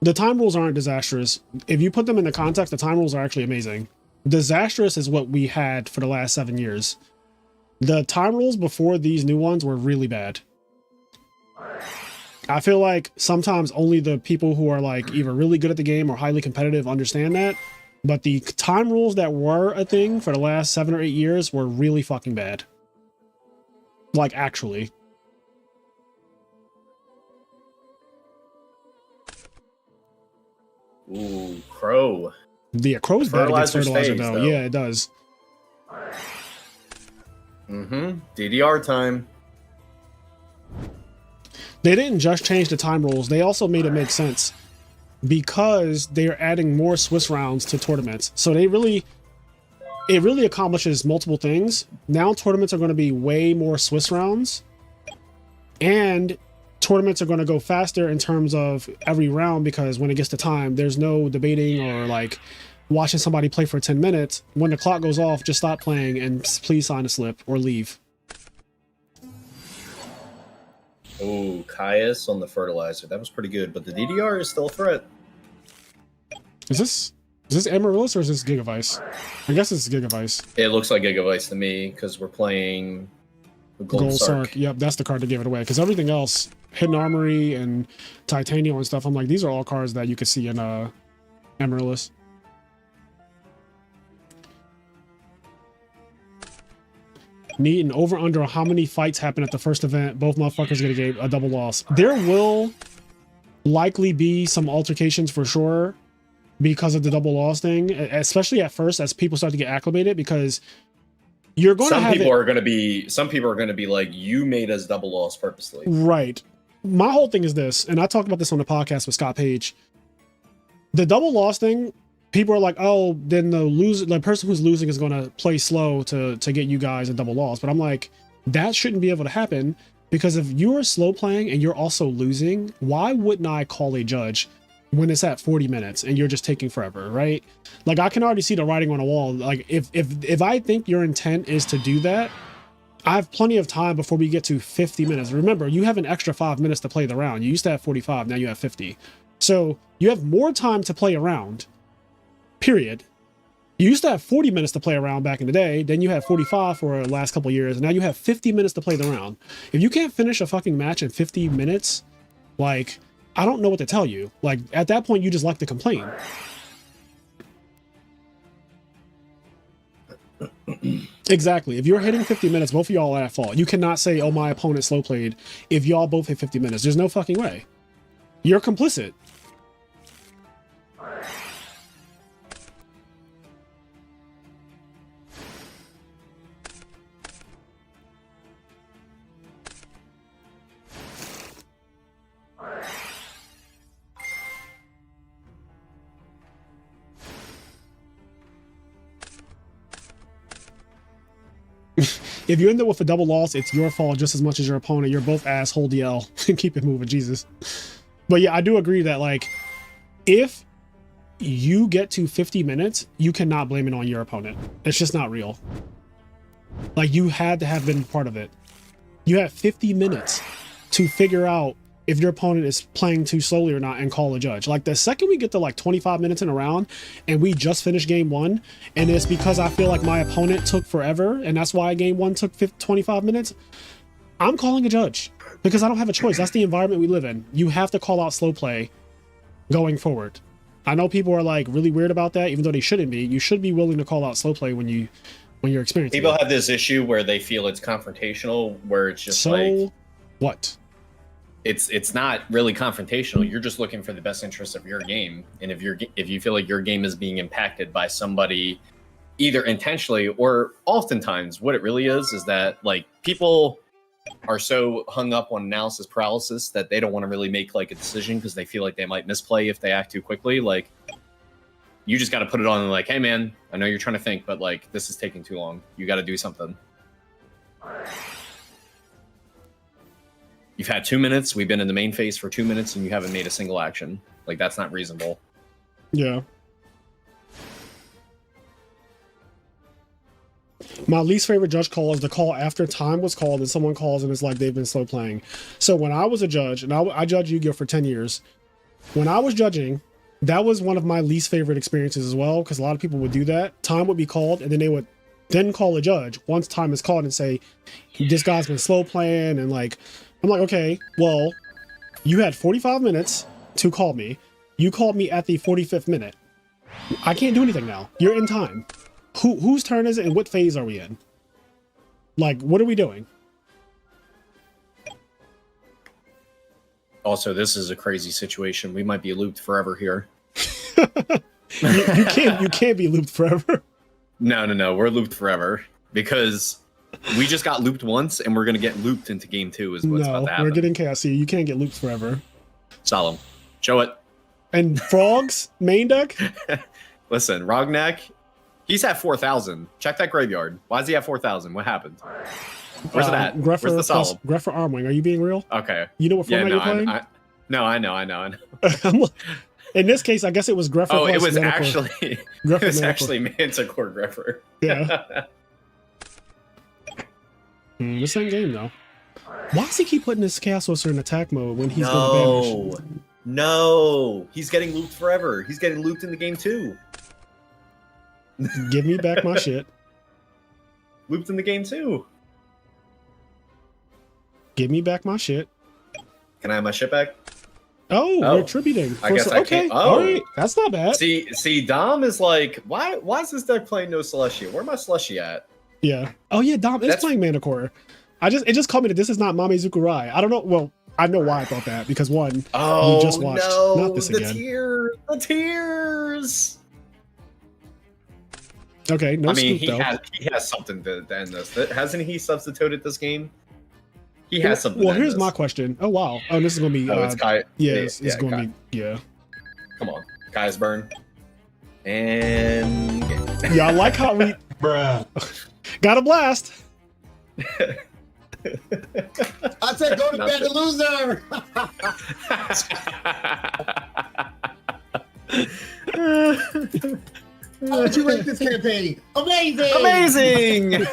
The time rules aren't disastrous. If you put them in the context, the time rules are actually amazing. Disastrous is what we had for the last 7 years. The time rules before these new ones were really bad. I feel like sometimes only the people who are like either really good at the game or highly competitive understand that. But the time rules that were a thing for the last 7 or 8 years were really fucking bad. Like actually. Ooh, Crow. The Crow's bad against Fertilizer phase, though. though. Yeah, it does. DDR time. They didn't just change the time rules, they also made it make sense because they're adding more Swiss rounds to tournaments. So it really accomplishes multiple things. Now tournaments are going to be way more Swiss rounds, and tournaments are going to go faster in terms of every round because when it gets to time, there's no debating or like watching somebody play for 10 minutes. When the clock goes off, just stop playing and please sign a slip or leave. Oh, Caius on the Fertilizer. That was pretty good, but the DDR is still a threat. Is this Amaryllis or is this Gigavice? I guess it's Gigavice. It looks like Gigavice to me because we're playing Gold Sark. Yep, that's the card to give it away because everything else, Hidden Armory and Titanium and stuff, I'm like, these are all cards that you could see in Amaryllis. Need an over-under on how many fights happen at the first event. Both motherfuckers gonna get a double loss. There will likely be some altercations for sure because of the double loss thing, especially at first as people start to get acclimated, because you're going to have some people are going to be like, you made us double loss purposely. Right. My whole thing is this, and I talked about this on the podcast with Scott Page. The double loss thing people are like, oh, then the person who's losing is going to play slow to get you guys a double loss. But I'm like, that shouldn't be able to happen, because if you're slow playing and you're also losing, why wouldn't I call a judge when it's at 40 minutes and you're just taking forever, right? Like, I can already see the writing on the wall. Like, if I think your intent is to do that, I have plenty of time before we get to 50 minutes. Remember, you have an extra 5 minutes to play the round. You used to have 45, now you have 50. So you have more time to play around, period. You used to have 40 minutes to play around back in the day. Then you had 45 for the last couple of years. And now you have 50 minutes to play the round. If you can't finish a fucking match in 50 minutes, like, I don't know what to tell you. Like, at that point, you just like to complain. Exactly. If you're hitting 50 minutes, both of y'all are at fault. You cannot say, oh, my opponent slow played if y'all both hit 50 minutes. There's no fucking way. You're complicit. If you end up with a double loss, it's your fault just as much as your opponent. You're both asshole DL. Keep it moving, Jesus. But yeah, I do agree that, like, if you get to 50 minutes, you cannot blame it on your opponent. It's just not real. Like, you had to have been part of it. You have 50 minutes to figure out if your opponent is playing too slowly or not and call a judge. Like, the second we get to like 25 minutes in a round and we just finished game one, and it's because I feel like my opponent took forever and that's why game one took 25 minutes, I'm calling a judge because I don't have a choice. That's the environment we live in. You have to call out slow play going forward. I know people are like really weird about that, even though they shouldn't be. You should be willing to call out slow play when you're experiencing People it. have this issue where they feel it's confrontational, where it's just like, what? It's not really confrontational. You're just looking for the best interest of your game, and if you feel like your game is being impacted by somebody, either intentionally or oftentimes, what it really is that like people are so hung up on analysis paralysis that they don't want to really make like a decision because they feel like they might misplay if they act too quickly. Like, you just got to put it on and like, hey man, I know you're trying to think, but like this is taking too long. You got to do something. You've had 2 minutes. We've been in the main phase for 2 minutes and you haven't made a single action. Like, that's not reasonable. Yeah. My least favorite judge call is the call after time was called and someone calls and it's like they've been slow playing. So when I was a judge, and I judged Yu-Gi-Oh for 10 years, when I was judging, that was one of my least favorite experiences as well, because a lot of people would do that. Time would be called and then they would then call a judge once time is called and say, this guy's been slow playing, and like, I'm like, okay, well, you had 45 minutes to call me. You called me at the 45th minute. I can't do anything now. You're in time. Whose turn is it and what phase are we in? Like, what are we doing? Also, this is a crazy situation. We might be looped forever here. you can't be looped forever. No. We're looped forever because we just got looped once and we're going to get looped into game two is what's about to happen. We're getting chaos. You can't get looped forever. Solemn. Show it. And frogs, main deck? Listen, Rognak, he's at 4,000. Check that graveyard. Why is he at 4,000? What happened? Where's it at? Where's the Solemn? Greffer Armwing. Are you being real? Okay. You know what format you're playing? I know. In this case, I guess it was Greffer. Oh, plus it was Manticore. actually Greffer it was Manticore. actually Manticore Greffer. Yeah. This ain't game though. Why does he keep putting his Chaos Sorcerer in attack mode when he's going to banish? No, he's getting looped forever. He's getting looped in the game too. Give me back my shit. Looped in the game too. Give me back my shit. Can I have my shit back? Oh, Oh. we're attributing. I guess I can't- oh. All right. That's not bad. See, Dom is like, why is this deck playing no Celestia? Where my Celestia at? Yeah. Oh yeah, Dom is playing Manticore. It just called me that this is not Mame Zukurai. I don't know. Well, I know why I thought that because one, we just watched not this again. The tears. Okay, no scoop though. He has something to end this. Hasn't he substituted this game? He has something. Well, to end here's this. my question. Oh wow. Oh, this is gonna be. Oh, it's Kai. Yeah, it's gonna Kai. be. Yeah. Come on, Kai's burn. And Yeah, I like how we Bruh. got a blast. I said go to Not bed, sure. loser. How would you rate this campaign? Amazing. amazing.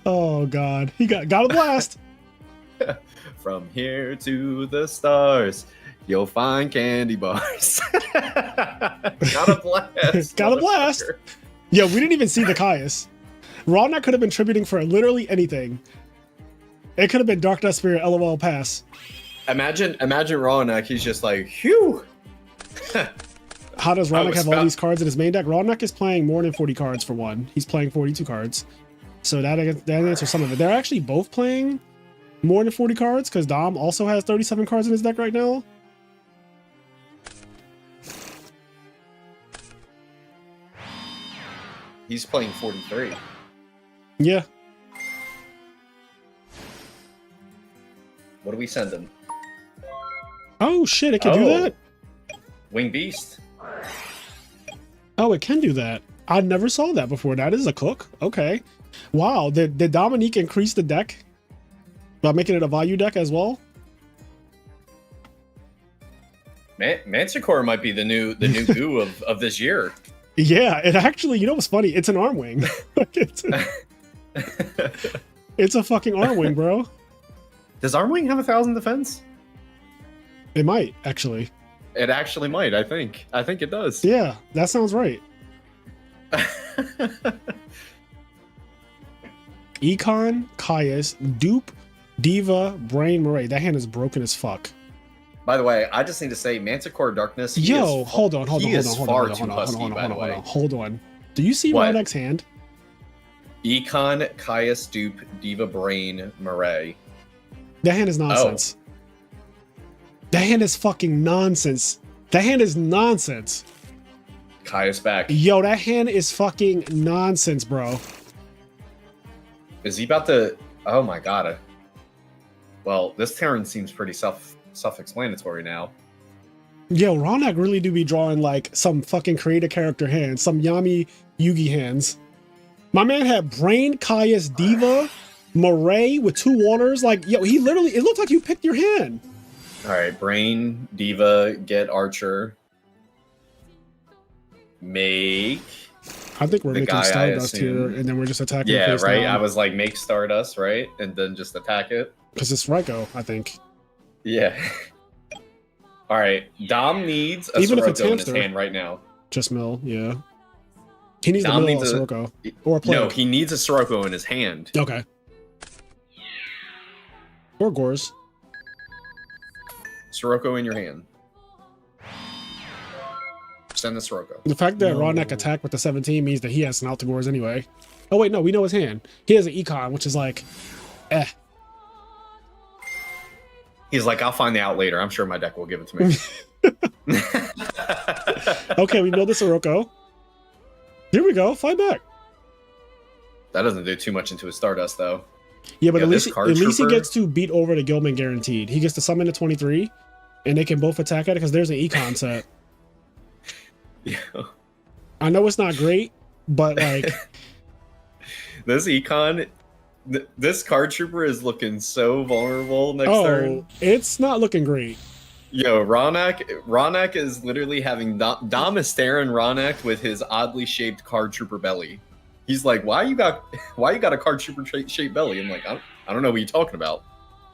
Oh God, he got a blast. From here to the stars, you'll find candy bars. Got a blast. Got a blast. motherfucker. Yeah, we didn't even see the Caius. Ronnak could have been tributing for literally anything. It could have been Dark Dust Spirit, LOL pass. Imagine Ronak. He's just like, phew. How does I Ronnak was have all about- these cards in his main deck? Ronnak is playing more than 40 cards for one. He's playing 42 cards. So that answers some of it. They're actually both playing more than 40 cards because Dom also has 37 cards in his deck right now. He's playing 43. Yeah. What do we send him? Oh shit, it can do Oh. that? Wing Beast. Oh, it can do that. I never saw that before. That is a cook. Okay. Wow. Did Dominique increase the deck by making it a value deck as well? Manticore might be the new goo of this year. Yeah, it actually, you know what's funny? It's an arm wing. It's a fucking arm wing, bro. Does Armwing have 1,000 defense? It might, actually. It actually might. I think it does. Yeah, that sounds right. Econ, Caius, Dupe, Diva, Brain, Murray. That hand is broken as fuck. By the way, I just need to say, Manticore Darkness. He Yo, is, hold on. he is far too husky. By the way, Hold on. Do you see What? Ronek's hand? Econ, Caius, Dupe, Diva, Brain, Murray. That hand is nonsense. That hand is fucking nonsense. That hand is nonsense. Caius back. Yo, that hand is fucking nonsense, bro. Is he about to? Oh my god. Well, this turn seems pretty self-explanatory now. Yo, Ronak really do be drawing like some fucking creative character hands, some Yami Yugi hands. My man had Brain, Caius, Diva, Murray with 2 waters. Like, yo, he literally, it looked like you picked your hand. All right, Brain, Diva, get Archer. Make. I think we're The making guy, I Stardust here, assume. and then we're just attacking. Yeah, face right. down. I was like, make Stardust, right, and then just attack it. Because it's Ryko, I think. Yeah. All right. Dom needs a Even if it's Sirocco in his hamster. hand right now. Just mill, yeah. He needs Dom the mill needs of a- Sirocco. Or a play. No, he needs a Sirocco in his hand. Okay. Or Gores. Sirocco in your hand. Send the Sirocco. The fact that No. Ronak attacked with the 17 means that he has an out to Gores anyway. Oh wait, no, we know his hand. He has an Econ, which is like, eh. He's like, I'll find the out later. I'm sure my deck will give it to me. Okay, we know the Sirocco. Here we go, fight back. That doesn't do too much into his Stardust, though. Yeah, but Yeah, at this least card he trooper- gets to beat over the Gilman guaranteed. He gets to summon the 23, and they can both attack at it because there's an Econ set. Yeah. I know it's not great, but like, This Econ, this card trooper is looking so vulnerable next oh, turn. it's not looking great. Yo, Ronak is literally having Dom is staring Ronak with his oddly shaped card trooper belly. He's like, why you got a card trooper shaped belly? I'm like, I don't know what you're talking about.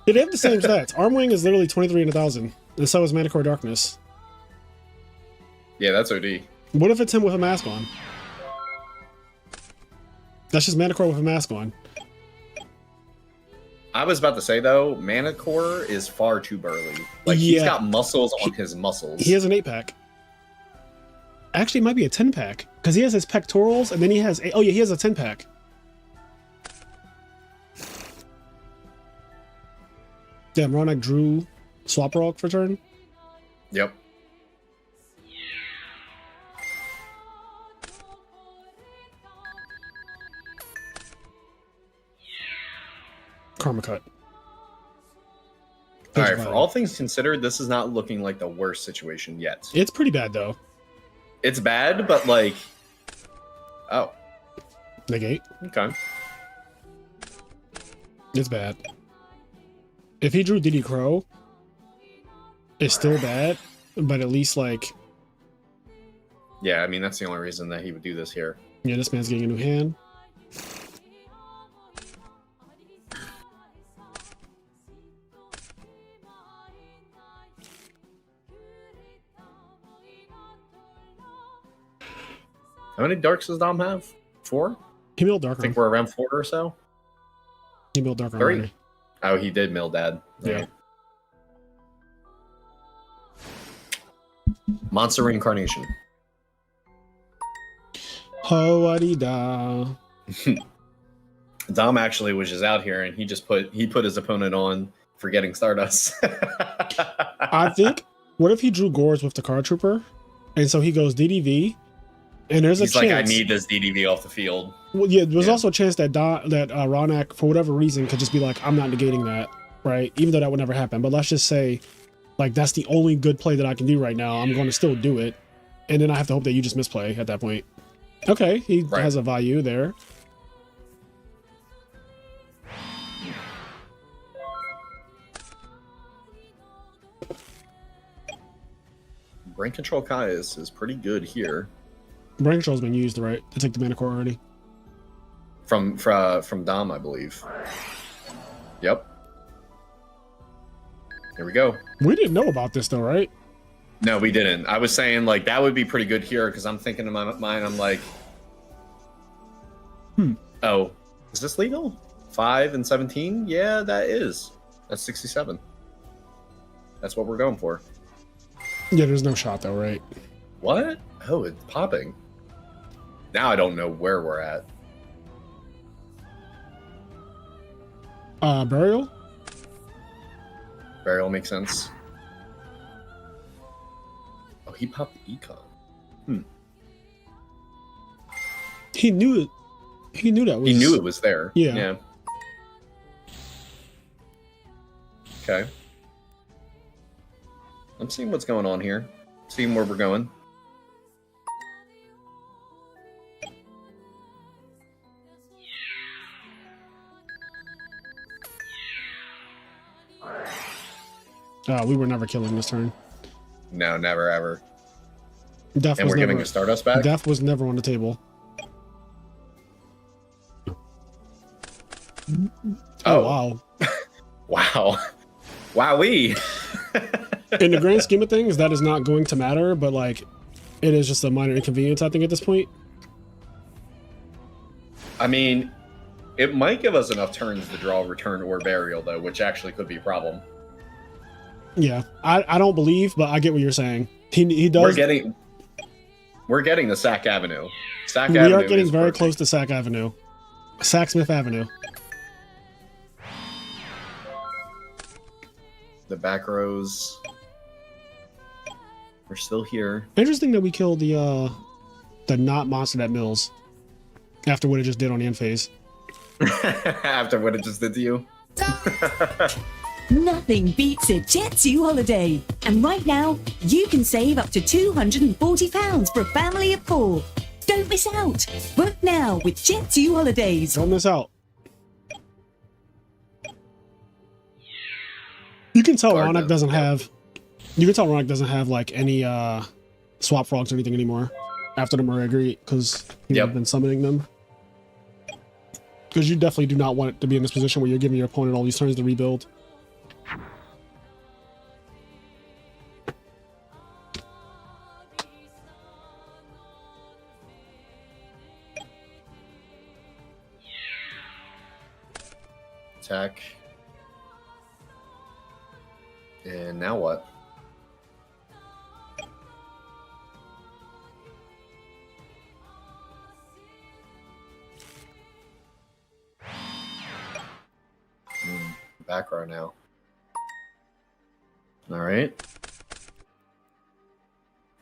They have the same stats. Armwing is literally 23 and 1,000, and so is Manicore Darkness. Yeah, that's OD. What if it's him with a mask on? That's just Manicore with a mask on. I was about to say though, Manicore is far too burly. Like he's Yeah. got muscles on his muscles. He has an 8-pack. Actually, it might be a 10-pack because he has his pectorals, and then he has. Oh yeah, he has a 10-pack. Damn, Ronak drew Swap Rock for turn. Yep. Karma cut. All right. For all things considered, this is not looking like the worst situation yet. It's pretty bad though. It's bad, but like, oh, Negate. okay. It's bad. If he drew Diddy Crow, it's still bad, but at least like, Yeah, I mean that's the only reason that he would do this here. yeah, this man's getting a new hand. How many darks does Dom have? 4? He milled I Dark think Arm. we're around 4 or so. He milled Dark Arm. 3. already. Oh, he did mill Dad. Yeah. Right. Monster reincarnation. Ho-a-dee-da. Dom actually was just out here and he put his opponent on for getting Stardust. I think, what if he drew Gores with the Card Trooper? And so he goes DDV, and there's He's a chance. like, I need this DDV off the field. Well, yeah, there's Yeah. also a chance that Ronak, for whatever reason, could just be like, I'm not negating that, right? Even though that would never happen. But let's just say, like, that's the only good play that I can do right now. I'm going to still do it. And then I have to hope that you just misplay at that point. Okay, he Right. has a value there. Brain Control Kaius is pretty good here. Brain Control's been used, right? To take the mana core already. From Dom, I believe. Yep. Here we go. We didn't know about this, though, right? No, we didn't. I was saying, like, that would be pretty good here, because I'm thinking in my mind, I'm like... Oh, is this legal? 5 and 17? Yeah, that is. That's 67. That's what we're going for. Yeah, there's no shot, though, right? What? Oh, it's popping. Now I don't know where we're at. Burial? Burial makes sense. Oh, he popped the econ. He knew it. He knew that was... He knew it was there. Yeah. Okay. I'm seeing what's going on here. Seeing where we're going. We were never killing this turn. No, never ever. Death And was we're never, giving a Stardust back? Death was never on the table. Oh, wow. Wow. Wowee. In the grand scheme of things, that is not going to matter, but like, it is just a minor inconvenience, I think, at this point. I mean, it might give us enough turns to draw Return or Burial, though, which actually could be a problem. Yeah, I don't believe, but I get what you're saying. He does. We're getting the Sack Avenue. Sack We Avenue are getting is very perfect. close to Sack Avenue. Sacksmith Avenue. The back rows. We're still here. Interesting that we killed the not monster that mills after what it just did on the end phase. After what it just did to you. Nothing beats a Jet2 holiday. And right now, you can save up to £240 for a family of 4. Don't miss out. Book now with Jet2 holidays. Don't miss out. You can tell Ronak doesn't have. You can tell Ronak doesn't have like any swap frogs or anything anymore after the Murray Greet because he's been summoning them. Because you definitely do not want it to be in this position where you're giving your opponent all these turns to rebuild. Attack. And now what? Back row now. All right.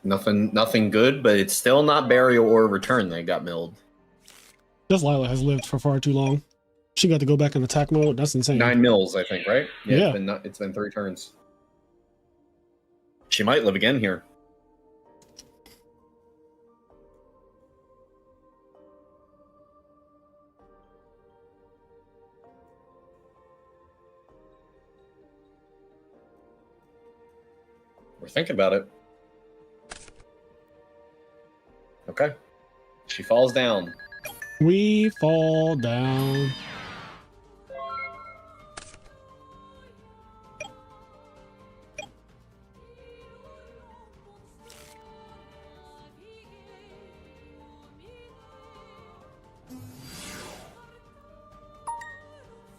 Nothing good, but it's still not Burial or Return that got milled. This Lila has lived for far too long. She got to go back in attack mode. That's insane. 9 mills, I think, right? Yeah. It's been 3 turns. She might live again here. We're thinking about it. Okay. She falls down. We fall down.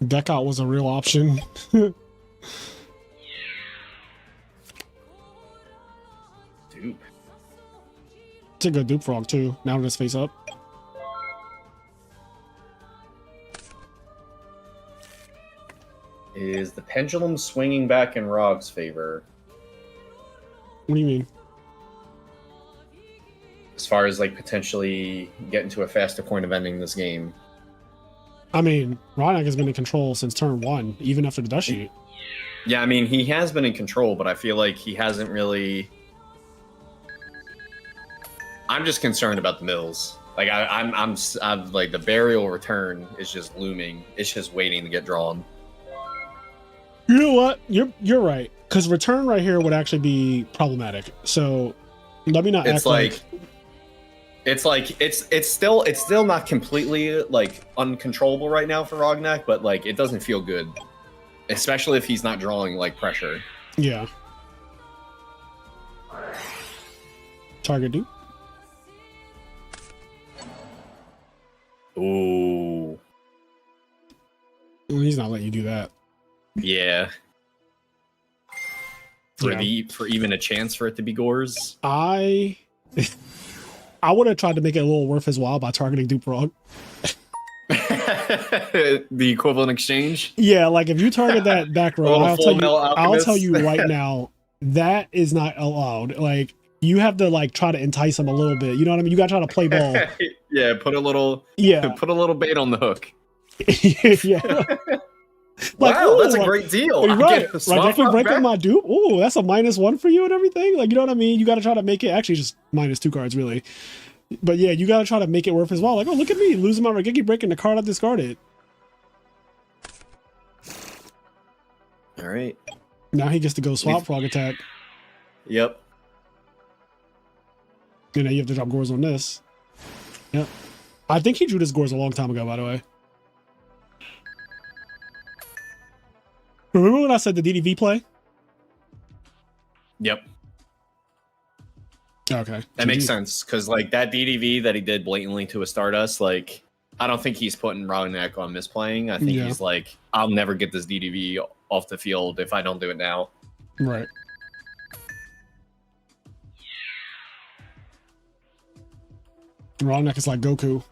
Deck out was a real option. Dude. It's a good dupe frog too. Now let's face up. Is the pendulum swinging back in Rog's favor? What do you mean? As far as like potentially getting to a faster point of ending this game. I mean, Rognak has been in control since turn 1, even after the dust sheet. Yeah, I mean, he has been in control, but I feel like he hasn't really... I'm just concerned about the mills. Like, I'm like, the burial return is just looming. It's just waiting to get drawn. You know what? You're right. Because return right here would actually be problematic. So, let me not act like... It's still not completely like uncontrollable right now for Rognak, but like it doesn't feel good, especially if he's not drawing like pressure. Yeah. Target dupe. Ooh. Well, he's not letting you do that. Yeah. For even a chance for it to be Gores. I would have tried to make it a little worth his while by targeting dupe frog. The equivalent exchange. Yeah, like if you target that back row, I'll tell you right now, that is not allowed. Like you have to like try to entice him a little bit. You know what I mean? You gotta try to play ball. Yeah, put a little bait on the hook. Yeah. Like, wow, that's a great deal. Right. Definitely breaking my dupe. Ooh, that's a -1 for you and everything. Like, you know what I mean? You gotta try to make it actually just -2 cards, really. But yeah, you gotta try to make it worth his while. Like, oh, look at me losing my Regeki, breaking the card I discarded. All right. Now he gets to go swap frog attack. Yep. And now you have to drop Gores on this. Yep. I think he drew this Gores a long time ago, by the way. Remember when I said the DDV play? Yep. Okay. That makes sense, because like that DDV that he did blatantly to a Stardust, like I don't think he's putting Rognak on misplaying. I think he's like, I'll never get this DDV off the field if I don't do it now. Right. Rognak is like Goku.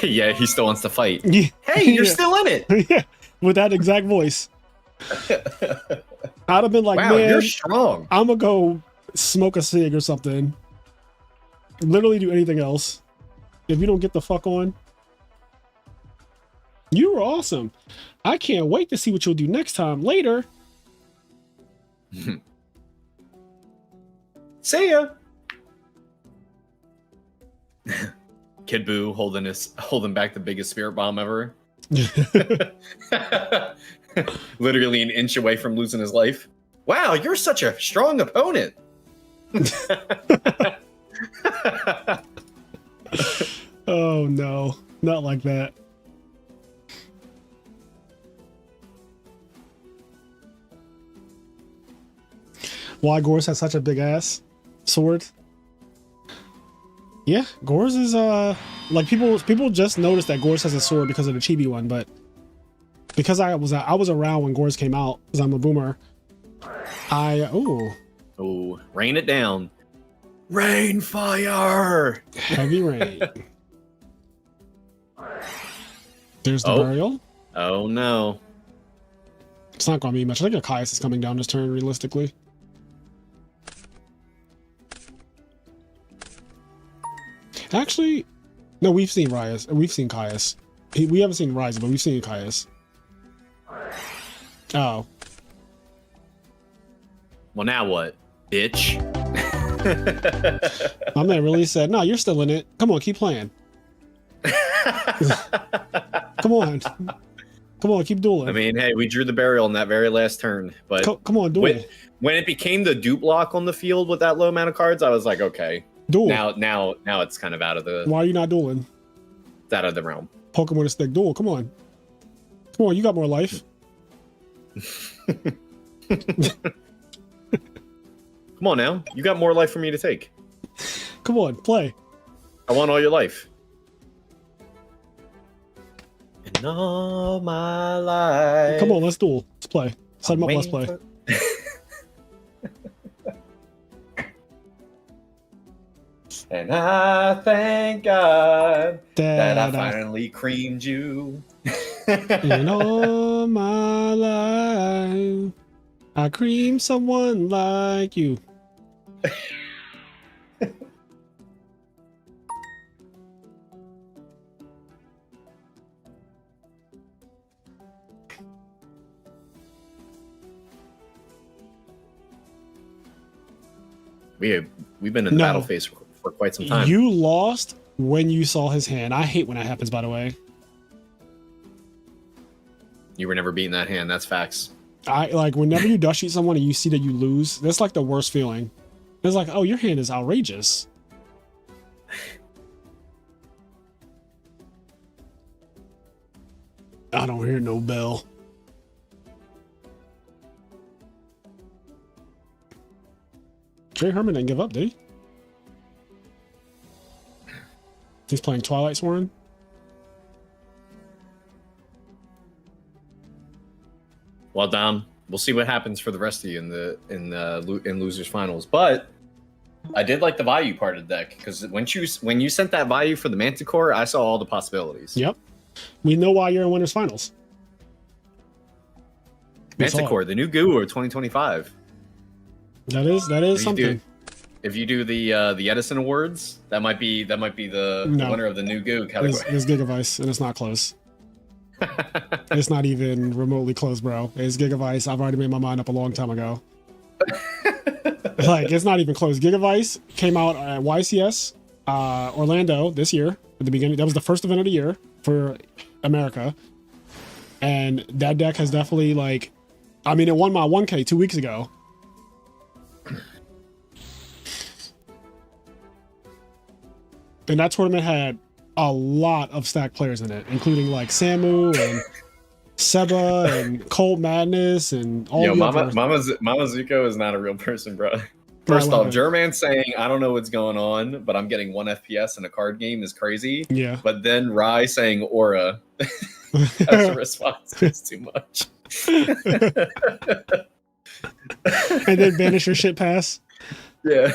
Yeah, he still wants to fight. Yeah. Hey, you're still in it. Yeah. With that exact voice. I'd have been like, wow, man, you're strong. I'm gonna go smoke a cig or something. Literally do anything else. If you don't get the fuck on. You were awesome. I can't wait to see what you'll do next time. Later. See ya. Kid Buu holding back the biggest spirit bomb ever. Literally an inch away from losing his life. Wow, you're such a strong opponent. Oh no, not like that. Why Gores has such a big ass sword? Yeah, Gores is like people just noticed that Gores has a sword because of the chibi one, but because I was around when Gores came out, because I'm a boomer. Oh, rain it down. Rain fire. Heavy rain. There's the burial. Oh no. It's not gonna be much. I think Akaius is coming down this turn realistically. Actually, no, we've seen Rias. We've seen Caius. We haven't seen Rise, but we've seen Caius. Oh. Well, now what, bitch? My man really said, no, you're still in it. Come on, keep playing. Come on. Come Come on, keep dueling. I mean, hey, we drew the burial in that very last turn, but Come on, duel. when it became the dupe block on the field with that low amount of cards, I was like, okay, Duel. Now it's kind of out of the. Why are you not dueling? It's out of the realm. Pokemon stick duel. Come on. Come on, you got more life. Come on now, you got more life for me to take. Come on, play. I want all your life. In all my life. Come on, let's duel. Let's play. Set him up, let's play. And I thank God that I Dad, finally creamed you. in all my life, I cream someone like you. We've been in the battle phase for quite some time. You lost when you saw his hand. I hate when that happens, by the way. You were never beating that hand. That's facts. I like whenever you dust sheet someone and you see that you lose, that's like the worst feeling. It's like, oh, your hand is outrageous. I don't hear no bell. Jay Herman didn't give up, did he? He's playing Twilight Sworn. Well, Dom, we'll see what happens for the rest of you in losers finals. But I did like the value part of the deck because when you sent that value for the Manticore, I saw all the possibilities. Yep, we know why you're in winners finals. Manticore, the new goo of 2025. That is something. If you do the Edison Awards, that might be the winner of the new goo category. It's Gigavice, and it's not close. It's not even remotely close, bro. It's Gigavice. I've already made my mind up a long time ago. Like, it's not even close. Gigavice came out at YCS Orlando this year at the beginning. That was the first event of the year for America, and that deck has definitely, like, I mean, it won my 1K 2 weeks ago. And that tournament had a lot of stacked players in it, including like Samu and Seba and Cold Madness and all. Yo, Mama Zuko is not a real person, bro. First off, German saying I don't know what's going on, but I'm getting 1 FPS in a card game is crazy. Yeah. But then Rai saying aura as a response is too much. And then banish your shit pass. Yeah.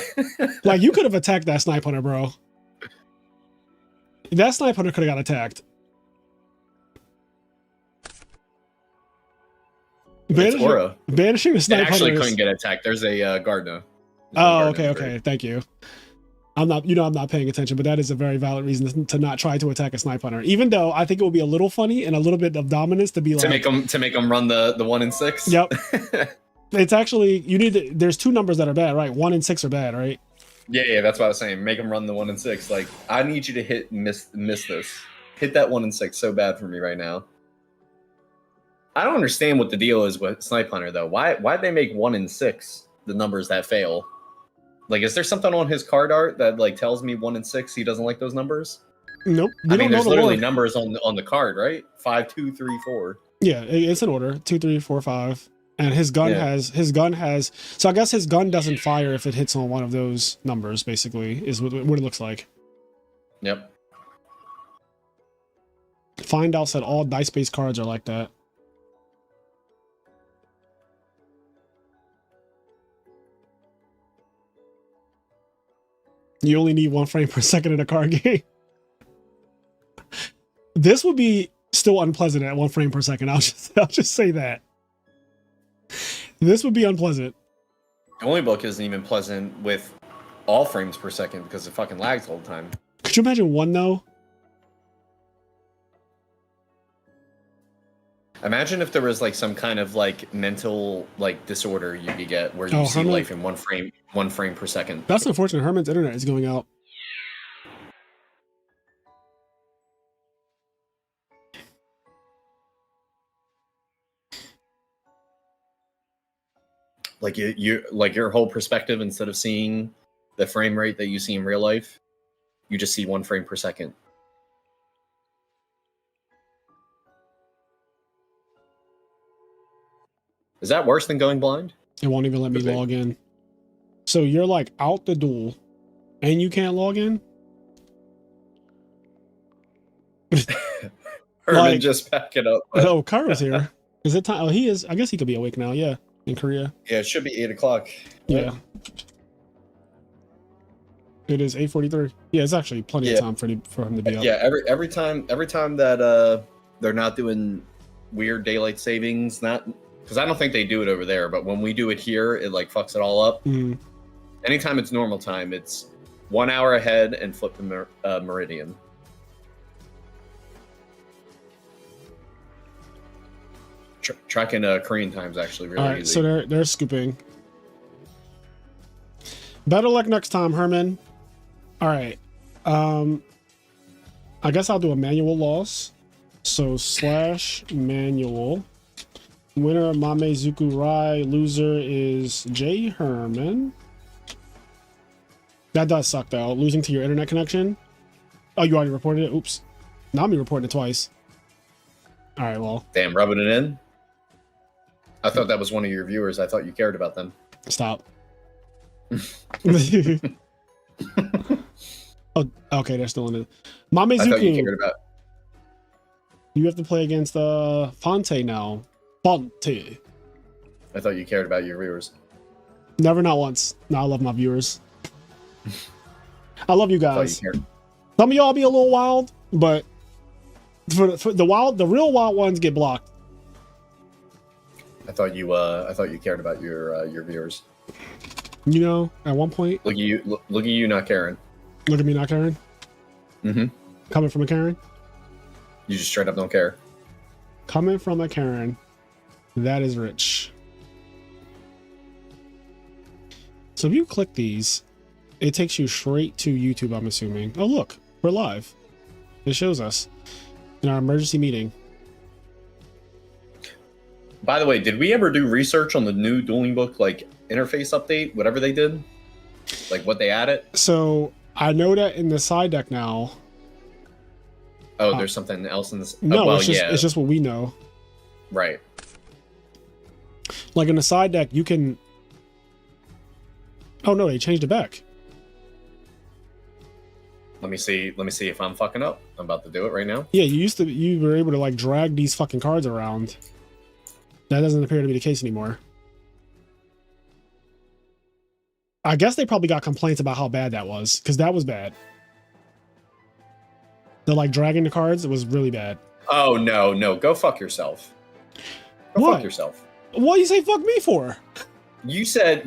Like, you could have attacked that Snipe Hunter, bro. That Snipe Hunter could have got attacked. Banishing the Snipe Hunter actually couldn't get attacked. There's a Gardner. Oh, okay. Thank you. I'm not paying attention, but that is a very valid reason to not try to attack a Snipe Hunter. Even though I think it would be a little funny and a little bit of dominance to be like to make them run the 1 and 6. Yep. It's actually there's 2 numbers that are bad, right? 1 and 6 are bad, right? Yeah, that's what I was saying. Make them run the 1 and 6. Like, I need you to miss this. Hit that 1 and 6 so bad for me right now. I don't understand what the deal is with Snipe Hunter though. Why'd they make 1 and 6 the numbers that fail? Like, is there something on his card art that like tells me 1 and 6 he doesn't like those numbers? Nope. I mean, there's literally numbers on the card, right? 5, 2, 3, 4. Yeah, it's in order. 2, 3, 4, 5. And his gun has so I guess his gun doesn't fire if it hits on one of those numbers, basically, is what it looks like. Yep. Find out said all dice-based cards are like that. You only need 1 frame per second in a card game. This would be still unpleasant at 1 frame per second. I'll just say that. This would be unpleasant. The only book isn't even pleasant with all frames per second because it fucking lags all the time. Could you imagine 1 though? Imagine if there was like some kind of like mental like disorder you could get where you see life in 1 frame per second. That's unfortunate. Herman's internet is going out. Like you like your whole perspective, instead of seeing the frame rate that you see in real life, you just see 1 frame per second. Is that worse than going blind? It won't even let me Could be. log in. So you're like out the duel and you can't log in? Herman Like- just back it up. Oh, Kairo's here. Is it time? Oh, he is. I guess he could be awake now. Yeah. In Korea. Yeah, it should be 8 o'clock. Yeah. It is 8:43. Yeah, it's actually plenty of Yeah. time for him to be up. Yeah, every time that they're not doing weird daylight savings, not because I don't think they do it over there, but when we do it here, it like fucks it all up. Mm. Anytime it's normal time, it's 1 hour ahead and flip the meridian. Tracking Korean time's actually really All right, easy. so they're scooping. Better luck next time, Herman. All right. I guess I'll do a manual loss. So / manual. Winner Mamezuku Rai. Loser is J Herman. That does suck though. Losing to your internet connection. Oh, you already reported it? Oops. Nami reported it twice. All right, well. Damn, rubbing it in. I thought that was one of your viewers. I thought you cared about them. Stop. Oh, okay, they're still in it. I thought you Mamezuku, cared about. you have to play against Fonte now. Fonte. I thought you cared about your viewers. Never, not once. No, I love my viewers. I love you I thought you guys. cared. Some of y'all be a little wild, but for the real wild ones get blocked. I thought you cared about your viewers. You know, at one point, Look at you not caring. look at me not caring. Mm-hmm. Coming from a Karen. You just straight up don't care. Coming from a Karen. That is rich. So if you click these, it takes you straight to YouTube, I'm assuming. Oh, look, we're live. It shows us in our emergency meeting. By the way, did we ever do research on the new Dueling Book like interface update, whatever they did? Like what they added? So I know that in the side deck now. Oh, there's something else in this. No, well, it's just what we know. Right. Like in the side deck, you can. Oh no, they changed it back. Let me see if I'm fucking up. I'm about to do it right now. Yeah, you were able to like drag these fucking cards around. That doesn't appear to be the case anymore. I guess they probably got complaints about how bad that was, because that was bad. The like dragging the cards, it was really bad. Oh no, go fuck yourself. Go What? fuck yourself. What do you say fuck me for? You said,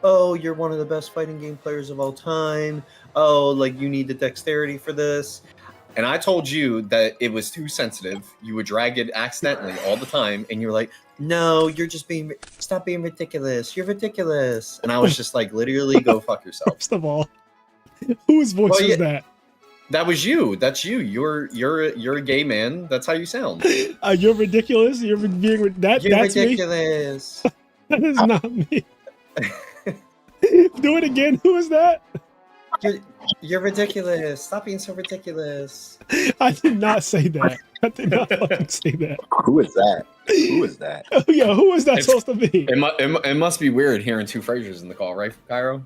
oh, you're one of the best fighting game players of all time. Oh, like you need the dexterity for this. And I told you that it was too sensitive. You would drag it accidentally all the time, and you were like, "No, you're just stop being ridiculous. You're ridiculous." And I was just like, literally, go fuck yourself. First of all, whose voice Well, was yeah. that? That was you. That's you. You're a gay man. That's how you sound. You're ridiculous. You're being that's ridiculous. me. That is not me. Do it again. Who is that? You're ridiculous. Stop being so ridiculous. I did not say that. I did not fucking say that. Who is that? Who is that? Oh, yeah, who is that It's- supposed to be? It must be weird hearing two Frasers in the call, right, Cairo?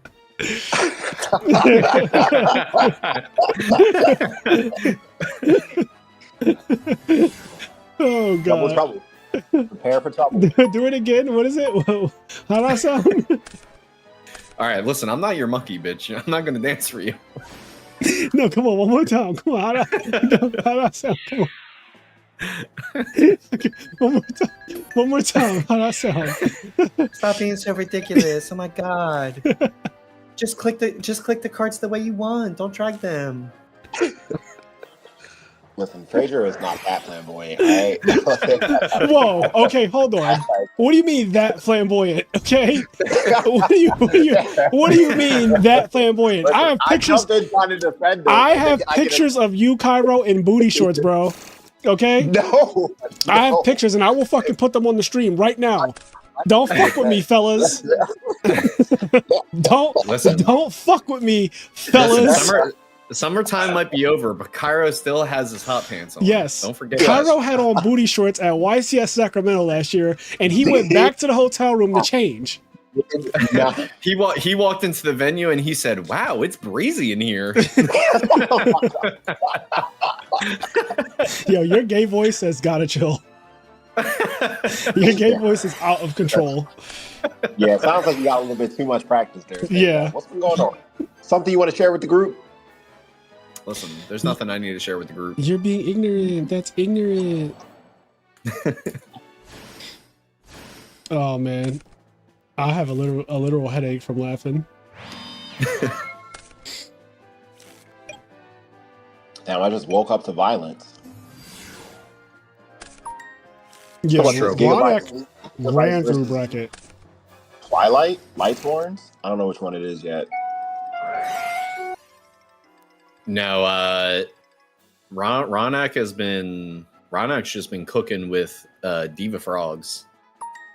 Oh Trouble's god. trouble. Prepare for trouble. Do it again. What is it? Whoa. How'd that sound? All right, listen, I'm not your monkey, bitch. I'm not gonna dance for you. No, come on, one more time. Come on. How'd that sound? Come on. Okay, one more time. One more time. How'd that sound? Stop being so ridiculous. Oh my god. Just click the cards the way you want. Don't drag them. Listen, Fraser is not that flamboyant, right? Whoa. Okay, hold on. What do you mean that flamboyant? Okay. What do you mean that flamboyant? Listen, I have pictures. I've been trying to defend him. I have I can- pictures of you, Cairo, in booty shorts, bro. Okay. No. I have no. pictures, and I will fucking put them on the stream right now. Don't fuck with me, fellas. Don't fuck with me, fellas. Summertime might be over, but Cairo still has his hot pants on. Yes. Don't forget. Cairo had on booty shorts at YCS Sacramento last year, and he went back to the hotel room to change. He walked into the venue and he said, "Wow, it's breezy in here." Yo, your gay voice has gotta chill. Your gay voice is out of control. Yeah, it sounds like you got a little bit too much practice there. Yeah. What's been going on? Something you want to share with the group? Listen, there's nothing I need to share with the group. You're being ignorant. That's ignorant. Oh man, I have a literal headache from laughing. Damn, I just woke up to violence. Yeah, Gigabyte ran through bracket. Twilight? Lighthorns? I don't know which one it is yet. No, Ronak's just been cooking with Diva Frogs.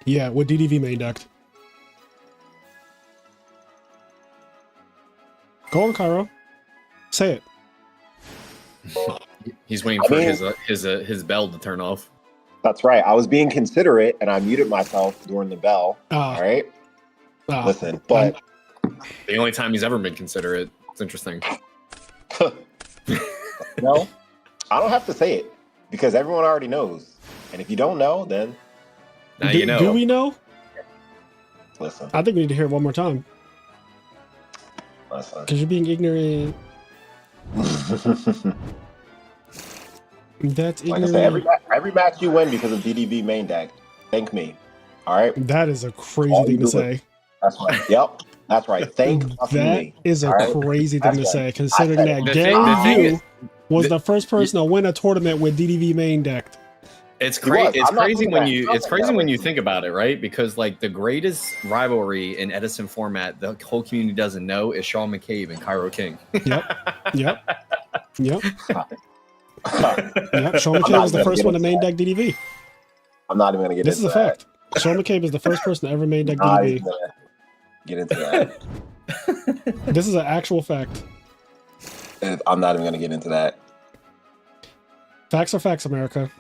Yeah, with DDV main decked. Go on, Cairo. Say it. He's waiting for his bell to turn off. That's right. I was being considerate and I muted myself during the bell. All right. Listen, but the only time he's ever been considerate. It's interesting. No, I don't have to say it because everyone already knows. And if you don't know, then now you know. Do we know? Listen. I think we need to hear it one more time. Listen. Because you're being ignorant. That's like ignorant. I say, every match you win because of DDV main deck. Thank me. All right. That is a crazy thing to say. That's right. Yep. That's right. Thank me. That is a crazy thing to say, considering that Gary Yu was the first person to win a tournament with DDV main decked. It's crazy. It's crazy when you think about it, right? Because like the greatest rivalry in Edison format, the whole community doesn't know is Sean McCabe and Cairo King. Yep. Sean McCabe was the first one to main deck DDV. I'm not even gonna get this into is a that. fact. Sean McCabe is the first person to ever main deck DDV. Get into that. This is an actual fact. I'm not even gonna get into that. Facts are facts, America.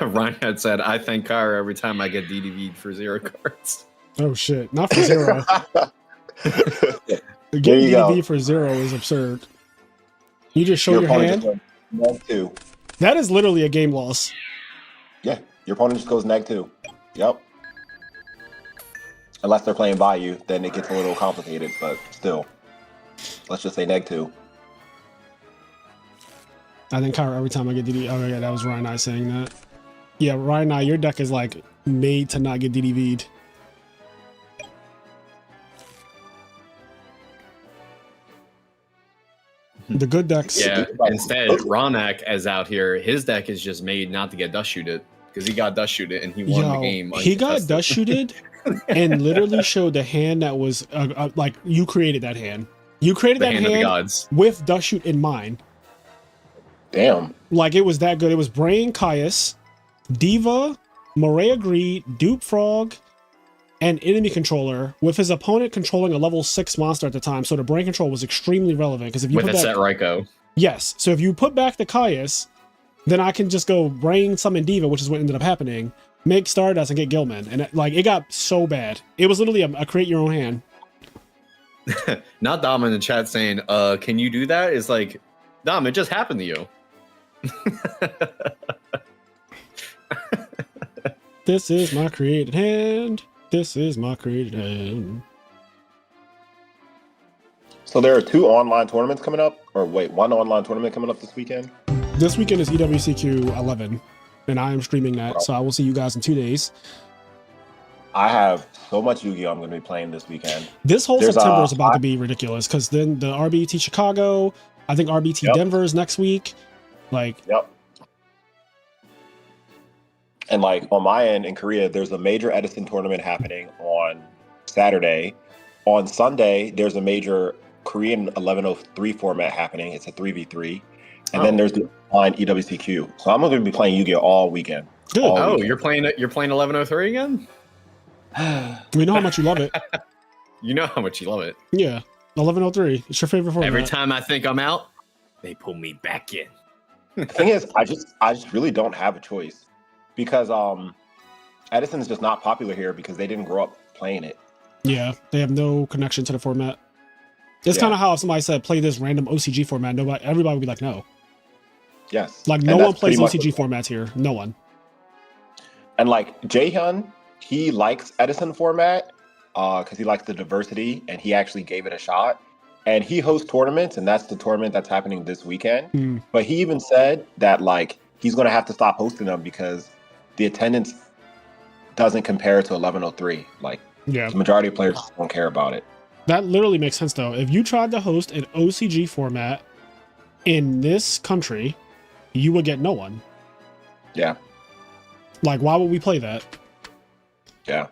Ryan had said, "I thank Cairo every time I get DDV'd for 0 cards." Oh shit! Not for 0. Getting DDV for 0 is absurd. You just show your hand. Neg 2. That is literally a game loss. Yeah, your opponent just goes neg 2. Yep. Unless they're playing by you, then it gets a little complicated, but still. Let's just say neg 2. I think Cairo every time I get DDV. Oh yeah, that was Ryan I saying that. Yeah, Ryan I, your deck is like made to not get DDV'd. The good decks. Yeah, instead, Ronak is out here. His deck is just made not to get dust shooted because he got dust shooted and he won the game. He got dust shooted and literally showed the hand that was like you created that hand. You created that hand with dust shoot in mind. Damn. Like it was that good. It was Brain, Caius, Diva, Morea Greed, Dupe Frog, and enemy controller with his opponent controlling a level 6 monster at the time. So the brain control was extremely relevant because if you with put a that, set Ryko. Yes. So if you put back the Caius, then I can just go brain summon Diva, which is what ended up happening. Make Stardust and get Gilman, and it got so bad. It was literally a create your own hand. Not Dom in the chat saying, "Can you do that?" Is like, Dom, it just happened to you. This is my created hand. This is my created hand. So there are 2 online tournaments coming up, or wait, 1 online tournament coming up this weekend? This weekend is EWCQ 11, and I am streaming that, so I will see you guys in 2 days. I have so much Yu-Gi-Oh! I'm going to be playing this weekend. This whole September is about to be ridiculous, because then the RBT Chicago, I think RBT Denver is next week. Yep. And like on my end in Korea, there's a major Edison tournament happening on Saturday. On Sunday, there's a major Korean 1103 format happening. It's a 3v3. And then there's the online EWCQ. So I'm going to be playing Yu-Gi-Oh! All weekend. Good. You're playing 1103 again? We know how much you love it. You know how much you love it. Yeah, 1103. It's your favorite format. Every time I think I'm out, they pull me back in. The thing is, I just really don't have a choice because Edison is just not popular here because they didn't grow up playing it. Yeah, they have no connection to the format. It's kind of how if somebody said play this random OCG format, everybody would be like, no. Yes. Like no one plays OCG formats here. No one. And like Jaehyun, he likes Edison format because he likes the diversity and he actually gave it a shot. And he hosts tournaments, and that's the tournament that's happening this weekend. But he even said that like he's going to have to stop hosting them because the attendance doesn't compare to 1103. Like the majority of players don't care about it. That literally makes sense though. If you tried to host an OCG format in this country, you would get no one. Yeah. Like, why would we play that? Yeah.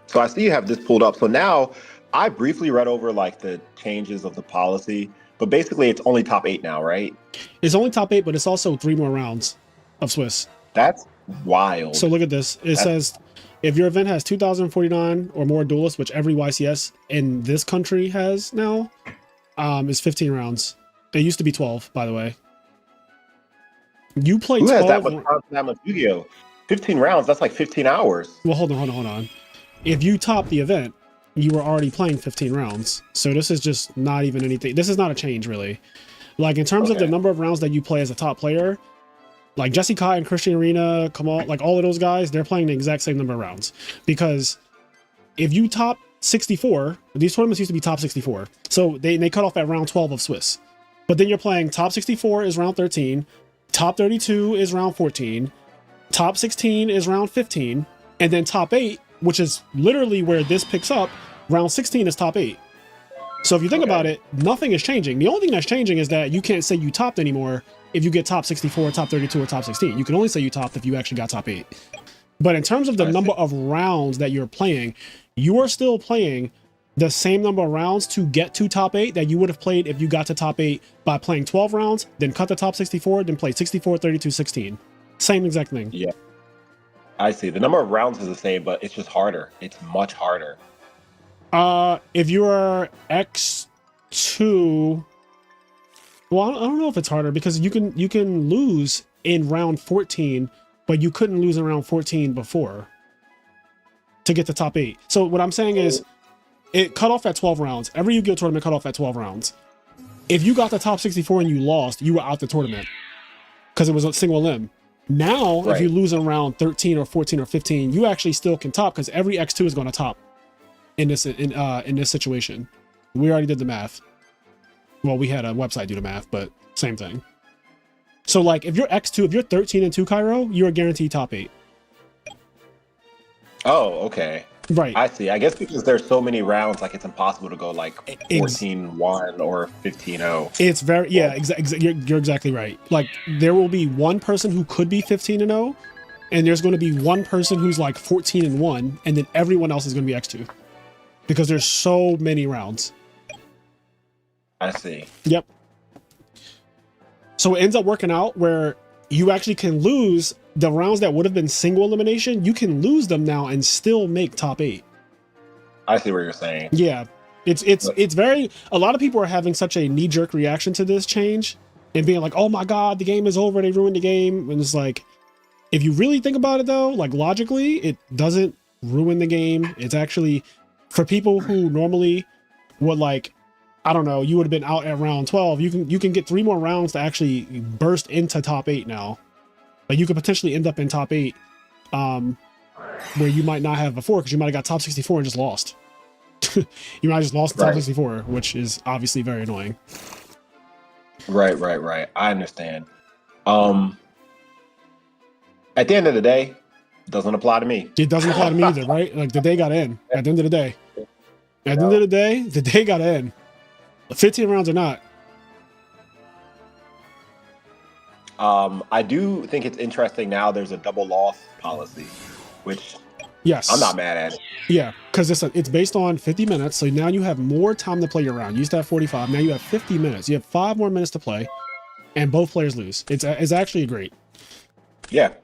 So I see you have this pulled up. So now I briefly read over like the changes of the policy, but basically it's only top 8 now, right? It's only top 8, but it's also 3 more rounds of Swiss. That's wild. So look at this. It says if your event has 2,049 or more duelists, which every YCS in this country has now, is 15 rounds. It used to be 12, by the way. You play 12. Who has that much time of Yugioh? 15 rounds, that's like 15 hours. Well, hold on. If you top the event, you were already playing 15 rounds. So this is just not even anything. This is not a change, really. Like, in terms of the number of rounds that you play as a top player, like Jesse Kai and Christian Arena, Kamal, like all of those guys, they're playing the exact same number of rounds. Because if you top 64, these tournaments used to be top 64. So they cut off at round 12 of Swiss. But then you're playing top 64 is round 13, top 32 is round 14, top 16 is round 15, and then top 8, which is literally where this picks up, round 16 is top 8. So if you think about it, nothing is changing. The only thing that's changing is that you can't say you topped anymore if you get top 64, top 32, or top 16. You can only say you topped if you actually got top 8. But in terms of the number of rounds that you're playing, you are still playing the same number of rounds to get to top 8 that you would have played if you got to top 8 by playing 12 rounds, then cut the top 64, then play 64, 32, 16. Same exact thing. Yeah. I see. The number of rounds is the same, but it's just harder. It's much harder. If you are X2, well, I don't know if it's harder because you can lose in round 14, but you couldn't lose in round 14 before to get the top 8. So what I'm saying is it cut off at 12 rounds. Every Yu-Gi-Oh tournament cut off at 12 rounds. If you got the top 64 and you lost, you were out the tournament because it was a single limb. Now, if you lose in round 13 or 14 or 15, you actually still can top because every X2 is going to top in this situation. We already did the math. Well, we had a website do the math, but same thing. So like if you're X2, if you're 13 and 2 Cairo, you're guaranteed top 8. Oh, okay. Right. I see. I guess because there's so many rounds, like it's impossible to go like 14-1 or 15-0. It's very, yeah, you're exactly right. Like there will be one person who could be 15-0, and there's going to be one person who's like 14-1, and then everyone else is going to be X2 because there's so many rounds. I see. Yep. So it ends up working out where you actually can lose the rounds that would have been single elimination. You can lose them now and still make top 8. I see what you're saying. Yeah. It's very, a lot of people are having such a knee-jerk reaction to this change and being like, oh my God, the game is over. They ruined the game. And it's like, if you really think about it though, like logically, it doesn't ruin the game. It's actually for people who normally would like, I don't know, you would have been out at round 12. You can get 3 more rounds to actually burst into top 8 now. Like you could potentially end up in top 8 where you might not have before because you might have got top 64 and just lost. You might have just lost top 64, which is obviously very annoying. Right. I understand. At the end of the day, it doesn't apply to me. It doesn't apply to me either, right? Like the day got in at the end of the day. At the end of the day, the day got in. 15 rounds or not. I do think it's interesting now there's a double loss policy, which yes, I'm not mad at it. Yeah, because it's based on 50 minutes, so now you have more time to play your round. You used to have 45, now you have 50 minutes. You have 5 more minutes to play. and both players lose. It's actually great. Yeah.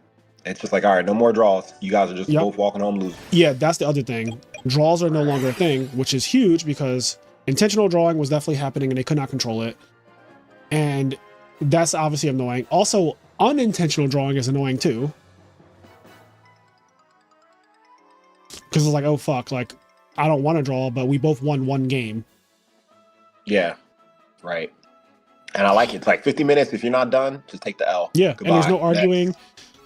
It's just like, all right, no more draws. You guys are just Yep. both walking home losing. Yeah, that's the other thing. Draws are no longer a thing, which is huge because intentional drawing was definitely happening and they could not control it. And that's obviously annoying. Also, unintentional drawing is annoying too. Because it's like, oh fuck, like I don't want to draw, but we both won one game. Yeah. Right. And I like it. It's like 50 minutes. If you're not done, just take the L. Yeah, Goodbye. and there's no arguing. Next.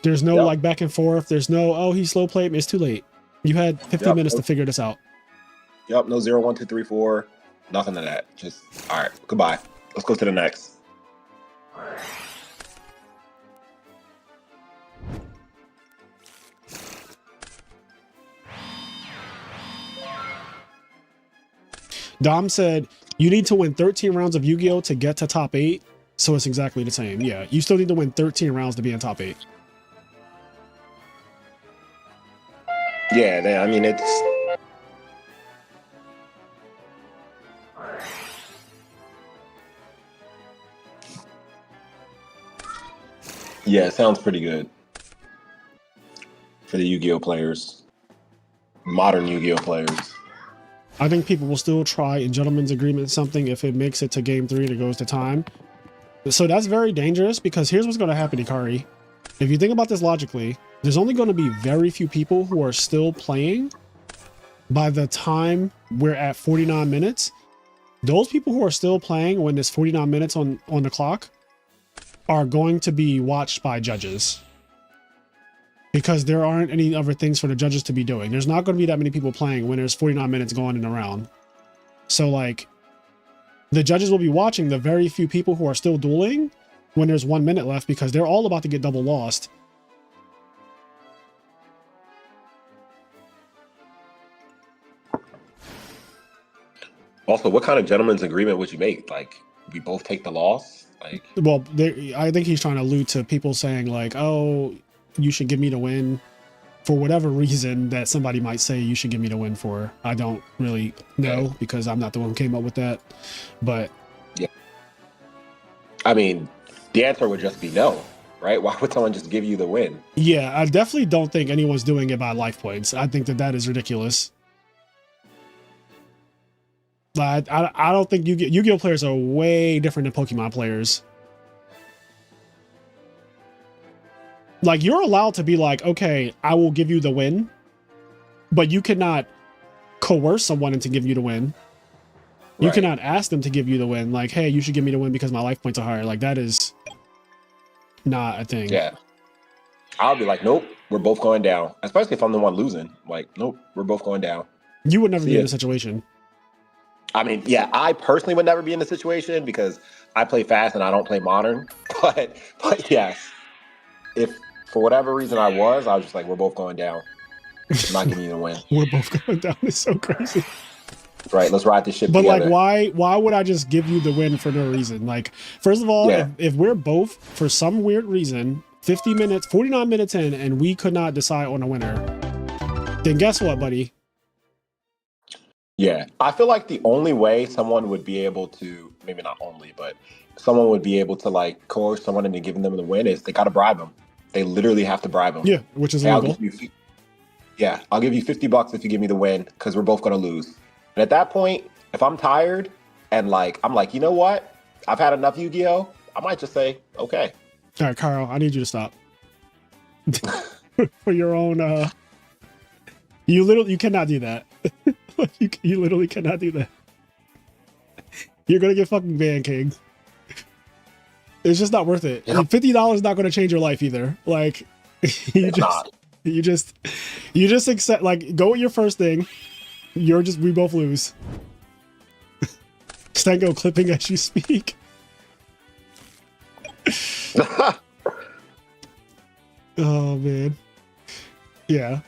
There's no Yep. like back and forth. There's no, oh, he slow played me. It's too late. You had 50 Yep. minutes to figure this out. Yep. No 0, 1, 2, 3, 4. Nothing of that. Just, all right. Goodbye. Let's go to the next. Dom said, you need to win 13 rounds of Yu-Gi-Oh! To get to top 8. So it's exactly the same. Yeah, you still need to win 13 rounds to be in top 8. Yeah. I mean, it's. Yeah, it sounds pretty good for the Yu-Gi-Oh players, modern Yu-Gi-Oh players. I think people will still try in gentleman's agreement something if it makes it to game 3 and it goes to time. So that's very dangerous because here's what's going to happen, Ikari. If you think about this logically, there's only going to be very few people who are still playing by the time we're at 49 minutes. Those people who are still playing when there's 49 minutes on the clock are going to be watched by judges because there aren't any other things for the judges to be doing. There's not going to be that many people playing when there's 49 minutes going in a round. So like the judges will be watching the very few people who are still dueling when there's 1 minute left because they're all about to get double lost. Also, what kind of gentleman's agreement would you make? Like, we both take the loss? Like, Well, I think he's trying to allude to people saying like, oh, you should give me the win for whatever reason that somebody might say you should give me the win for. I don't really know because I'm not the one who came up with that. But yeah. I mean, the answer would just be no, right? Why would someone just give you the win? yeah, I definitely don't think anyone's doing it by life points. I think that is ridiculous. I don't think Yu-Gi-Oh players are way different than Pokemon players. Like, you're allowed to be like, okay, I will give you the win, but you cannot coerce someone into giving you the win. You cannot ask them to give you the win. Like, hey, you should give me the win because my life points are higher. Like, that is not a thing. Yeah. I'll be like, nope, we're both going down. Especially if I'm the one losing. Like, nope, we're both going down. You would never be in a situation. I mean, yeah, I personally would never be in the situation because I play fast and I don't play modern. But yes, if for whatever reason I was just like, we're both going down. I'm not giving you the win. We're both going down. It's so crazy. Right, let's ride this ship But together. like, why would I just give you the win for no reason? Like, first of all, if we're both, for some weird reason, 49 minutes in, and we could not decide on a winner, then guess what, buddy? Yeah, I feel like the only way someone would be able to, maybe not only, but someone would be able to like coerce someone into giving them the win is they got to bribe them. They literally have to bribe them. Yeah, which is I'll illegal. give you $50 if you give me the win because we're both going to lose. And at that point, if I'm tired and like, I'm like, you know what? I've had enough Yu-Gi-Oh! I might just say, okay. All right, Carl, I need you to stop. For your own, you cannot do that. you literally cannot do that. You're gonna get fucking banned, King. It's just not worth it. Yep. And $50 is not gonna change your life either. Like, you just accept, like, go with your first thing. We both lose. Stango clipping as you speak. Oh man. Yeah.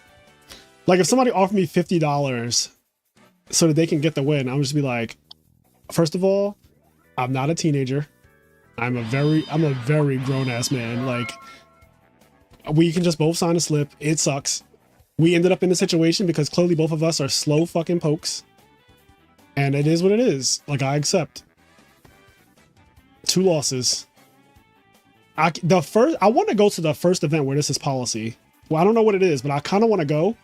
Like, if somebody offered me $50 so that they can get the win, I'm just be like, first of all, I'm not a teenager. I'm a very grown ass man. Like, we can just both sign a slip. It sucks. We ended up in a situation because clearly both of us are slow fucking pokes. And it is what it is. Like, I accept 2 losses. I want to go to the first event where this is policy. Well, I don't know what it is, but I kind of want to go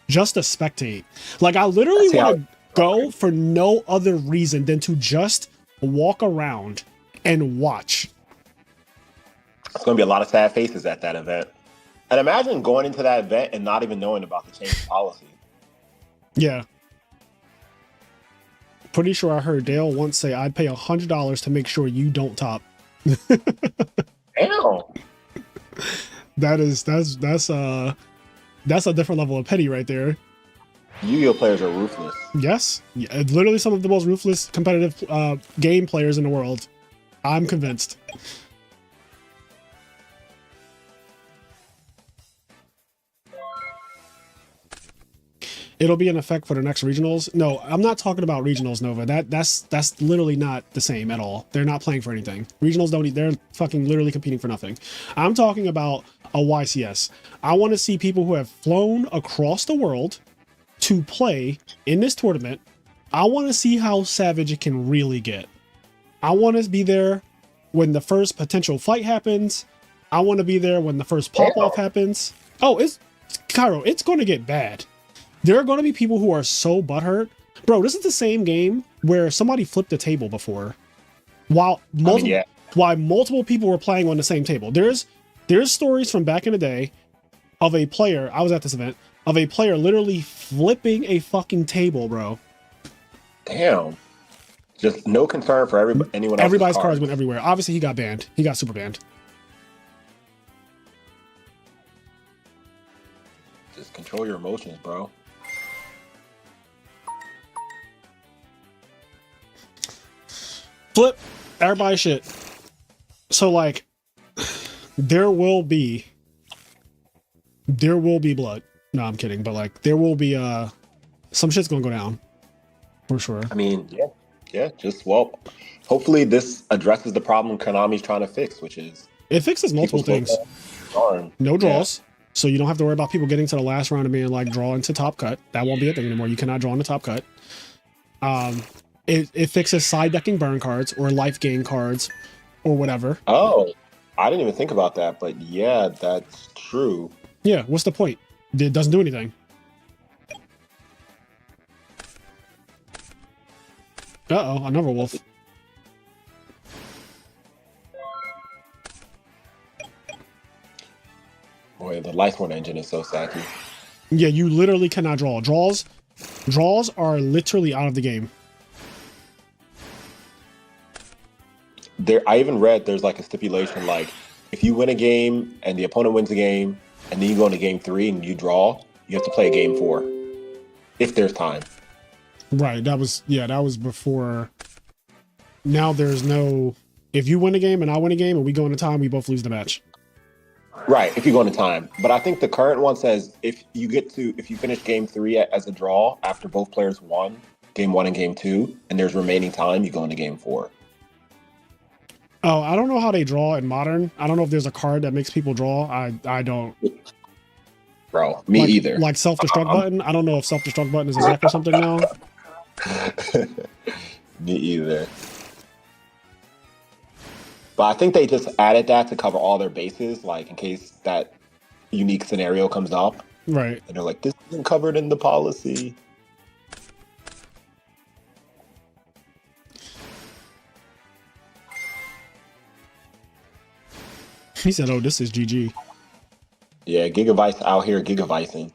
just to spectate. Like, I literally want to go for no other reason than to just walk around and watch. It's going to be a lot of sad faces at that event. And imagine going into that event and not even knowing about the change of policy. Yeah. Pretty sure I heard Dale once say, I'd pay $100 to make sure you don't top. Damn. That's a different level of petty right there. Yu-Gi-Oh players are ruthless. Yes. Yeah, literally some of the most ruthless competitive game players in the world. I'm convinced. It'll be in effect for the next regionals. No, I'm not talking about regionals, Nova. That's literally not the same at all. They're not playing for anything. Regionals don't. They're fucking literally competing for nothing. I'm talking about a YCS. I want to see people who have flown across the world to play in this tournament. I want to see how savage it can really get. I want to be there when the first potential fight happens. I want to be there when the first pop-off happens. Oh, it's Cairo. It's going to get bad. There are going to be people who are so butthurt. Bro, this is the same game where somebody flipped a table before. While multiple people were playing on the same table. There's stories from back in the day of a player, I was at this event, of a player literally flipping a fucking table, bro. Damn. Just no concern for anyone else. Everybody's cards went everywhere. Obviously, he got banned. He got super banned. Just control your emotions, bro. Flip. Everybody shit. So, like, there will be blood. No, I'm kidding. But, like, there will be, some shit's gonna go down. For sure. I mean, yeah. Hopefully this addresses the problem Konami's trying to fix, which is... It fixes multiple things. No draws. Yeah. So you don't have to worry about people getting to the last round and being like, draw into top cut. That won't be a thing anymore. You cannot draw into top cut. It fixes side decking burn cards or life gain cards or whatever. Oh, I didn't even think about that, but yeah, that's true. Yeah, what's the point? It doesn't do anything. Uh-oh, another wolf. Boy, the Lightsworn engine is so sacky. Yeah, you literally cannot draw. Draws are literally out of the game. I even read there's like a stipulation, like if you win a game and the opponent wins a game and then you go into game 3 and you draw, you have to play a game 4 if there's time. Right, that was before. Now there's no, if you win a game and I win a game and we go into time, we both lose the match. Right, if you go into time. But I think the current one says if you finish game 3 as a draw after both players won game 1 and game 2 and there's remaining time, you go into game 4. Oh, I don't know how they draw in Modern. I don't know if there's a card that makes people draw. I don't. Bro, me either. Like self-destruct button. I don't know if self-destruct button is exact or something now. Me either. But I think they just added that to cover all their bases, like in case that unique scenario comes up. Right. And they're like, this isn't covered in the policy. He said, oh, this is GG. Yeah, Gigavice out here gigavicing.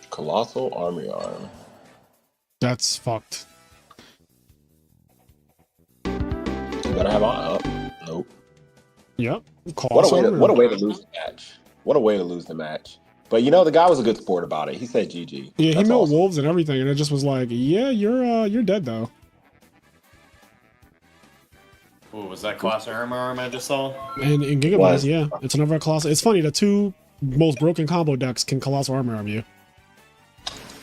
Colossal Army Arm. That's fucked. You better have on up. Nope. Yep. What a way to lose the match. What a way to lose the match. But you know, the guy was a good sport about it. He said GG. Yeah, he milled wolves and everything, and it just was like, yeah, you're dead though. Ooh, was that Colossal Arm I just saw? And in Gigabytes, yeah. It's another Colossal. It's funny, the two most broken combo decks can Colossal Armor Arm you.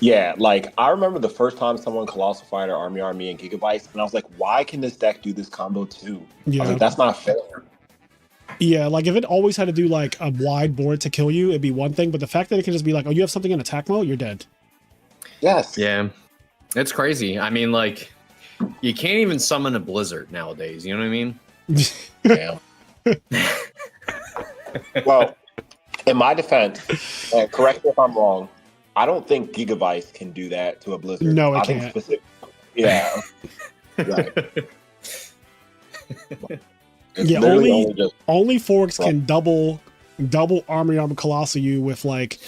Yeah, like I remember the first time someone Colossal Fighter Army Arm me in Gigabytes, and I was like, why can this deck do this combo too? Yeah. I was like, that's not fair. Yeah, like if it always had to do like a wide board to kill you, it'd be one thing. But the fact that it can just be like, oh, you have something in attack mode, you're dead. Yes. Yeah, it's crazy. I mean, like, you can't even summon a blizzard nowadays. You know what I mean? Yeah. Well, in my defense, and correct me if I'm wrong, I don't think Gigabytes can do that to a blizzard. No, it I can't. Think yeah. Right. It's Yeah, literally only Forks can double armor colossal you with like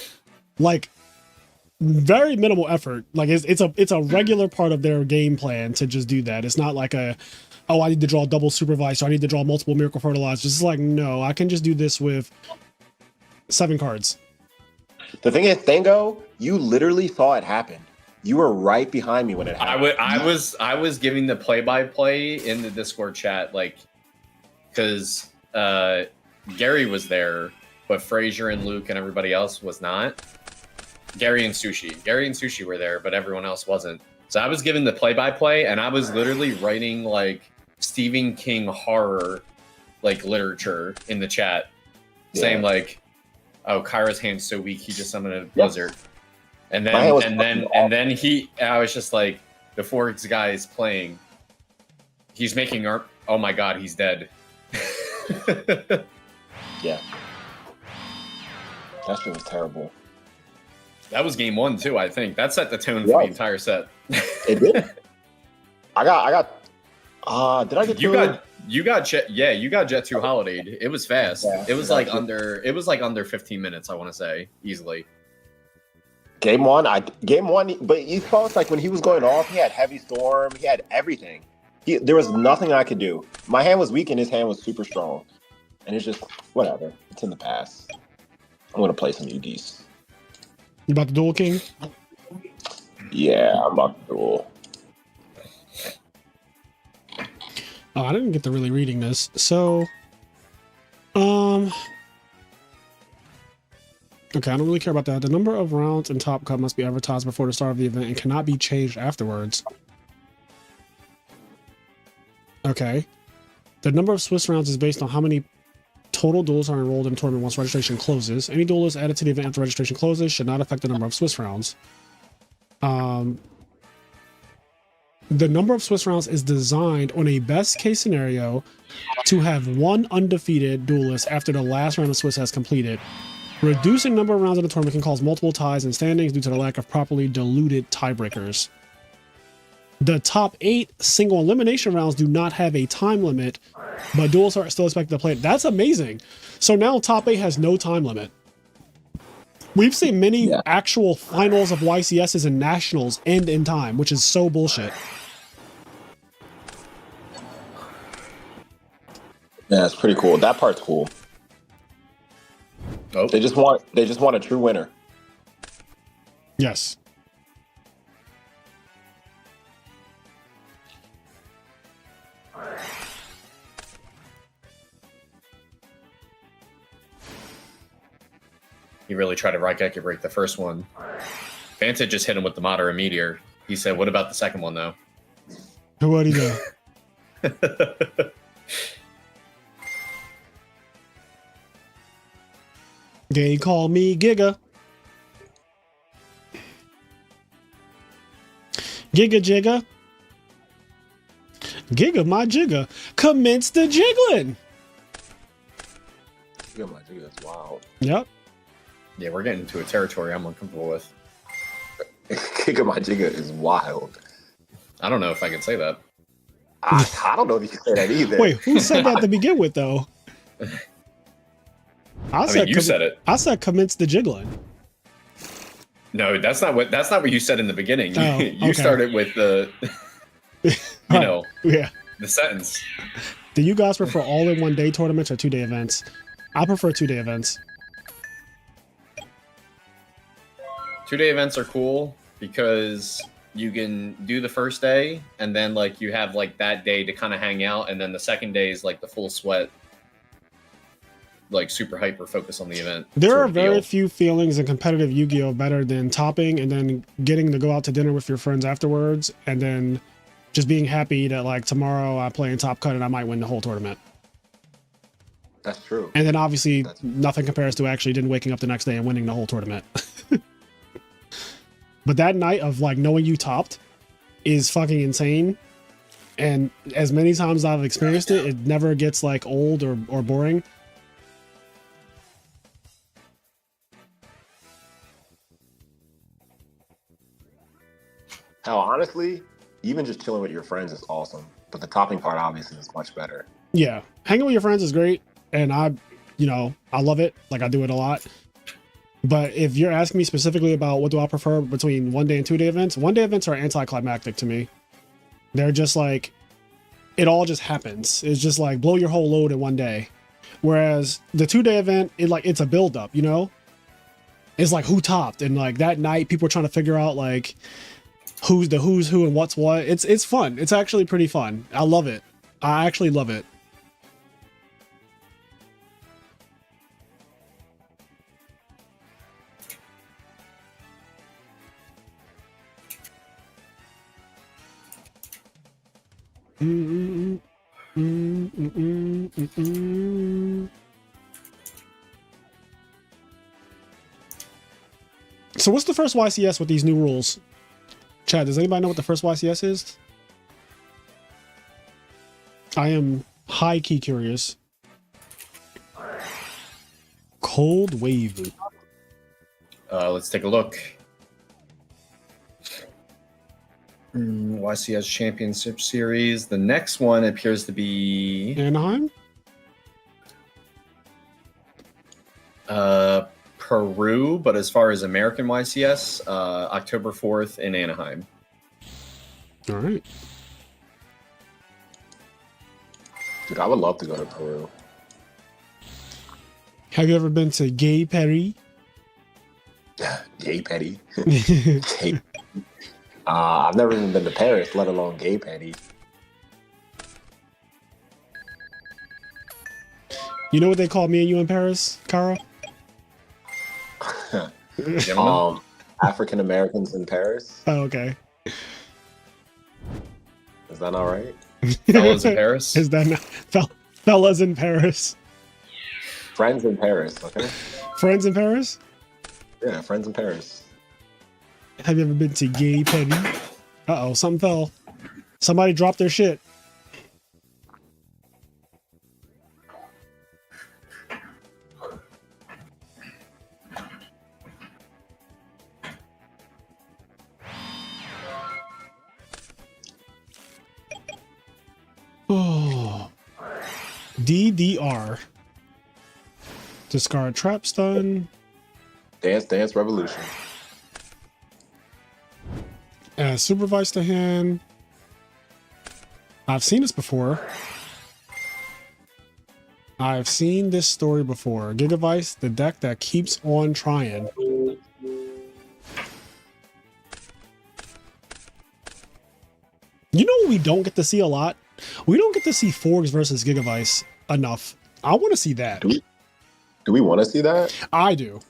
very minimal effort. Like it's a regular part of their game plan to just do that. It's not like oh, I need to draw double supervised, so I need to draw multiple miracle fertilizers. It's like, no, I can just do this with 7 cards. The thing is, Thango, you literally saw it happen. You were right behind me when it happened. I was giving the play-by-play in the Discord chat, like, because Gary was there, but Frazier and Luke and everybody else was not. Gary and Sushi were there, but everyone else wasn't. So I was giving the play-by-play, and I was literally writing like Stephen King horror, like literature in the chat, saying like, "Oh, Kyra's hand's so weak, he just summoned a blizzard." And then I was just like, the Forex guy is playing. He's making art. Oh my god, he's dead. Yeah. That shit was terrible. That was game 1 too, I think. That set the tone for the entire set. It did. Did I get you got Jet 2 holidayed. It was fast. Yeah, it was like under 15 minutes, I want to say, easily. Game one, but you saw it's like when he was going off, he had heavy storm, he had everything. There was nothing I could do. My hand was weak and his hand was super strong. And it's just whatever. It's in the past. I'm gonna play some UDs. You about to duel, King? Yeah, I'm about to duel. Oh, I didn't get to really reading this. So, okay, I don't really care about that. The number of rounds in Top Cut must be advertised before the start of the event and cannot be changed afterwards. Okay. The number of Swiss rounds is based on how many total duels are enrolled in the tournament once registration closes. Any duel is added to the event after registration closes should not affect the number of Swiss rounds. The number of Swiss rounds is designed on a best case scenario to have 1 undefeated duelist after the last round of Swiss has completed. Reducing number of rounds in the tournament can cause multiple ties and standings due to the lack of properly diluted tiebreakers. The top 8 single elimination rounds do not have a time limit, but duels are still expected to play it. That's amazing. So now top 8 has no time limit. We've seen many actual finals of YCSs and nationals end in time, which is so bullshit. Yeah, it's pretty cool. That part's cool. Oh. They just want a true winner. Yes. He really tried to right break the first one. Fanta just hit him with the Madara Meteor. He said, "What about the second one, though?" What'd he do? They call me Giga. Giga Jigga. Giga my Jigga. Commence the jiggling. Giga my Jigga is wild. Yep. Yeah, we're getting into a territory I'm uncomfortable with. Giga my Jigga is wild. I don't know if I can say that. I don't know if you can say that either. Wait, who said that to begin with, though? You said it. I said commence the jiggling. No, that's not what you said in the beginning. Oh, you okay. started with the, Yeah. the sentence. Do you guys prefer all-in-one day tournaments or 2-day events? I prefer 2-day events. 2-day events are cool because you can do the first day and then like you have like that day to kind of hang out, and then the second day is like the full sweat, like super hyper focus on the event. There are very few feelings in competitive Yu-Gi-Oh better than topping and then getting to go out to dinner with your friends afterwards, and then just being happy that like tomorrow I play in Top Cut and I might win the whole tournament. That's true. And then obviously nothing compares to actually then waking up the next day and winning the whole tournament. But that night of like knowing you topped is fucking insane. And as many times I've experienced it, it never gets like old or boring. Hell, honestly, even just chilling with your friends is awesome. But the topping part obviously is much better. Yeah. Hanging with your friends is great. And I love it. Like I do it a lot. But if you're asking me specifically about what do I prefer between 1 day and 2 day events, 1 day events are anticlimactic to me. They're just like, it all just happens. It's just like blow your whole load in 1 day. Whereas the 2 day event, it's a build up, you know? It's like who topped, and like that night people are trying to figure out like who's who and what's what. It's fun. It's actually pretty fun. I love it. I actually love it. So what's the first YCS with these new rules? Chad, does anybody know what the first YCS is? I am high-key curious. Cold Wave. Let's take a look. YCS Championship Series. The next one appears to be Anaheim? Peru, but as far as American YCS, October 4th in Anaheim. All right. Dude, I would love to go to Peru. Have you ever been to Gay Perry? Gay Petty. Gay. I've never even been to Paris, let alone Gay Petty. You know what they call me and you in Paris, Kara? African Americans in Paris. Oh, okay. Is that all right? Fellas in Paris? Is that not fellas in Paris? Friends in Paris, okay? Friends in Paris? Yeah, friends in Paris. Have you ever been to Gay Petty? Uh-oh, something fell. Somebody dropped their shit. Oh. DDR. Discard trap stun. Dance Revolution. Supervise to hand. I've seen this before. I've seen this story before. Gigavice, the deck that keeps on trying. You know what we don't get to see a lot? We don't get to see Forgs versus Gigavice enough. I want to see that. Do we want to see that? I do.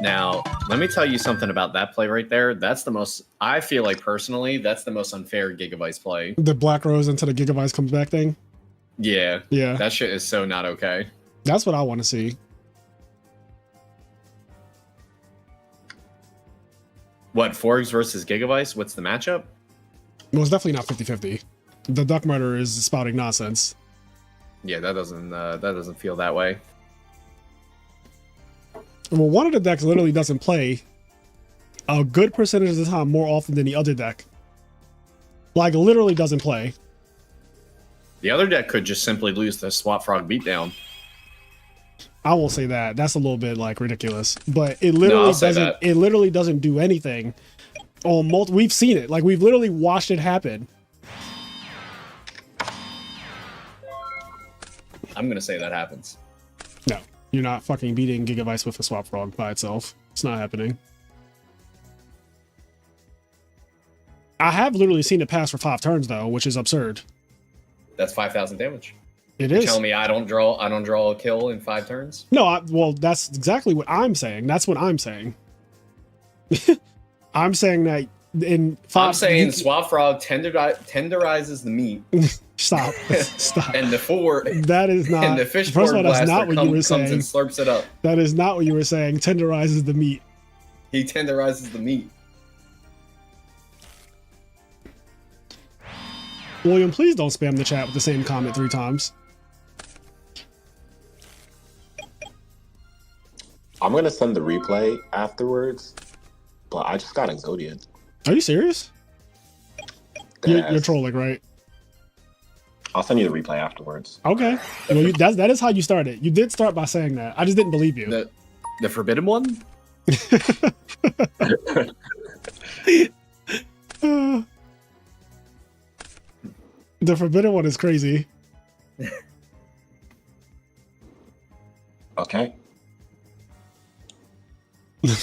Now, let me tell you something about that play right there. That's the most, I feel like personally, that's the most unfair Gigavice play. The Black Rose until the Gigavice comes back thing? Yeah. Yeah. That shit is so not okay. That's what I want to see. What, Forgs versus Gigavice? What's the matchup? Well, it's definitely not 50-50. The Duck Murder is spouting nonsense. Yeah, that doesn't feel that way. Well, one of the decks literally doesn't play a good percentage of the time more often than the other deck. Like, literally doesn't play. The other deck could just simply lose the Swap Frog beatdown. I won't say that. That's a little bit like ridiculous. But it literally doesn't. It literally doesn't do anything. On we've seen it. Like, we've literally watched it happen. I'm gonna say that happens. No, you're not fucking beating Gigavice with a Swap Frog by itself. It's not happening. I have literally seen it pass for 5 turns though, which is absurd. That's 5,000 damage. It You're is. telling me I don't draw a kill in 5 turns? No, well, that's exactly what I'm saying. That's what I'm saying. I'm saying that in 5. I'm saying Swap Frog tenderizes the meat. Stop. Stop. And the four That is not. and the First fishboard of all, that's blaster not what you were comes and saying. slurps it up. That is not what you were saying. Tenderizes the meat. He tenderizes the meat. William, please don't spam the chat with the same comment 3 times. I'm gonna send the replay afterwards, but I just got Exodian. Are you serious? You're trolling, right? I'll send you the replay afterwards. Okay. Well, that is how you started. You did start by saying that. I just didn't believe you. The forbidden one? The forbidden one is crazy. Okay.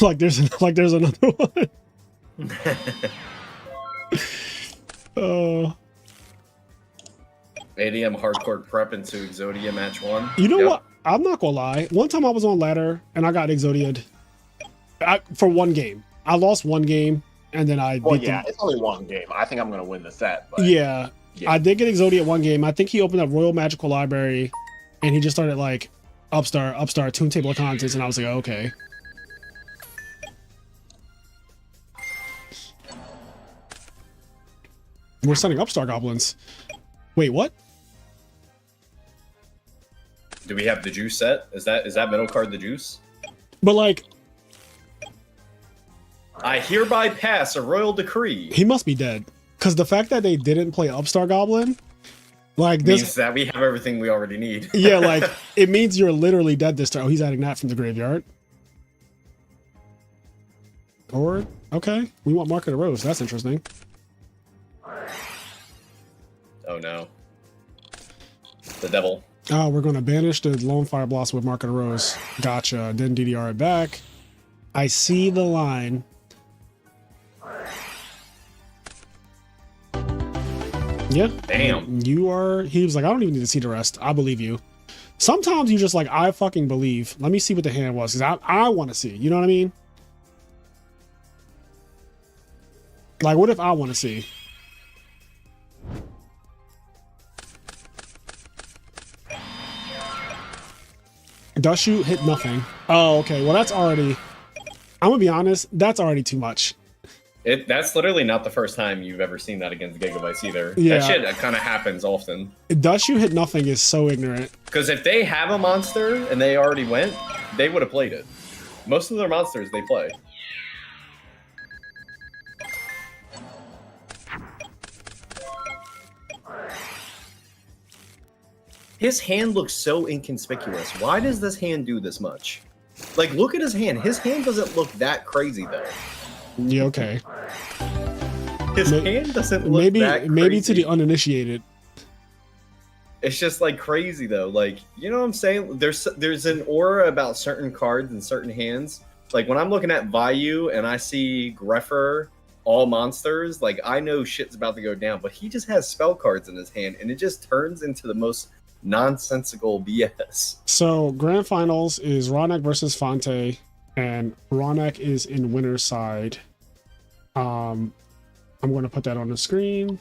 like there's another one. Oh. ADM hardcore prep into Exodia match 1. You know what? I'm not gonna lie. One time I was on ladder and I got Exodia'd for one game. I lost one game and then I beat them. It's only one game. I think I'm gonna win the set. But Yeah. I did get Exodia one game. I think he opened up Royal Magical Library and he just started like Upstart, Toon Table of Contents, and I was like, okay. We're sending Upstart Goblins. Wait, what? Do we have the juice set? Is that middle card the juice? But like, I hereby pass a royal decree. he must be dead. Because the fact that they didn't play Upstart Goblin, like this Means that we have everything we already need. yeah, like it means you're literally dead this turn. Oh, he's adding that from the graveyard. Or okay, we want Market of Rose. That's interesting. Oh no. The devil. Oh, we're going to banish the Lone Fire Blossom with Market of Rose. Gotcha. Then DDR it back. I see the line. Yeah. Damn. You are. He was like, I don't even need to see the rest. I believe you. Sometimes you just like, I fucking believe. Let me see what the hand was, because I want to see. You know what I mean? Like, what if I want to see? Dust Shoot hit nothing. Oh, okay. Well, that's already. I'm gonna be honest. That's already too much. That's literally not the first time you've ever seen that against Gigabytes either. Yeah. That shit kind of happens often. Dust Shoot hit nothing is so ignorant. Because if they have a monster and they already went, they would have played it. Most of their monsters they play. His hand looks so inconspicuous. Why does this hand do this much? Like, look at his hand. His hand doesn't look that crazy, though. Yeah, okay. His hand doesn't look that crazy. Maybe to the uninitiated. It's just, like, crazy, though. Like, you know what I'm saying? There's an aura about certain cards and certain hands. Like, when I'm looking at Vayu and I see Greffer, all monsters, like, I know shit's about to go down. But he just has spell cards in his hand, and it just turns into the most nonsensical BS. So grand finals is Ronak versus Fonte, and Ronak is in winner's side. I'm going to put that on the screen.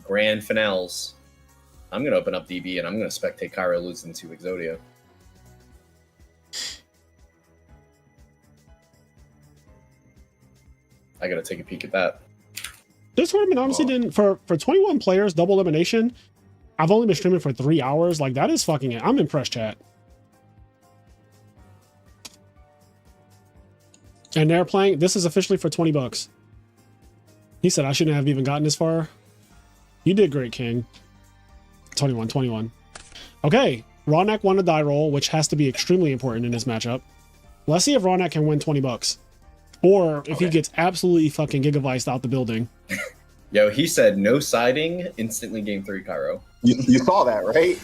Grand finales. I'm going to open up DB and I'm going to spectate Cairo losing to Exodia. I got to take a peek at that. This tournament honestly didn't, for 21 players, double elimination, I've only been streaming for 3 hours. Like, that is fucking it. I'm impressed, chat. And they're playing, this is officially for 20 bucks. He said I shouldn't have even gotten this far. You did great, King. 21. Okay, Ronak won a die roll, which has to be extremely important in this matchup. Let's see if Ronak can win 20 bucks. Or if he gets absolutely fucking gigaviced out the building. Yo, he said no siding, instantly game 3 Cairo. You saw that, right?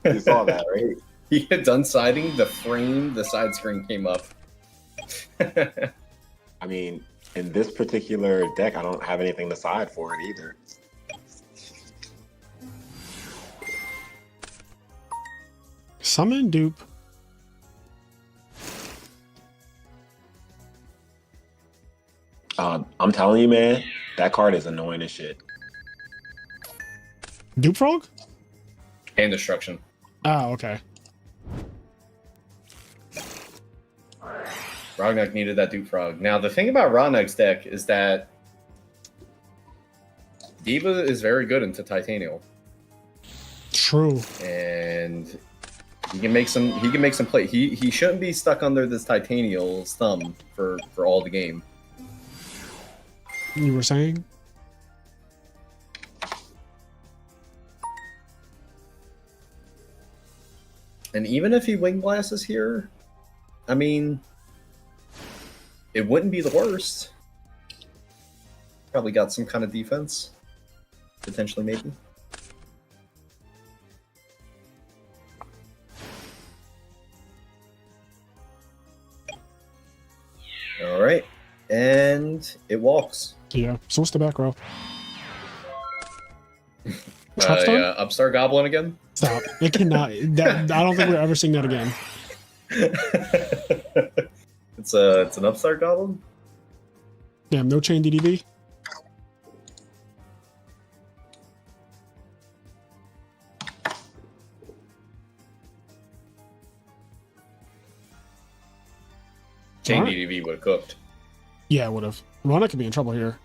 You saw that, right? He had done siding, the side screen came up. I mean, in this particular deck, I don't have anything to side for it either. Summon dupe. I'm telling you, man, That card is annoying as shit. Dupe Frog? And destruction. Oh, okay. Rognak needed that Duke Frog. Now, the thing about Rognak's deck is that Diva is very good into Titanial. True. And he can make some play. He shouldn't be stuck under this Titanial's thumb for all the game. You were saying? And even if he wing blasts here, I mean, it wouldn't be the worst. Probably got some kind of defense. Potentially, maybe. All right. And it walks. Yeah. So what's the back row? Yeah, Upstart Goblin again? Stop. It cannot. That, I don't think we're ever seeing that again. It's an Upstart Goblin? Damn, no chain DDV? Chain Alright. DDV would have cooked. Yeah, it would have. Rana could be in trouble here.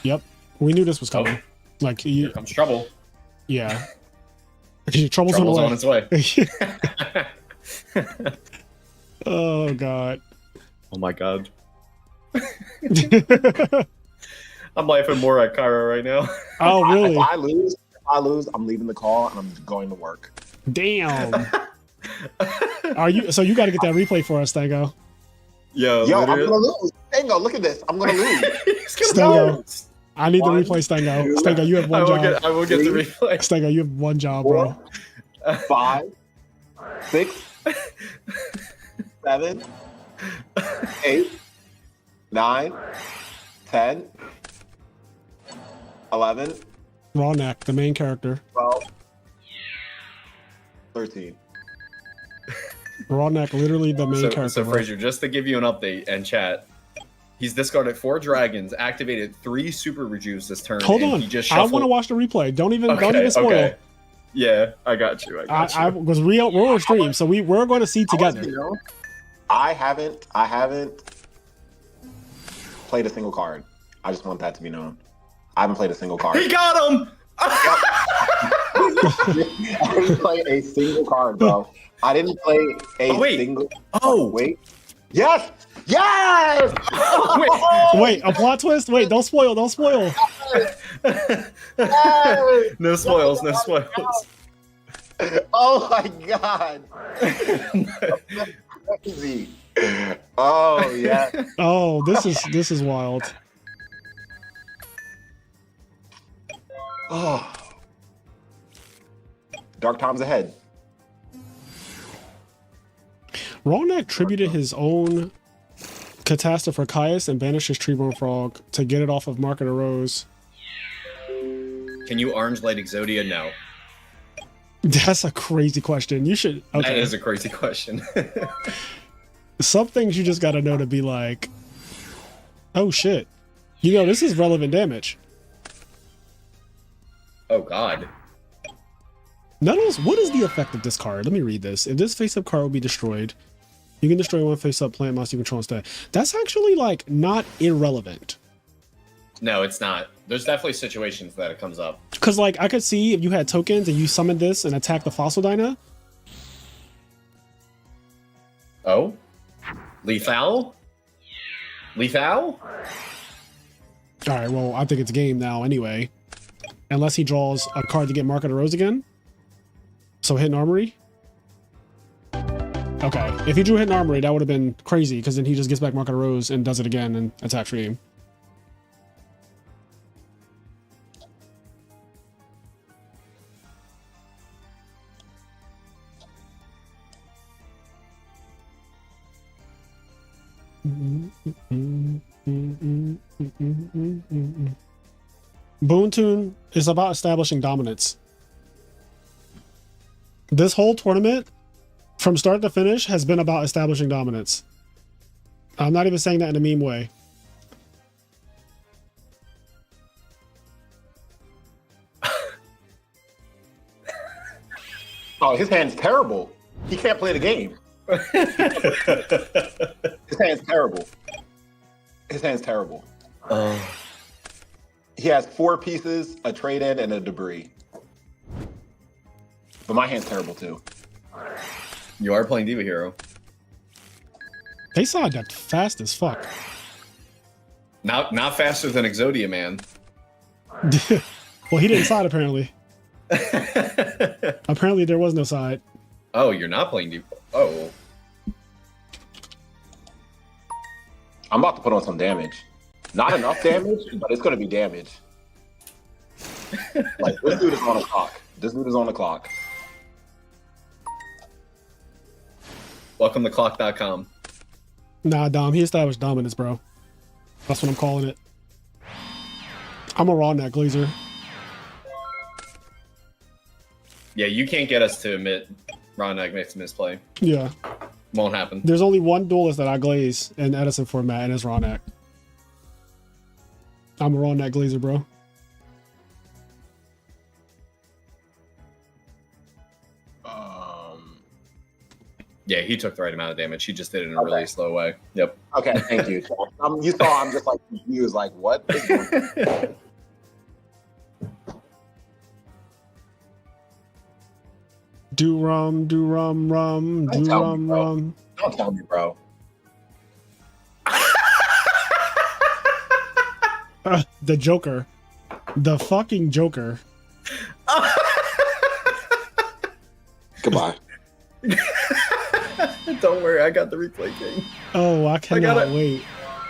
Yep. We knew this was coming. Like, Here comes trouble. yeah. Trouble's Trouble's on its way. Oh, God. Oh my god. I'm laughing more at Kyra right now. Oh, really? If I lose, I'm leaving the call and I'm going to work. Damn. Are you? So you got to get that replay for us, Stango. Yo, I'm gonna lose. Stango, look at this. I'm gonna lose. Stango, I need One, the replay, Stango. two, Stango, you have one job. I will get the replay. Stango, you have one job, bro. 5, 6, 7, 8, 9, 10, 11, Rawnak, the main character. 12, 13. Rawnak, literally the main character. So bro. Fraser, just to give you an update and chat, he's discarded 4 dragons, activated 3 super rejuves this turn. Hold and on, He just I shuffled... want to watch the replay. Don't even spoil. Okay. Yeah, I got you. Because we're on stream, so we're going to see together. I haven't played a single card. I just want that to be known. I haven't played a single card. He got him! I didn't play a single card, bro. I didn't play a single. Oh, wait. Yes! Yes! Wait, a plot twist? Wait, don't spoil. Don't spoil. No spoils. No spoils. Oh my god! Crazy. Oh yeah. Oh, this is wild. Oh. Dark times ahead. Rawnak tributed his own Catastrophe for Caius and banished his Treeborn Frog to get it off of Market of Rose. Can you Orange Light Exodia? No. That's a crazy question. You should. Okay. That is a crazy question. Some things you just gotta know to be like, oh shit. You know, this is relevant damage. Oh god. Nettles, what is the effect of this card? Let me read this. If this face-up card will be destroyed, you can destroy one face-up plant monster you control instead. That's actually, like, not irrelevant. No, it's not. There's definitely situations that it comes up. Because, like, I could see if you had tokens and you summoned this and attacked the Fossil Dyna. Oh? Lethal? Lethal? Alright, well, I think it's game now anyway. Unless he draws a card to get Market of Rose again. So Hidden Armory? Okay, if he drew Hidden Armory, that would have been crazy, because then he just gets back Market of Rose and does it again and attacks for game. Boon Tune is about establishing dominance. This whole tournament, from start to finish, has been about establishing dominance. I'm not even saying that in a meme way. Oh, his hand's terrible. He can't play the game. His hand's terrible. His hand's terrible. He has 4 pieces, a trade-in, and a debris. But my hand's terrible too. You are playing Diva Hero. They saw that fast as fuck. Not faster than Exodia, man. Well, he didn't side apparently. Apparently there was no side. Oh, you're not playing Diva. Oh. I'm about to put on some damage. Not enough damage, but it's gonna be damage. Like, this dude is on the clock. This dude is on the clock. Welcome to clock.com. Nah, Dom, he established dominance, bro. That's what I'm calling it. I'm a raw neck glazer. Yeah, you can't get us to admit Ron makes misplay. Yeah. Won't happen. There's only one duelist that I glaze in Edison format, and it's raw neck. I'm a raw neck glazer, bro. Yeah, he took the right amount of damage. He just did it in a really slow way. Yep. Okay, thank you. You saw I'm just like confused, like, what is going on? Do rum, do rum, rum, do rum, rum. Don't tell me, bro. The Joker. The fucking Joker. Goodbye. Don't worry, I got the replay king. Oh, I cannot wait.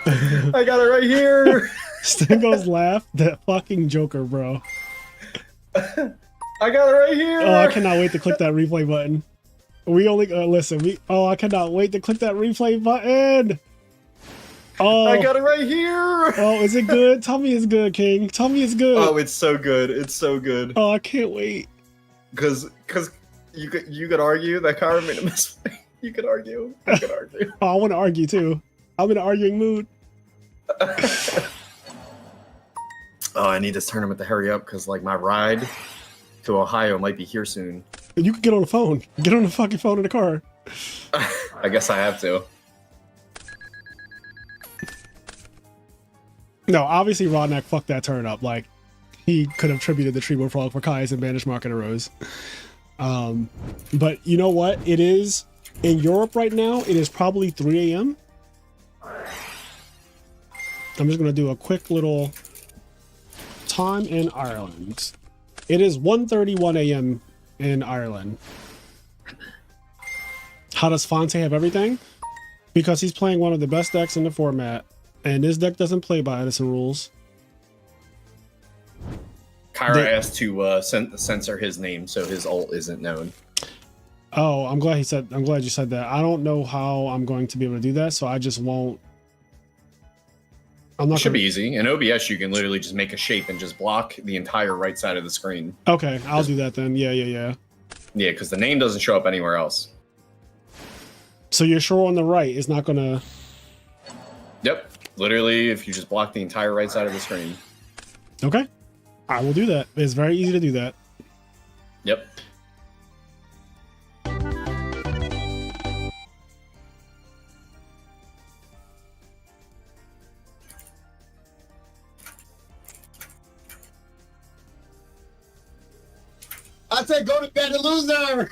I got it right here. Stingo's laugh. That fucking Joker, bro. I got it right here. Oh, I cannot wait to click that replay button. We only listen. I cannot wait to click that replay button. Oh, I got it right here. Oh, is it good? Tell me it's good, King. Tell me it's good. Oh, it's so good. It's so good. Oh, I can't wait. Because you could argue that Kyra made a mistake. You could argue. You could argue. Oh, I want to argue too. I'm in an arguing mood. Oh, I need this tournament to hurry up because like my ride to Ohio might be here soon. You can get on the phone. Get on the fucking phone in the car. I guess I have to. No, obviously Rodnak fucked that turn up. Like, he could have tributed the Treebo Frog for Kai's and Banished Market Arose. But you know what? It is, in Europe right now, it is probably 3 a.m. I'm just going to do a quick little time in Ireland. It is 1:31 a.m. in Ireland. How does Fonte have everything? Because he's playing one of the best decks in the format. And this deck doesn't play by Edison rules. Kyra asked to censor his name so his ult isn't known. Oh, I'm glad you said that. I don't know how I'm going to be able to do that, so I just won't. I'm not. It should be easy. In OBS, you can literally just make a shape and just block the entire right side of the screen. Okay, I'll do that then. Yeah. Yeah, because the name doesn't show up anywhere else. So you're sure on the right is not gonna. Yep. Literally, if you just block the entire right side of the screen. Okay. I will do that. It's very easy to do that. Yep. I said go to bed, loser.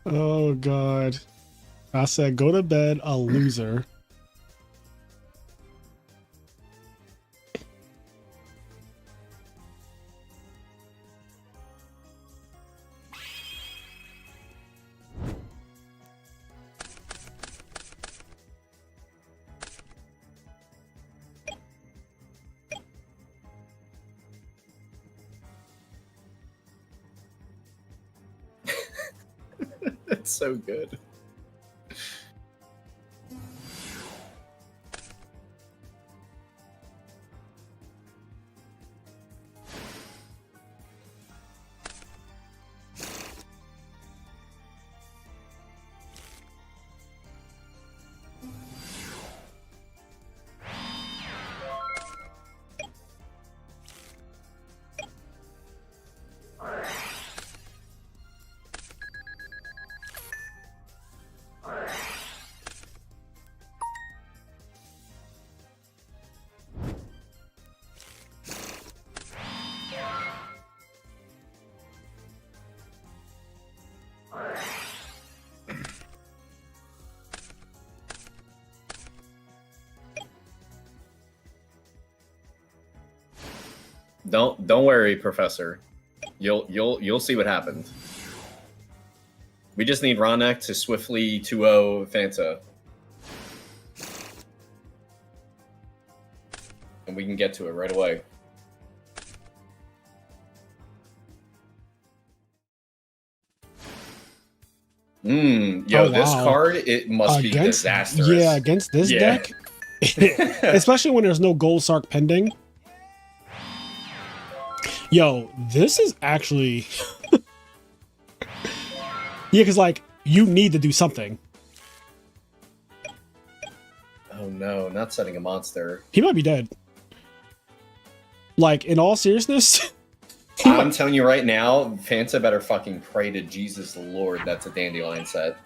Oh, God. I said go to bed, a loser. It's so good. Don't worry, Professor. You'll see what happens. We just need Ronak to swiftly 2-0 Fanta. And we can get to it right away. Yo, Oh, this wow. card, it must be disastrous. Yeah, against this deck, especially when there's no Gold Sark pending. Yo, this is actually... yeah, because, like, you need to do something. Oh no, not setting a monster. He might be dead. Like, in all seriousness... I'm telling you right now, Fanta better fucking pray to Jesus the Lord that's a Dandelion set.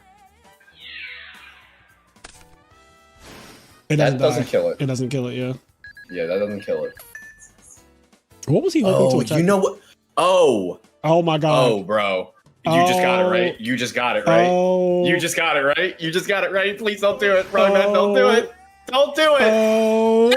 That doesn't kill it. It doesn't kill it, yeah. Yeah, that doesn't kill it. What was he hoping to attack? You know what? Oh! Oh my god. Oh, bro. You just got it right. You just got it right. Oh. You just got it right. You just got it right. Please don't do it. Wrong man, don't do it. Don't do it. Oh.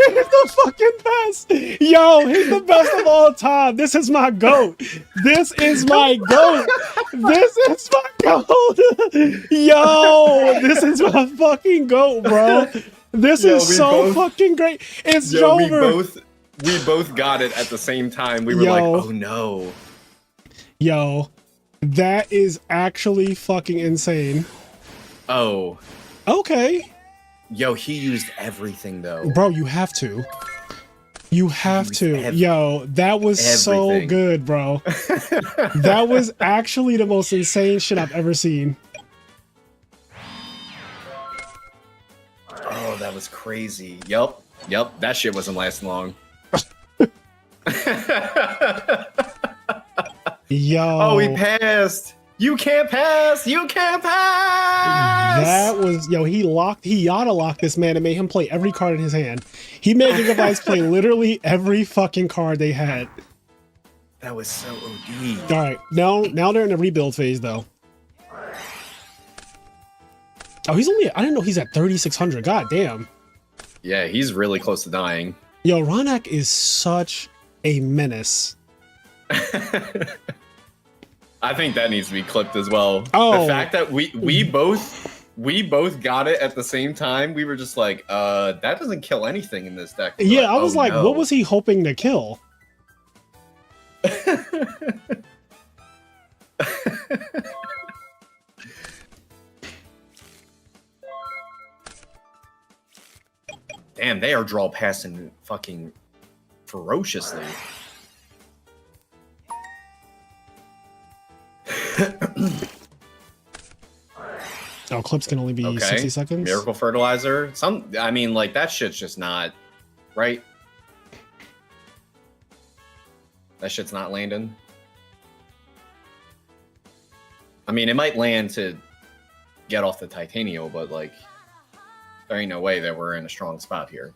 He's the fucking best. Yo, he's the best of all time. This is my GOAT. This is my GOAT. This is my GOAT. Yo, this is my fucking GOAT, bro. This is so fucking great. It's over. We both got it at the same time. We were like, oh no. Yo, that is actually fucking insane. Oh. Okay. Yo, he used everything though. Bro, you have to. You have to. Yo, that was so good, bro. That was actually the most insane shit I've ever seen. Oh, that was crazy. Yup. That shit wasn't lasting long. Yo. Oh, he passed. You can't pass. You can't pass. That was, yo, he auto-locked this man and made him play every card in his hand. He made Gigabytes play literally every fucking card they had. That was so OD. All right, now they're in the rebuild phase though. Oh, he's only, I didn't know he's at 3,600. God damn. Yeah, he's really close to dying. Yo, Ronak is such a menace. I think that needs to be clipped as well. Oh. The fact that we both got it at the same time, we were just like, that doesn't kill anything in this deck. Yeah, like, I was like, no. what was he hoping to kill? Damn, they are draw passing fucking ferociously. Oh, clips can only be 60 seconds? Miracle Fertilizer. I mean, like, that shit's just not right. That shit's not landing. I mean, it might land to get off the Titanium, but, like, there ain't no way that we're in a strong spot here.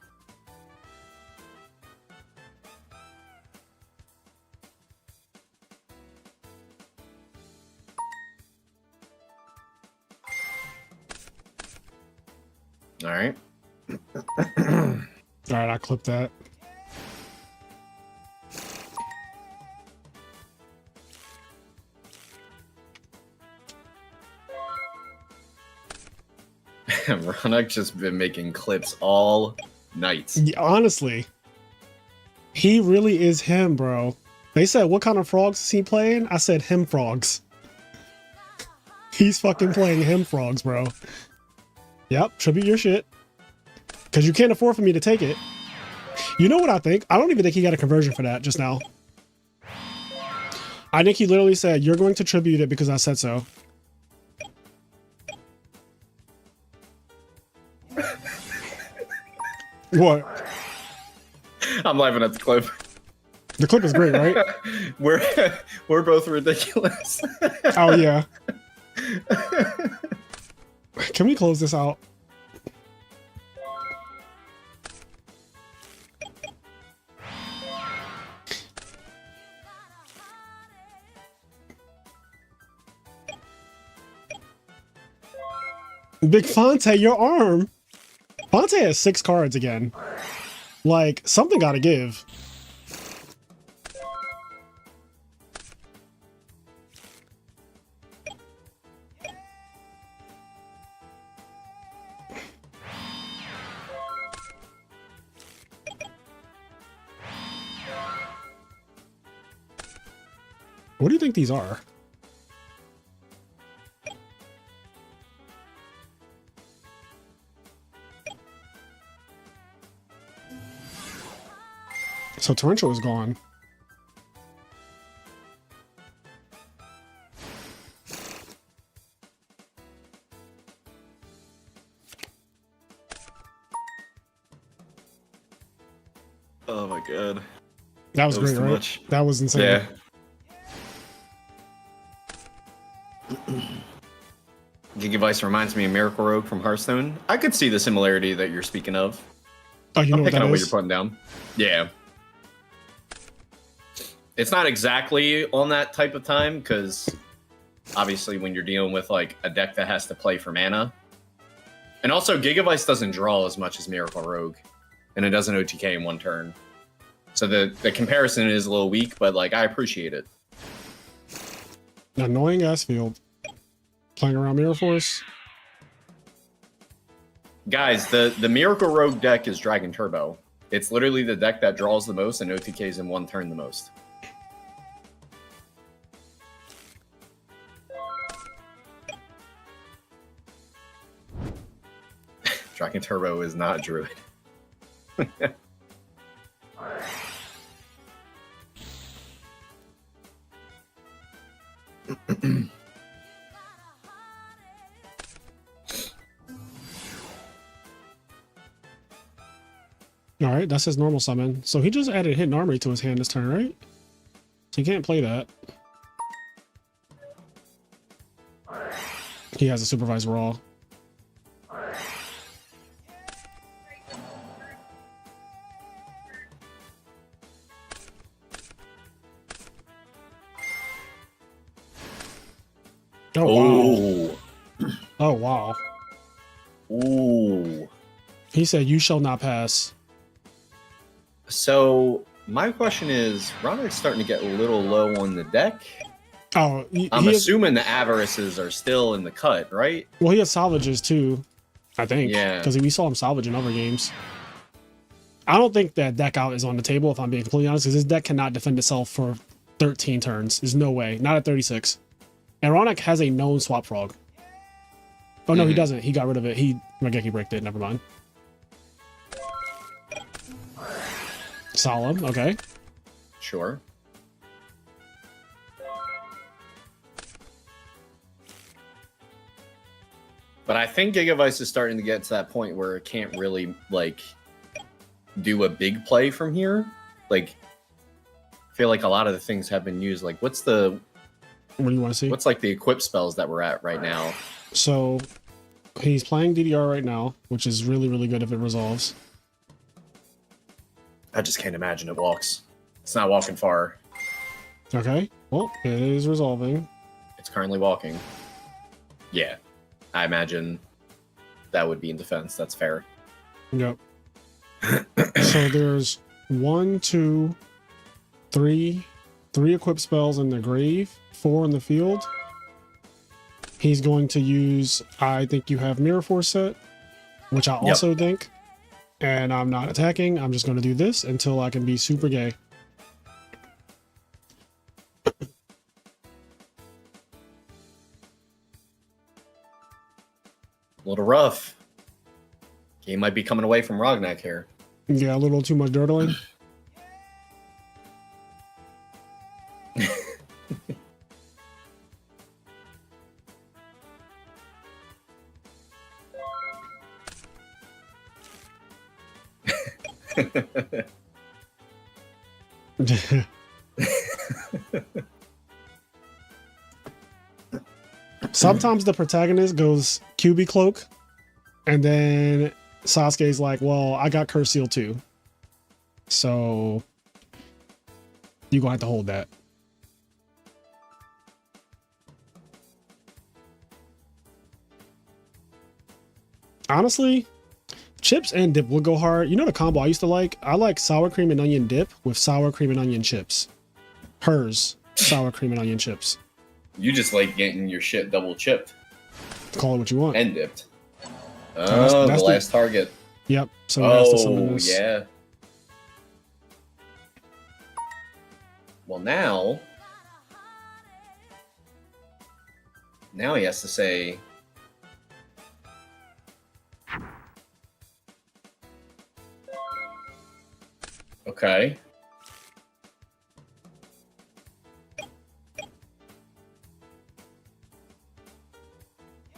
All right. All right, I clipped that. Ronak just been making clips all night. Yeah, honestly, he really is him, bro. They said, what kind of frogs is he playing? I said, him frogs. He's fucking playing him frogs, bro. Yep, tribute your shit. Because you can't afford for me to take it. You know what I think? I don't even think he got a conversion for that just now. I think he literally said, you're going to tribute it because I said so. What? I'm laughing at the clip. The clip is great, right? We're both ridiculous. Oh, yeah. Can we close this out? Big Fonte, your arm. Fonte has 6 cards again. Like, something gotta give. What do you think these are? So Torrential is gone. Oh my god. That was great, too right? much. That was insane. Yeah. Gigavice reminds me of Miracle Rogue from Hearthstone. I could see the similarity that you're speaking of. Oh, you know I'm what picking that up what is? you're putting down. Yeah. It's not exactly on that type of time, because obviously when you're dealing with like a deck that has to play for mana. And also Gigavice doesn't draw as much as Miracle Rogue. And it doesn't OTK in one turn. So the comparison is a little weak, but like I appreciate it. Annoying ass field. Playing around Mirror Force. Guys, the Miracle Rogue deck is Dragon Turbo. It's literally the deck that draws the most and OTKs in one turn the most. Dragon Turbo is not Druid. All right, that's his normal summon. So he just added Hidden Armory to his hand this turn, right? So he can't play that. He has a Supervised Raw. Oh, wow. Oh, wow. Ooh. He said, "You shall not pass." So my question is, Roderick's starting to get a little low on the deck. Oh, I'm assuming the Avarices are still in the cut, right? Well, he has salvages too, I think. Yeah. Because we saw him salvage in other games. I don't think that deck out is on the table, if I'm being completely honest, because this deck cannot defend itself for 13 turns. There's no way. Not at 36. And Ronick has a known Swap Frog. Oh, no, he doesn't. He got rid of it. Mageki bricked it. Never mind. Solemn. Okay. Sure. But I think Gigavice is starting to get to that point where it can't really, like, do a big play from here. Like, I feel like a lot of the things have been used. Like, what's the... What do you want to see? What's, like, the equip spells that we're at right now? So, he's playing DDR right now, which is really, really good if it resolves. I just can't imagine it walks. It's not walking far. Okay. Well, it is resolving. It's currently walking. Yeah. I imagine that would be in defense. That's fair. Yep. So there's 1, 2, 3 equip spells in the grave, 4 in the field. He's going to use, I think you have Mirror Force set, which I also think. And I'm not attacking. I'm just going to do this until I can be super gay. A little rough. Game might be coming away from Rognak here. Yeah, a little too much dirtling. Sometimes the protagonist goes QB cloak, and then Sasuke's like, well, I got Curse Seal too. So you're gonna have to hold that. Honestly, chips and dip would go hard. You know the combo I used to like? I like sour cream and onion dip with sour cream and onion chips. Hers, sour cream and onion chips. You just like getting your shit double chipped. Call it what you want. And dipped. that's The last target. Yep. So that's the summon Oh, this. yeah. Well, now he has to say, okay.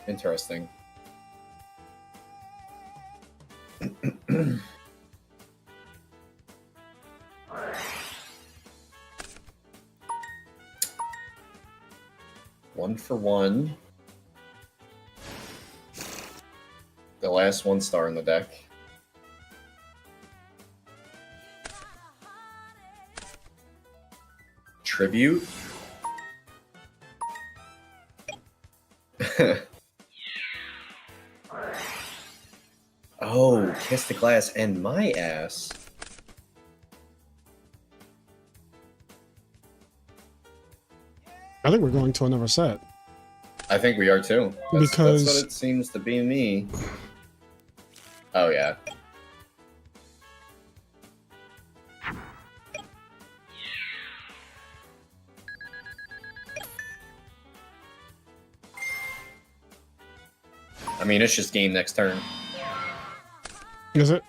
Interesting. One for one. The last 1 star in the deck. Tribute. Oh, Kiss the Glass and my ass. I think we're going to another set. I think we are too. That's what it seems to be me. Oh yeah. I mean, it's just game next turn. Is it?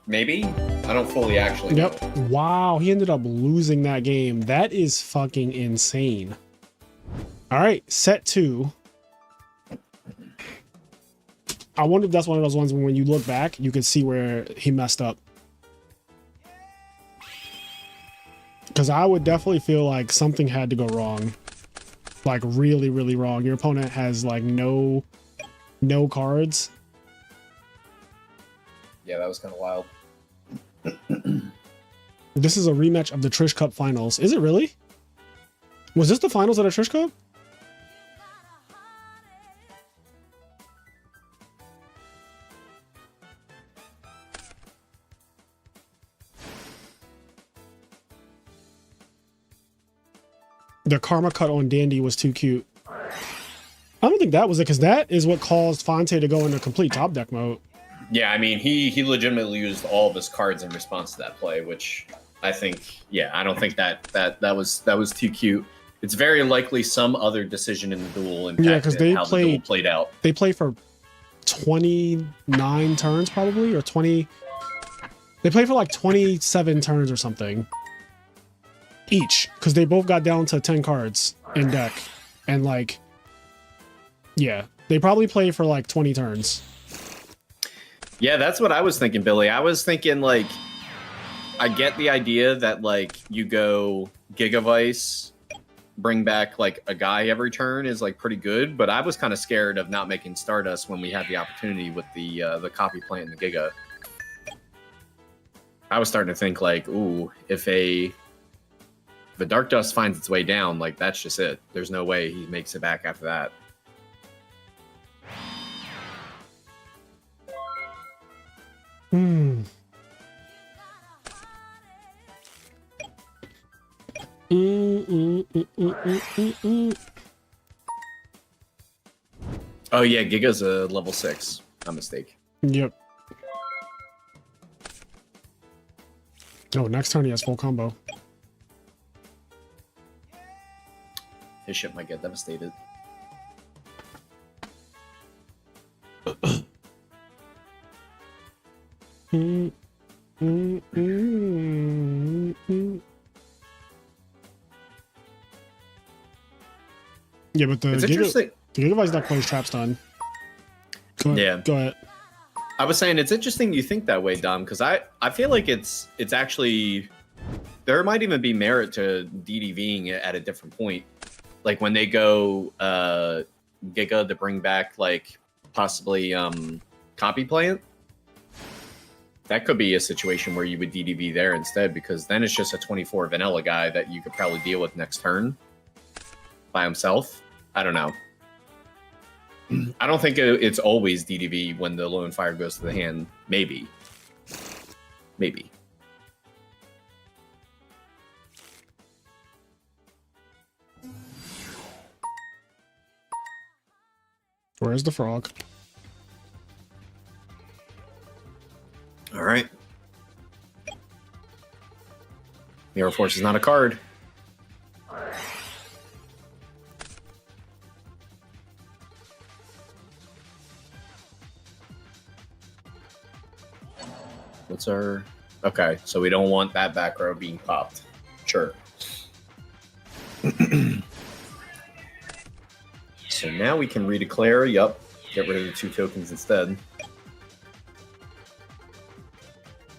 Maybe? I don't fully actually know. Yep. Wow, he ended up losing that game. That is fucking insane. All right, set 2. I wonder if that's one of those ones when you look back, you can see where he messed up. Because I would definitely feel like something had to go wrong. Like really, really wrong. Your opponent has like no cards. Yeah, that was kind of wild. This is a rematch of the Trish Cup finals. Is it really? Was this the finals of the Trish Cup? The karma cut on Dandy was too cute. I don't think that was it, because that is what caused Fonte to go into complete top deck mode. Yeah, I mean, he legitimately used all of his cards in response to that play, which I think, yeah, I don't think that was too cute. It's very likely some other decision in the duel impacted how the duel played out. They play for 29 turns probably, or 20. They play for like 27 turns or something each, because they both got down to 10 cards in deck, and like, yeah, they probably play for like 20 turns. Yeah, that's what I was thinking, Billy. I was thinking, like, I get the idea that, like, you go Gigavice, bring back, like, a guy every turn is, like, pretty good, but I was kind of scared of not making Stardust when we had the opportunity with the copy plant and the Giga. I was starting to think, like, ooh, if the Dark Dust finds its way down, like, that's just it. There's no way he makes it back after that. Hmm. Oh yeah, Giga's a level 6. My mistake. Yep. Oh, next turn he has full combo. His ship might get devastated. Yeah, but the It's interesting. The Gigavice deck plays Trap Stun. Go ahead. Go ahead. I was saying it's interesting you think that way, Dom, because I feel like it's actually, there might even be merit to DDVing it at a different point. Like when they go Giga to bring back like possibly Copy Plant. That could be a situation where you would DDV there instead, because then it's just a 24 vanilla guy that you could probably deal with next turn by himself. I don't know. I don't think it's always DDV when the lone fire goes to the hand. Maybe. Where's the frog? All right. Mirror Force is not a card. What's our... Okay, so we don't want that back row being popped. Sure. So now we can redeclare. Yup. Get rid of the 2 tokens instead.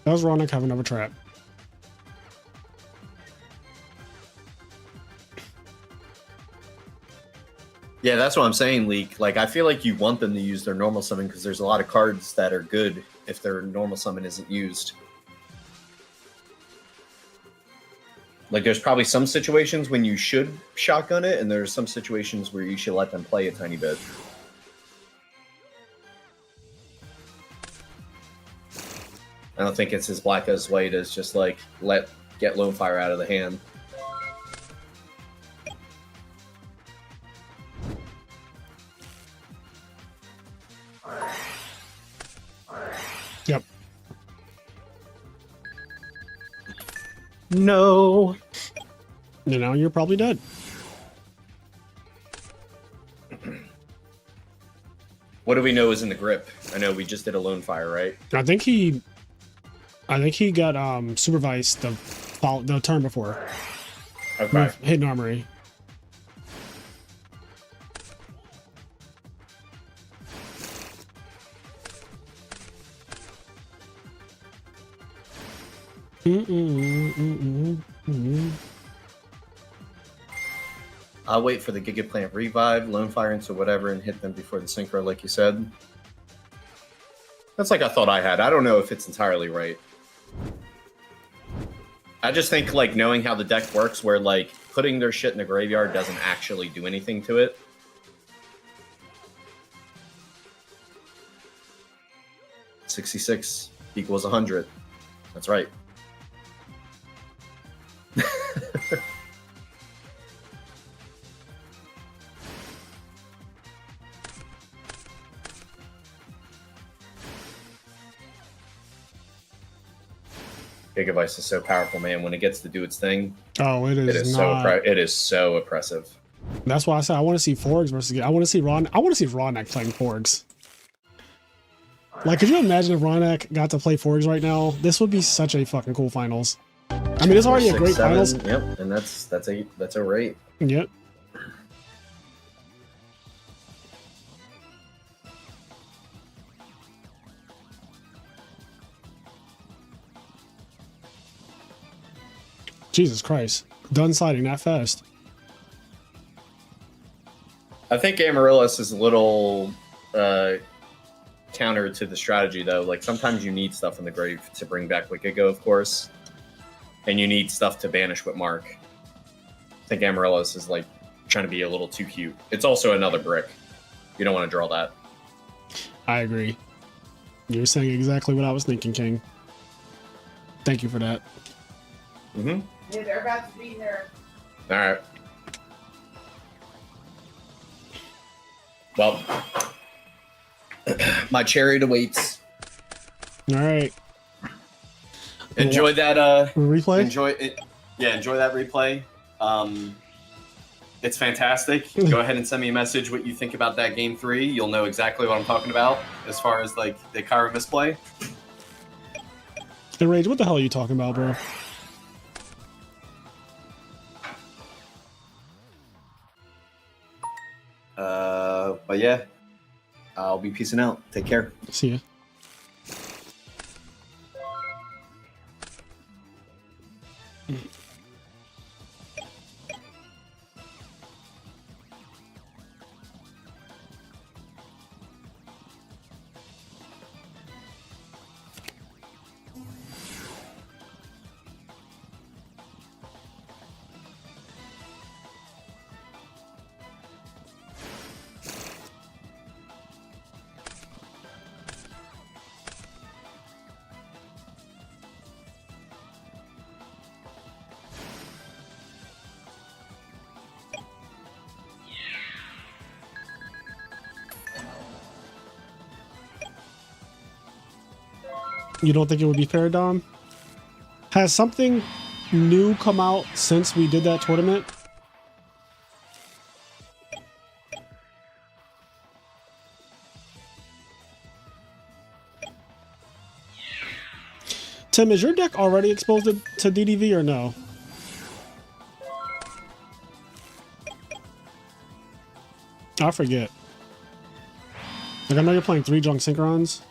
Does Ronak have another trap? Yeah, that's what I'm saying, Leak. Like, I feel like you want them to use their normal summon because there's a lot of cards that are good if their normal summon isn't used. Like, there's probably some situations when you should shotgun it, and there's some situations where you should let them play a tiny bit. I don't think it's as black as white as just, like, get Lone Fire out of the hand. Yep. No. And now you're probably dead. What do we know is in the grip? I know we just did a Lone Fire, right? I think he got supervised the turn before. Okay. With Hidden Armory. I'll wait for the Gigaplant Revive, Lone Fire into whatever, and hit them before the Synchro, like you said. That's like I thought I had. I don't know if it's entirely right. I just think, like, knowing how the deck works, where, like, putting their shit in the graveyard doesn't actually do anything to it. $66 equals 100. That's right. Gigavice is so powerful, man. When it gets to do its thing, Oh, it is not. not. It is so oppressive. That's why I said I want to see Forgs versus. I want to see Ronak playing Forgs. Like, could you imagine if Ronak got to play Forgs right now? This would be such a fucking cool finals. I mean, it's already a great 6, 7, finals. Yep, and that's a rate. Yep. Jesus Christ. Done siding that fast. I think Amaryllis is a little counter to the strategy, though. Like, sometimes you need stuff in the grave to bring back Yugioh, of course. And you need stuff to banish with Mark. I think Amaryllis is, like, trying to be a little too cute. It's also another brick. You don't want to draw that. I agree. You're saying exactly what I was thinking, King. Thank you for that. Mm-hmm. Yeah, they're about to be here. All right. Well, my chariot awaits. All right. Enjoy that. Replay? Enjoy it. Yeah, enjoy that replay. It's fantastic. Go ahead and send me a message what you think about that game 3. You'll know exactly what I'm talking about as far as, like, the Kyra misplay. Hey, Rage, what the hell are you talking about, bro? But yeah, I'll be peacing out. Take care. See ya. You don't think it would be fair, Dom? Has something new come out since we did that tournament? Tim, is your deck already exposed to DDV or no? I forget. Like, I know you're playing 3 Junk Synchrons.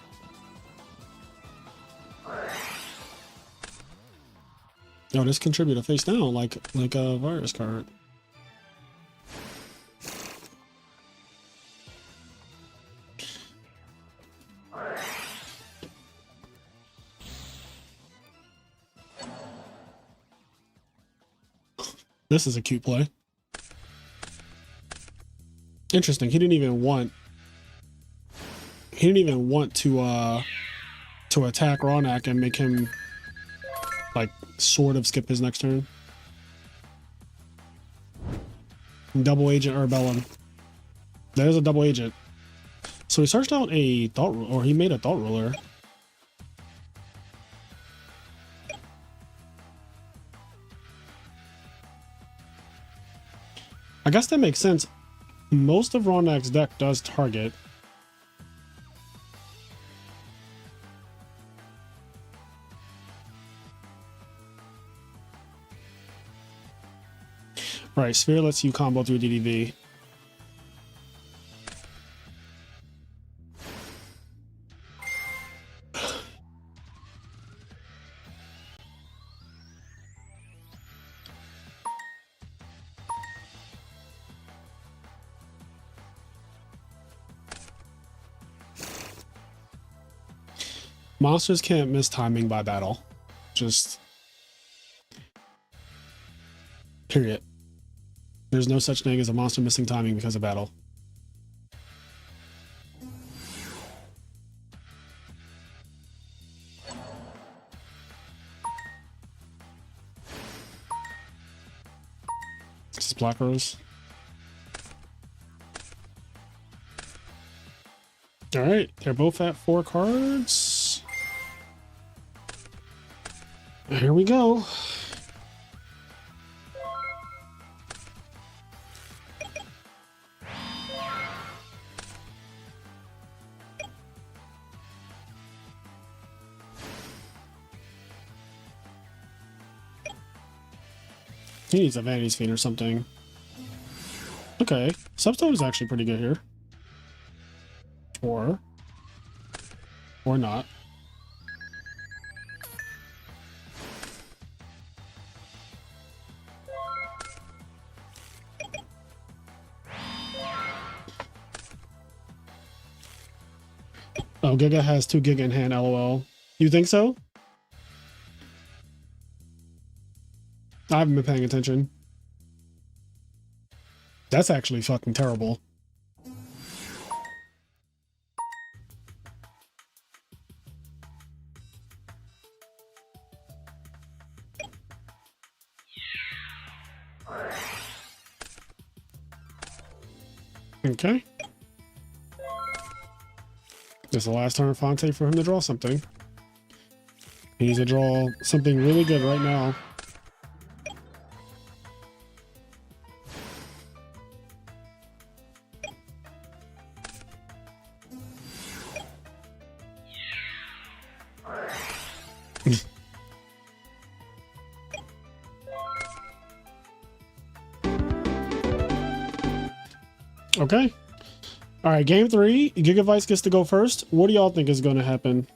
Yo, this contributor face down like a virus card. This is a cute play. Interesting. He didn't even want to attack Ronak and make him like sort of skip his next turn. Double agent Urbellum. There's a double agent. So he searched out a thought, or he made a thought ruler. I guess that makes sense. Most of Ronak's deck does target. Right, Sphere lets you combo through DDV. Monsters can't miss timing by battle. Just... period. There's no such thing as a monster missing timing because of battle. This is Black Rose. Alright, they're both at 4 cards. Here we go. He needs a Vanity's Fiend or something. Okay, Substone is actually pretty good here. Or not. Oh, Giga has 2 Giga in hand, LOL. You think so? I haven't been paying attention. That's actually fucking terrible. Okay. This is the last turn Fonte for him to draw something. He needs to draw something really good right now. Okay. All right, game 3. Gigavice gets to go first. What do y'all think is going to happen?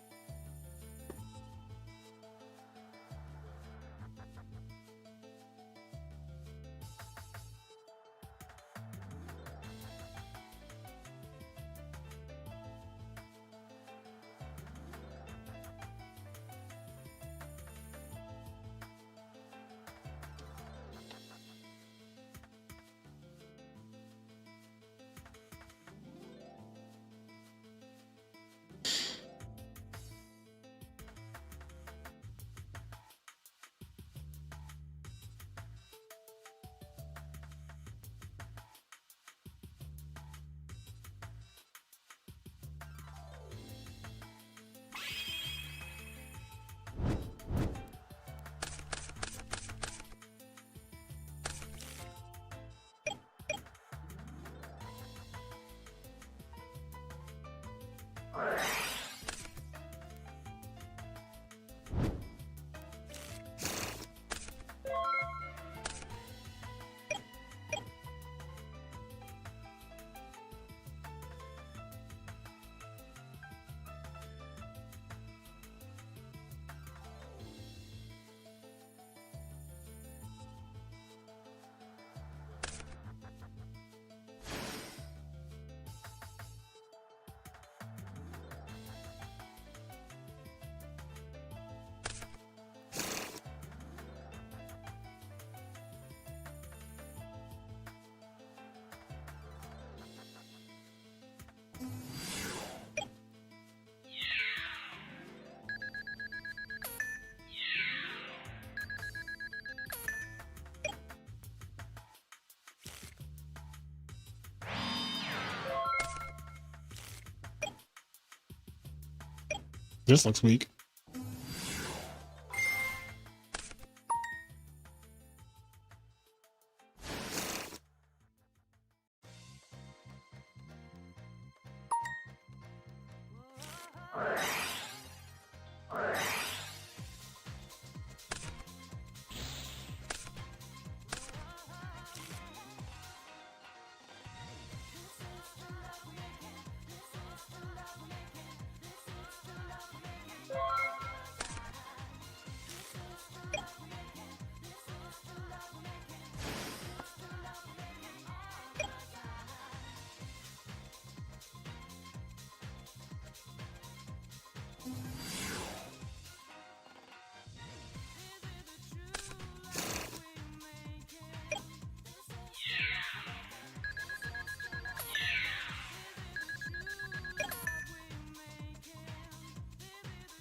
This looks weak.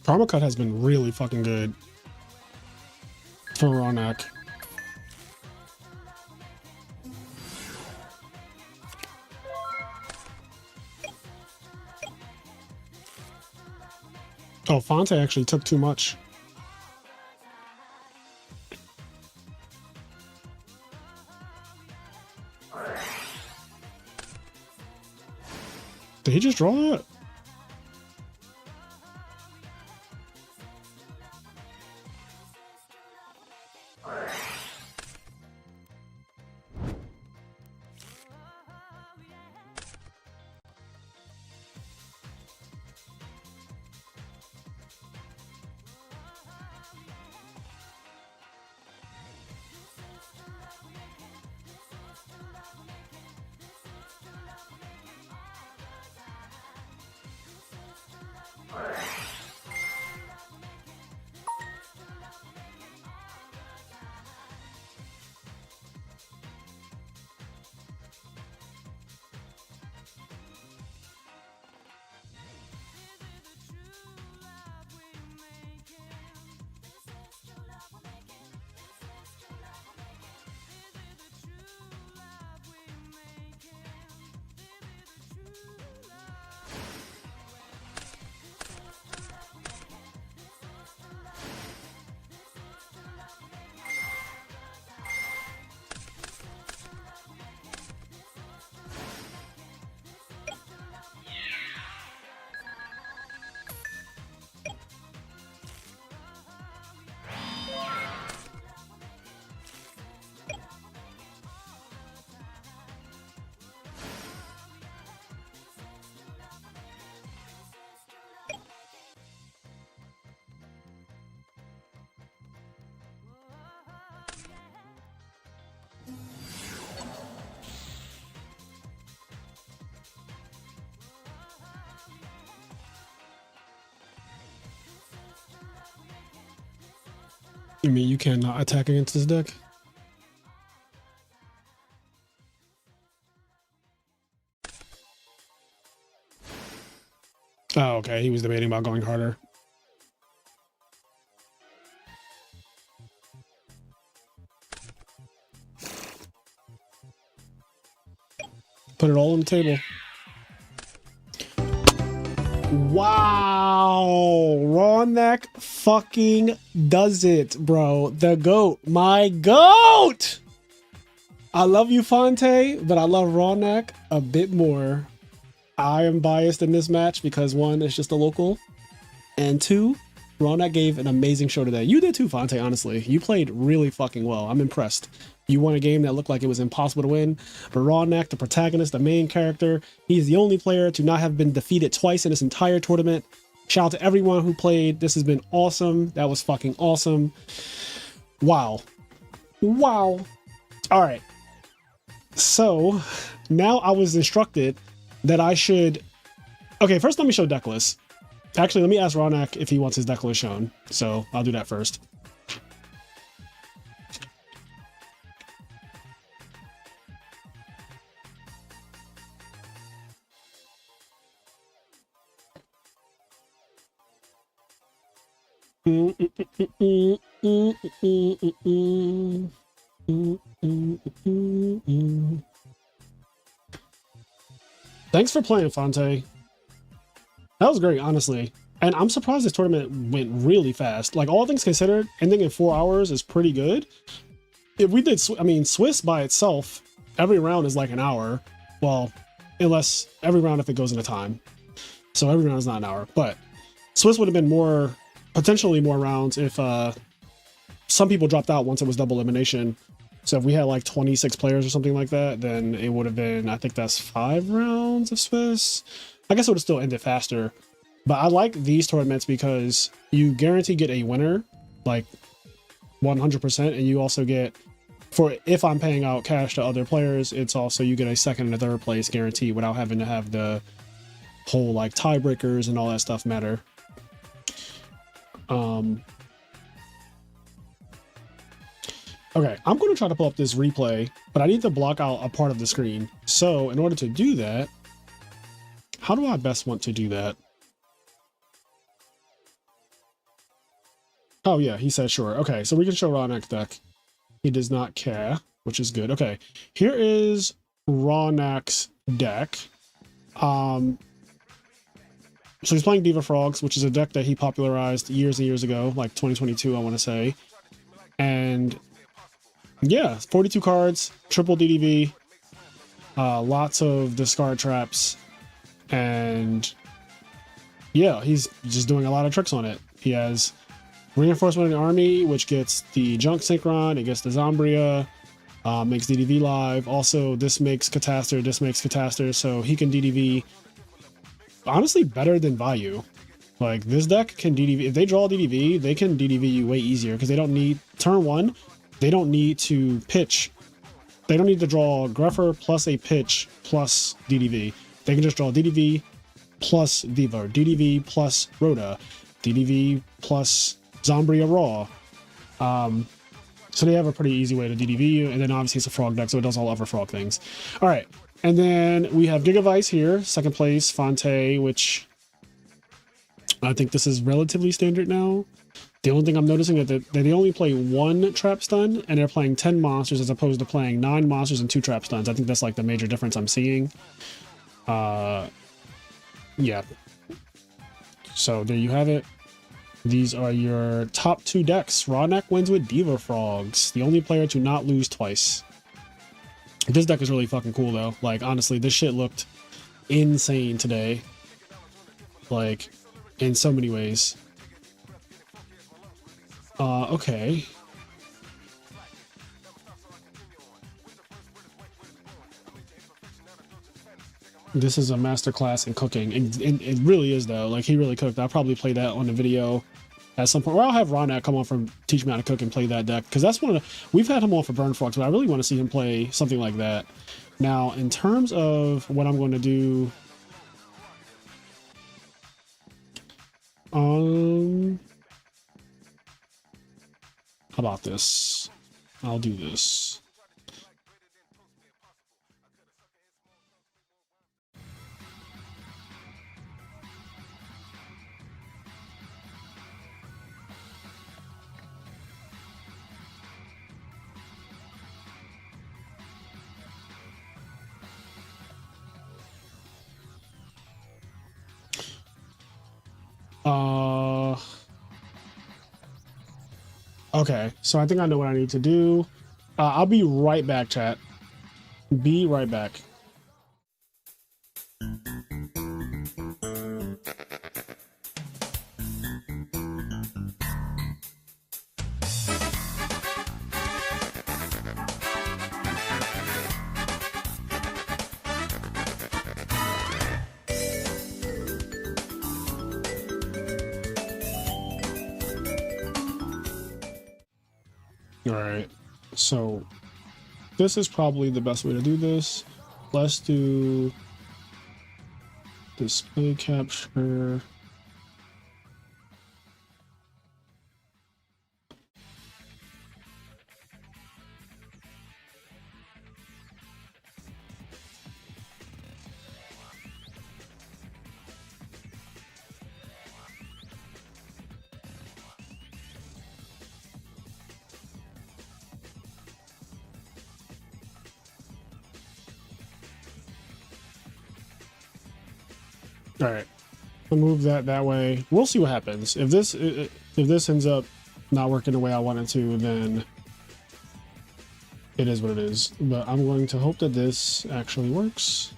Karma Cut has been really fucking good for Ronak. Oh, Fonte actually took too much. Did he just draw that? You mean you cannot attack against this deck? Oh, okay. He was debating about going harder. Put it all on the table. Wow, Ronak fucking does it, bro. The GOAT, my GOAT. I love you, Fonte, but I love Ronak a bit more. I am biased in this match because one, it's just a local, and two, Ronak gave an amazing show today. You did too, Fonte, honestly. You played really fucking well. I'm impressed. You won a game that looked like it was impossible to win, but Ronak, the protagonist, the main character, he's the only player to not have been defeated twice in this entire tournament. Shout out to everyone who played. This has been awesome. That was fucking awesome. Wow. Wow. All right. So now I was instructed that I should... Okay, first let me show deck list. Actually, let me ask Ronak if he wants his deck list shown. So I'll do that first. Thanks for playing, Fonte. That was great, honestly. And I'm surprised this tournament went really fast. Like, all things considered, ending in 4 hours is pretty good. If we did, I mean, Swiss by itself, every round is like an hour. Well, unless every round if it goes into time. So every round is not an hour. But Swiss would have been more, potentially more rounds if some people dropped out once it was double elimination. So if we had like 26 players or something like that, then it would have been, I think that's 5 rounds of Swiss. I guess it would have still ended faster. But I like these tournaments because you guarantee get a winner, like 100%, and you also get, for if I'm paying out cash to other players, it's also you get a second and a third place guarantee without having to have the whole like tiebreakers and all that stuff matter. Okay, I'm going to try to pull up this replay, but I need to block out a part of the screen. So in order to do that, how do I best want to do that? Oh yeah, he said sure. Okay, so we can show Ronak's deck. He does not care, which is good. Okay, here is Ronak's deck. So he's playing Diva Frogs, which is a deck that he popularized years and years ago, like 2022, I want to say. And yeah, 42 cards, triple DDV, lots of discard traps, and yeah, he's just doing a lot of tricks on it. He has Reinforcement of the Army, which gets the Junk Synchron, it gets the Zombria, makes DDV live. Also, this makes Cataster, so he can DDV honestly better than Vayu. Like, this deck can DDV, if they draw DDV, they can DDV you way easier because they don't need, turn 1, they don't need to pitch. They don't need to draw Greffer plus a pitch plus DDV. They can just draw DDV plus Diva, or DDV plus Rhoda, DDV plus Zombria Raw. So they have a pretty easy way to DDV you, and then obviously it's a frog deck, so it does all other frog things. All right, and then we have Gigavice here, second place, Fonte, which I think this is relatively standard now. The only thing I'm noticing is that they only play 1 trap stun, and they're playing 10 monsters as opposed to playing 9 monsters and 2 trap stuns. I think that's like the major difference I'm seeing. Yeah. So there you have it. These are your top 2 decks. Ronak wins with Diva Frogs, the only player to not lose twice. This deck is really fucking cool though. Like, honestly, this shit looked insane today. Like, in so many ways. Okay. This is a masterclass in cooking. And it really is though. Like, he really cooked. I'll probably play that on the video at some point. Or I'll have Ronak come on from teach me how to cook and play that deck. Because that's one of the, we've had him on for Burn Frogs, but I really want to see him play something like that. Now, in terms of what I'm going to do, how about this? I'll do this. Okay, so I think I know what I need to do. I'll be right back, chat. Be right back. Alright, so this is probably the best way to do this. Let's do display capture. All right, I'll move that way. We'll see what happens. If this ends up not working the way I want it to, then it is what it is. But I'm going to hope that this actually works.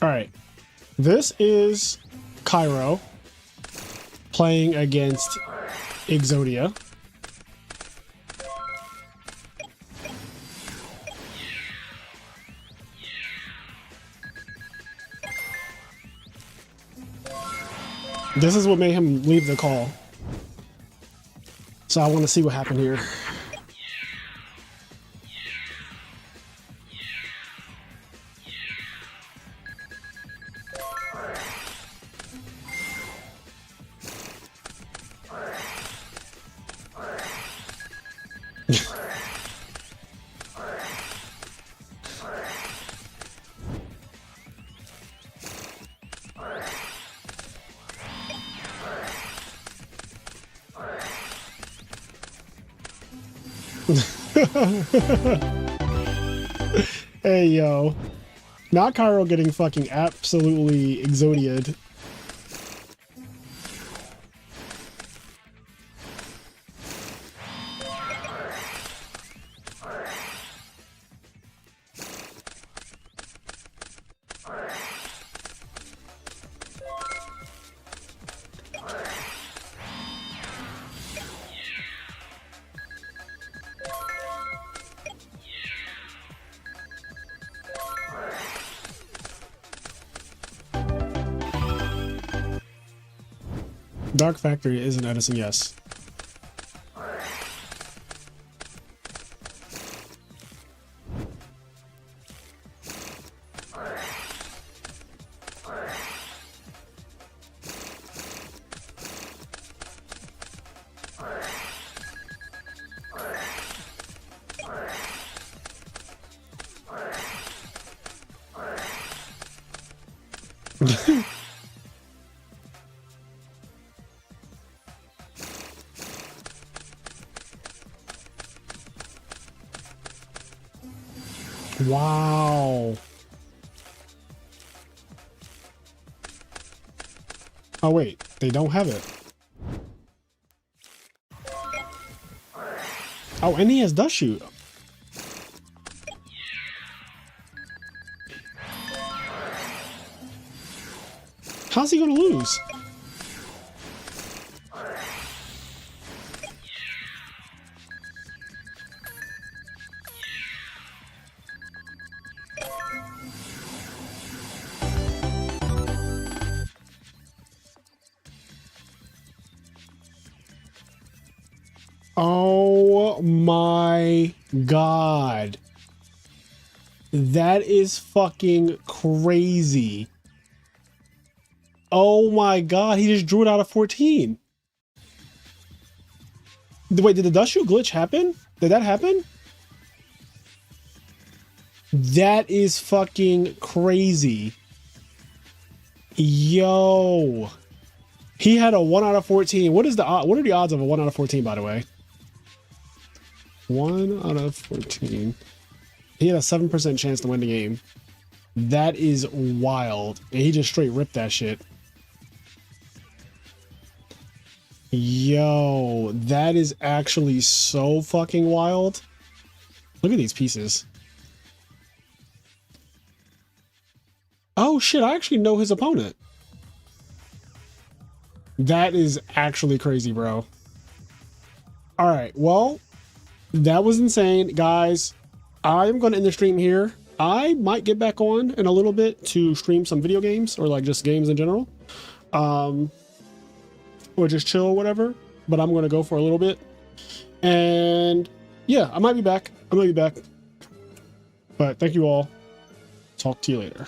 All right, this is Cairo playing against Exodia. This is what made him leave the call. So I want to see what happened here. Hey, yo. Not Cairo getting fucking absolutely Exodia'd. Dark Factory is an Edison, yes. Wow. Oh wait, they don't have it. Oh, and he has dust shoot. How's he gonna lose? Oh my god. That is fucking crazy. Oh my god, he just drew it out of 14. Wait, did the dust shoot glitch happen? Did that happen? That is fucking crazy. Yo. He had a 1 out of 14. What are the odds of a 1 out of 14, by the way? 1 out of 14. He had a 7% chance to win the game. That is wild. And he just straight ripped that shit. Yo, that is actually so fucking wild. Look at these pieces. Oh shit, I actually know his opponent. That is actually crazy, bro. All right, well, that was insane, guys. I'm going to end the stream here. I might get back on in a little bit to stream some video games or like just games in general. Or just chill or whatever. But I'm going to go for a little bit. And yeah, I might be back. But thank you all. Talk to you later.